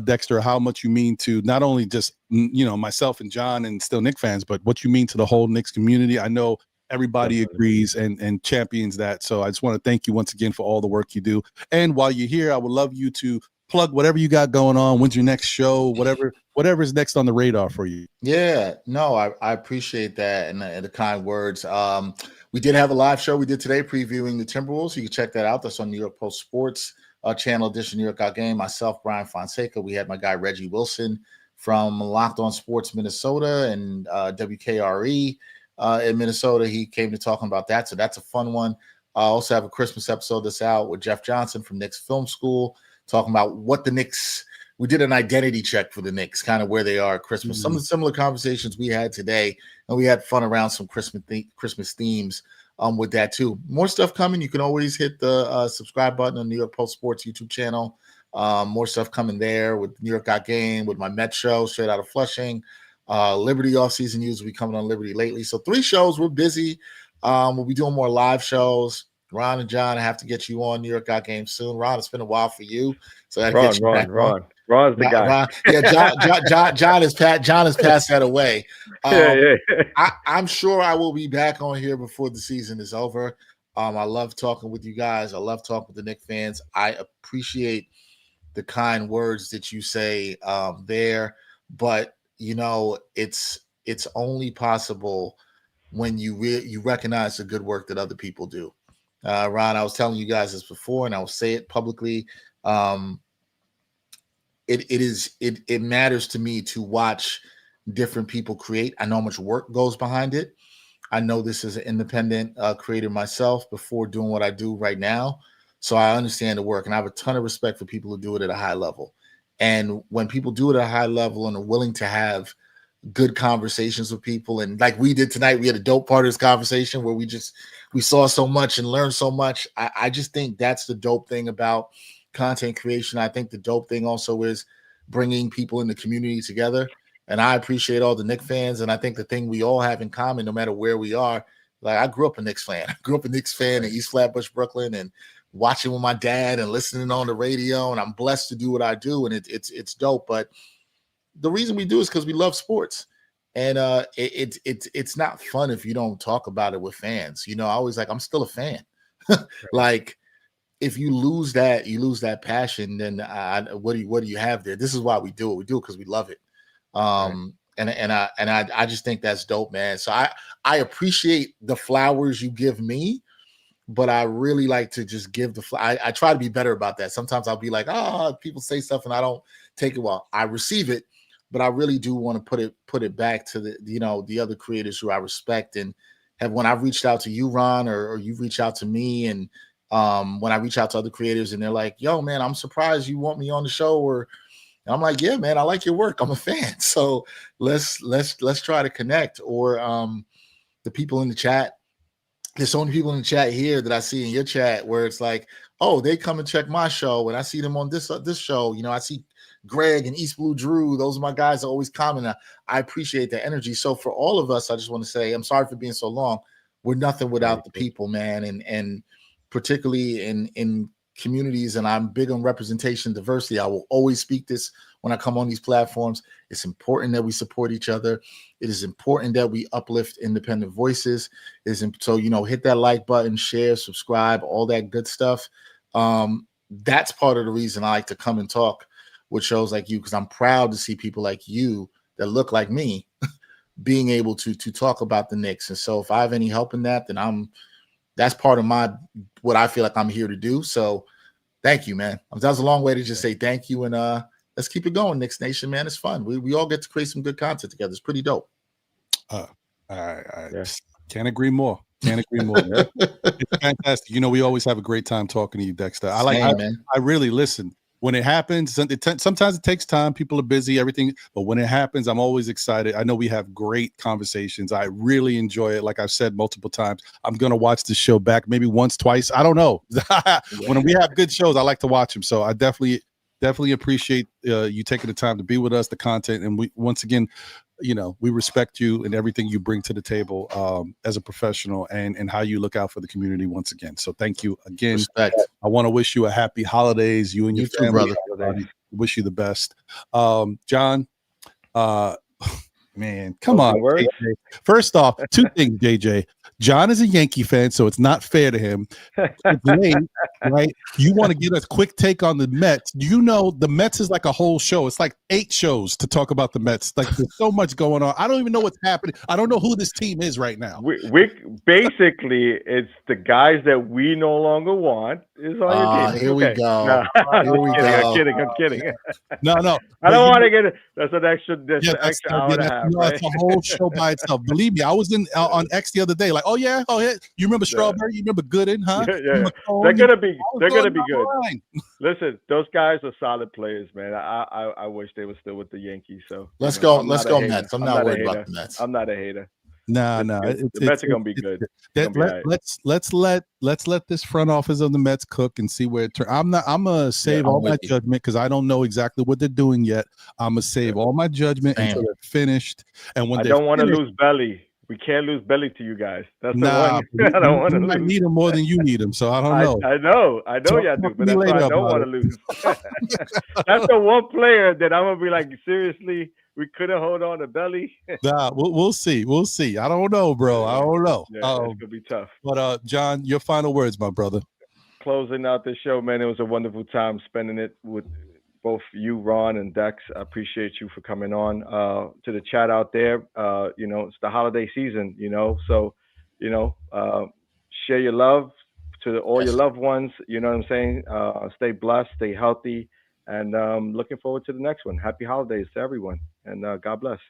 Dexter, how much you mean to not only just myself and John and Still Knick fans, but what you mean to the whole Knicks community. I know everybody agrees and champions that. So I just want to thank you once again for all the work you do. And while you're here, I would love you to plug whatever you got going on. When's your next show? Whatever is next on the radar for you. Yeah, no, I appreciate that and the kind words. We did have a live show we did today previewing the Timberwolves. You can check that out. That's on New York Post Sports channel edition, New York Out Game. Myself, Brian Fonseca. We had my guy Reggie Wilson from Locked On Sports Minnesota and WKRE in Minnesota. He came to talking about that, so that's a fun one. I also have a Christmas episode that's out with Jeff Johnson from Knicks Film School, talking about what the Knicks. We did an identity check for the Knicks, kind of where they are at Christmas. Some of the similar conversations we had today, and we had fun around some Christmas themes with that too. More stuff coming. You can always hit the subscribe button on New York Post Sports YouTube channel. More stuff coming there with New York Got Game, with my Met show, Straight Out of Flushing. Liberty off-season news will be coming on Liberty lately. So 3 shows. We're busy. We'll be doing more live shows. Ron and John, I have to get you on New York Got Game soon. Ron, it's been a while for you. So I get you back on. Ron's the guy. John has passed that away. I'm sure I will be back on here before the season is over. I love talking with you guys. I love talking with the Knicks fans. I appreciate the kind words that you say there, but it's only possible when you recognize the good work that other people do. Ron, I was telling you guys this before, and I will say it publicly. It matters to me to watch different people create. I know how much work goes behind it. I know this as an independent creator myself before doing what I do right now. So I understand the work, and I have a ton of respect for people who do it at a high level. And when people do it at a high level and are willing to have good conversations with people, and like we did tonight, we had a dope part of this conversation where we saw so much and learned so much. I just think that's the dope thing about content creation. I think the dope thing also is bringing people in the community together. And I appreciate all the Knicks fans. And I think the thing we all have in common, no matter where we are, like I grew up a Knicks fan. I grew up a Knicks fan in East Flatbush, Brooklyn, and watching with my dad and listening on the radio. And I'm blessed to do what I do. And it's dope. But the reason we do is because we love sports. And it's not fun if you don't talk about it with fans. I always I'm still a fan. Like, if you lose that passion, then what do you have there? This is why we do it. We do it because we love it. And I just think that's dope, man. So I appreciate the flowers you give me, but I really like to just give the I try to be better about that. Sometimes I'll be like, people say stuff and I don't take it well. I receive it, but I really do want to put it back to the other creators who I respect and have. When I've reached out to you, Ron, or you've reached out to me, and When I reach out to other creators and they're like, yo, man, I'm surprised you want me on the show. Or I'm like, yeah, man, I like your work. I'm a fan. So let's try to connect. Or the people in the chat. There's so many people in the chat here that I see in your chat where it's like, oh, they come and check my show, and I see them on this show. I see Greg and East Blue Drew. Those are my guys that always comment. I appreciate the energy. So for all of us, I just want to say, I'm sorry for being so long. We're nothing without the people, man. And particularly in communities, and I'm big on representation, diversity. I will always speak this when I come on these platforms. It's important that we support each other. It is important that we uplift independent voices. So, hit that like button, share, subscribe, all that good stuff. That's part of the reason I like to come and talk with shows like you, because I'm proud to see people like you that look like me being able to talk about the Knicks. And so if I have any help in that, then that's part of what I feel like I'm here to do. So thank you, man. That was a long way to just say thank you. And let's keep it going, Knicks Nation, man. It's fun. We all get to create some good content together. It's pretty dope. I can't agree more. Can't agree more. It's fantastic. We always have a great time talking to you, Dexter. I really listen. When it happens, sometimes it takes time. People are busy, everything. But when it happens, I'm always excited. I know we have great conversations. I really enjoy it. Like I've said multiple times, I'm going to watch this show back maybe once, twice. I don't know. When we have good shows, I like to watch them. So I definitely appreciate you taking the time to be with us, the content. And we, once again, we respect you and everything you bring to the table as a professional and how you look out for the community once again. So thank you again. Respect. I want to wish you a happy holidays. You and your family, too, brother. Wish you the best. John, man, come on. JJ. First off, two things, JJ. John is a Yankee fan, so it's not fair to him. It's late, right? You want to get a quick take on the Mets. The Mets is like a whole show. It's like 8 shows to talk about the Mets. Like there's so much going on. I don't even know what's happening. I don't know who this team is right now. We basically, it's the guys that we no longer want is on your team. Here we go. No, I'm kidding. No. I don't want to get it. That's an extra hour and a half. Right? It's a whole show by itself. Believe me, I was on X the other day. Like, oh yeah. You remember Strawberry? You remember Gooden, huh? Yeah. They're gonna be good. Listen, those guys are solid players, man. I wish they were still with the Yankees. So let's go Mets. I'm not worried about the Mets. I'm not a hater. No. The Mets are gonna be good. Let's let this front office of the Mets cook and see where it turns. I'm gonna save all my judgment because I don't know exactly what they're doing yet. I'm gonna save all my judgment until they're finished. And when I don't want to lose Belly. We can't lose Belly to you guys. That's the one. I don't want to lose. I need him more than you need him, so I don't know. I know y'all do, but that's why I don't want to lose. That's the one player that I'm gonna be like, seriously, we couldn't hold on to Belly. Nah, we'll see. We'll see. I don't know, bro. I don't know. Yeah, it's gonna be tough. But John, your final words, my brother. Closing out this show, man. It was a wonderful time spending it with both you, Ron, and Dex. I appreciate you for coming on. To the chat out there, it's the holiday season, so, share your love to all your loved ones. You know what I'm saying? Stay blessed, stay healthy, and looking forward to the next one. Happy holidays to everyone, and God bless.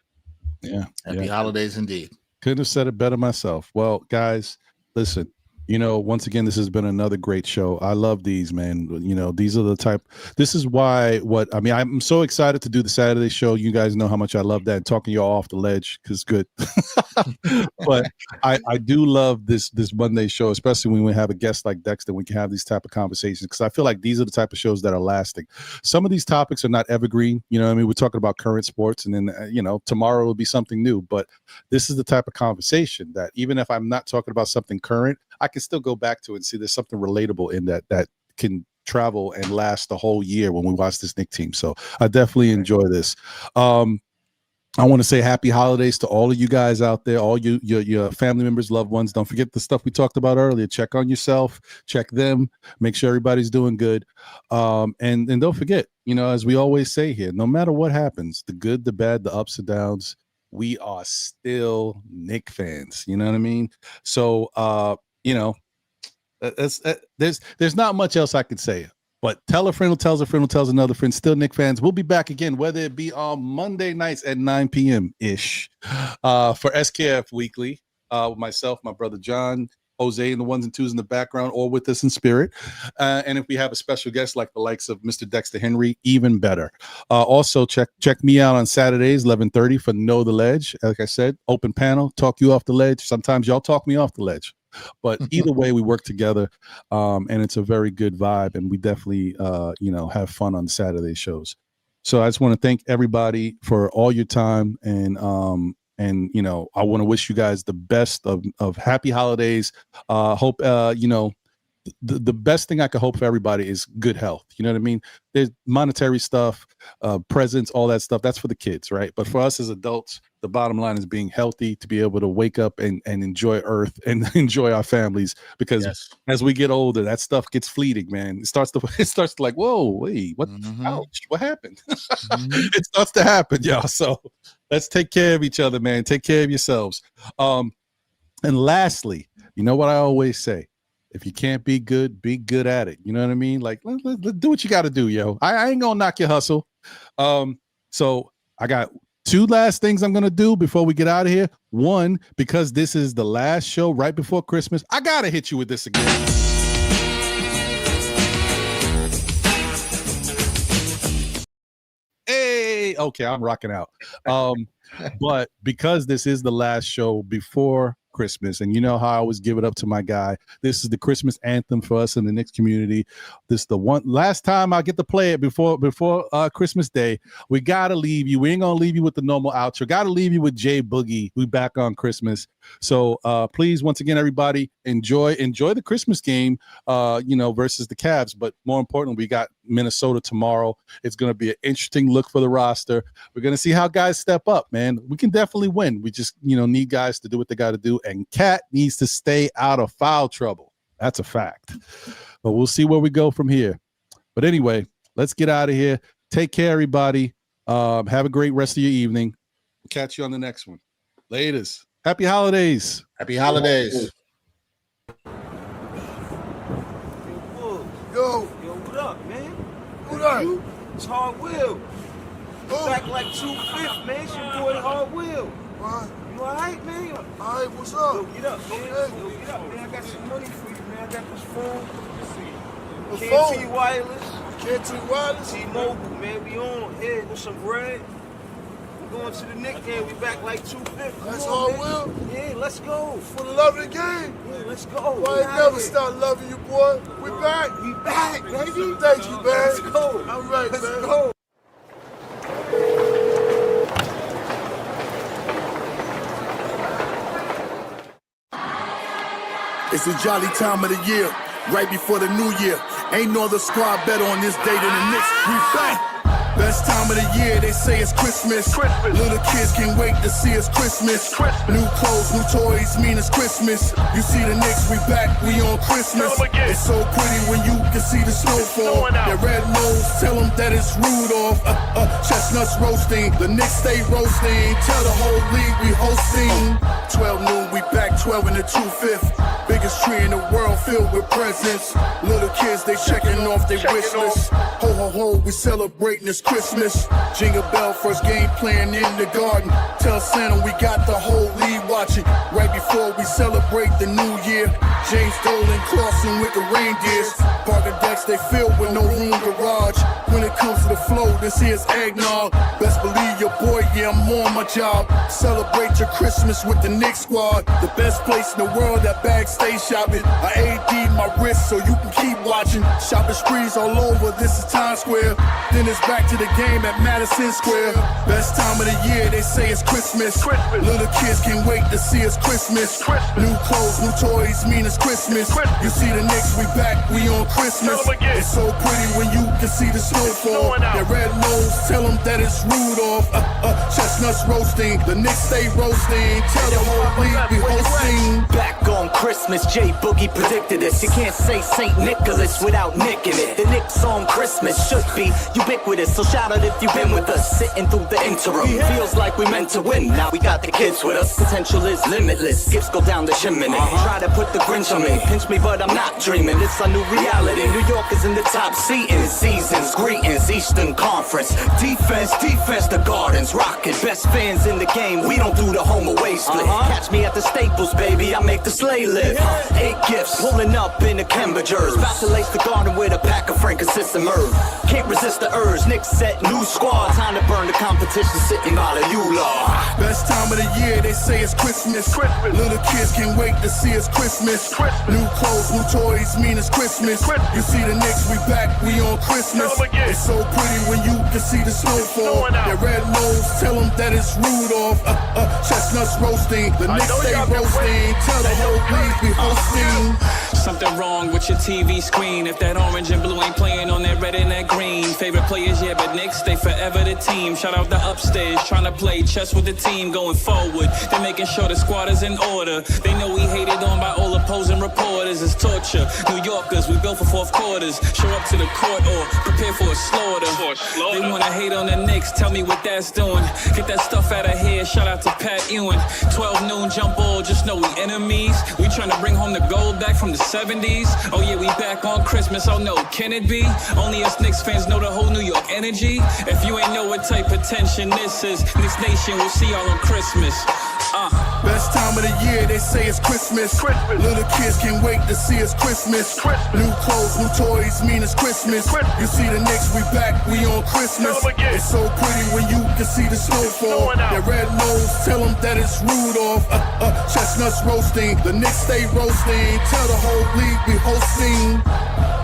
Yeah. Happy holidays indeed. Couldn't have said it better myself. Well, guys, listen. Once again, this has been another great show. I love these, man. These are the type. This is why I'm so excited to do the Saturday show. You guys know how much I love that. And talking y'all off the ledge because good. But I do love this Monday show, especially when we have a guest like Dexter. We can have these type of conversations because I feel like these are the type of shows that are lasting. Some of these topics are not evergreen. We're talking about current sports, and then tomorrow will be something new. But this is the type of conversation that even if I'm not talking about something current, I can still go back to it and see there's something relatable in that can travel and last the whole year when we watch this Knicks team. So I definitely enjoy this. I want to say happy holidays to all of you guys out there, all your family members, loved ones. Don't forget the stuff we talked about earlier. Check on yourself, check them, make sure everybody's doing good. And don't forget, as we always say here, no matter what happens, the good, the bad, the ups and downs, we are still Knicks fans. You know what I mean? So, there's not much else I could say, but tell a friend who tells a friend who tells another friend. Still Knicks fans. We'll be back again, whether it be on Monday nights at 9 p.m. ish for SKF Weekly with myself, my brother John, Jose and the ones and twos in the background, or with us in spirit. And if we have a special guest like the likes of Mr. Dexter Henry, even better. Also, check me out on Saturdays, 11:30 for Know the Ledge. Like I said, open panel, talk you off the ledge. Sometimes y'all talk me off the ledge. But either way, we work together, and it's a very good vibe. And we definitely, have fun on Saturday shows. So I just want to thank everybody for all your time, and I want to wish you guys the best of happy holidays. Hope the best thing I could hope for everybody is good health. You know what I mean? There's monetary stuff, presents, all that stuff. That's for the kids, right? But for us as adults, the bottom line is being healthy, to be able to wake up and enjoy Earth and enjoy our families. Because as we get older, that stuff gets fleeting, man. It starts to like, whoa, wait, what? Ouch, what happened? It starts to happen, y'all. So let's take care of each other, man. Take care of yourselves. And lastly, you know what I always say? If you can't be good at it. You know what I mean? Like, let's do what you got to do, yo. I ain't gonna knock your hustle. So I got 2 last things I'm gonna do before we get out of here. One, because this is the last show right before Christmas, I gotta hit you with this again. Hey, okay, I'm rocking out. But because this is the last show before Christmas, and you know how I always give it up to my guy, this is the Christmas anthem for us in the Knicks community. This is the one last time I get to play it before Christmas Day. We gotta leave you. We ain't gonna leave you with the normal outro. Gotta leave you with Jay Boogie. We back on Christmas. So please, once again, everybody, enjoy the Christmas game, versus the Cavs. But more importantly, we got Minnesota tomorrow. It's gonna be an interesting look for the roster. We're gonna see how guys step up, man. We can definitely win. We just need guys to do what they got to do. And Cat needs to stay out of foul trouble. That's a fact. But we'll see where we go from here. But anyway, let's get out of here. Take care, everybody. Have a great rest of your evening. Catch you on the next one. Laters. Happy holidays. Happy holidays. Yo, what up, man? What up? It's Hard Will. Back like 2/5, man. It's your boy Hard Will. What? You alright, man? Alright, what's up? Yo, get up, man. Yo, get up, man. I got some money for you, man. I got this phone. The KT phone? Wireless. KT Wireless? T-Mobile, man. We on here with some bread. We going to the Knicks game. We back like 2/5. That's all, Will? Yeah, let's go. For the love of the game? Yeah, let's go. Well, I ain't never stop loving you, boy. We back? We back, baby. Thank you, man. Let's go. All right, Let's man. go. It's a jolly time of the year, right before the new year. Ain't no other squad better on this day than the Knicks. We back. Best time of the year, they say it's Christmas. Little kids can't wait to see us Christmas. New clothes, new toys, mean it's Christmas. You see the Knicks, we back, we on Christmas. It's so pretty when you can see the snowfall. Their red nose, tell them that it's Rudolph. Chestnuts roasting, the Knicks stay roasting. Tell the whole league we hosting. 12 noon, we back 12 in the 2/5. Biggest tree in the world filled with presents. Little kids, they checking off their wish list. Ho, ho, ho, we celebrating this Christmas. Jingle bell, first game playing in the garden. Tell Santa we got the whole league watching. Right before we celebrate the new year. James Dolan crossing with the reindeers. Parker decks, they filled with no room garage. When it comes to the flow, this here's eggnog. Best believe your boy, yeah, I'm on my job. Celebrate your Christmas with the Knicks squad. The best place in the world, that backstage shopping. I AD my wrist so you can keep watching. Shopping sprees all over, this is Times Square. Then it's back to the game at Madison Square. Best time of the year, they say it's Christmas. Little kids can't wait to see us Christmas. New clothes, new toys, mean it's Christmas. You see the Knicks, we back, we on Christmas. It's so pretty when you can see the snowfall. Their red nose, tell them that it's Rudolph. Chestnuts roasting, the Knicks stay roasting. Tell the whole league we hosting. Back on Christmas, Jay Boogie predicted this. You can't say St. Nicholas without nicking it. The Knicks on Christmas should be ubiquitous, so shout out if you've been with us, sitting through the interim. Feels like we meant to win, now we got the kids with us. Potential is limitless, gifts go down the chimney. Try to put the Grinch on me, pinch me but I'm not dreaming. It's a new reality, New York is in the top seat in seasons. Greetings, Eastern Conference. Defense, the Gardens rocking. Best fans in the game, we don't do the home away split. Catch me at the Staples, baby, I make the sleigh lift. gift. 8 gifts, pulling up in the Cambridgers. About to lace the garden with a pack of frankincense and myrrh. Can't resist the urge, Knicks set new squad. Time to burn the competition sitting by the U-Law. Best time of the year, they say it's Christmas. Little kids can't wait to see it's Christmas. New clothes, new toys, mean it's Christmas. You see the Knicks, we back, we on Christmas. It's so pretty when you can see the snowfall. Their red nose, tell them that it's Rudolph. Chestnuts roasting, the Knicks stay roasting. Tell the whole league we hosting. Something wrong with your TV screen. If that orange and blue ain't playing on that red and that green. Favorite players, yeah, but Knicks, they forever the team. Shout out the upstairs, trying to play chess with the team going forward. They're making sure the squad is in order. They know we hated on by all opposing reporters. It's torture. New Yorkers, we built for fourth quarters. Show up to the court or prepare for a slaughter. They want to hate on the Knicks, tell me what that's doing. Get that stuff out of here, shout out to Pat Ewing. 12 noon jump ball, just know we enemies. We trying to bring home the gold back from the 70s. Oh yeah, we back on Christmas, oh no, can it be? Only us Knicks fans know the whole New York energy. If you ain't know what type of tension this is, Knicks Nation, we'll see y'all on Christmas. Best time of the year, they say it's Christmas. Little kids can't wait to see it's Christmas. New clothes, new toys, mean it's Christmas. You see the Knicks, we back, we on Christmas. It's so pretty when you can see the snowfall. Their red nose, tell them that it's Rudolph. Chestnuts roasting, the Knicks stay roasting. Tell the whole league we hosting.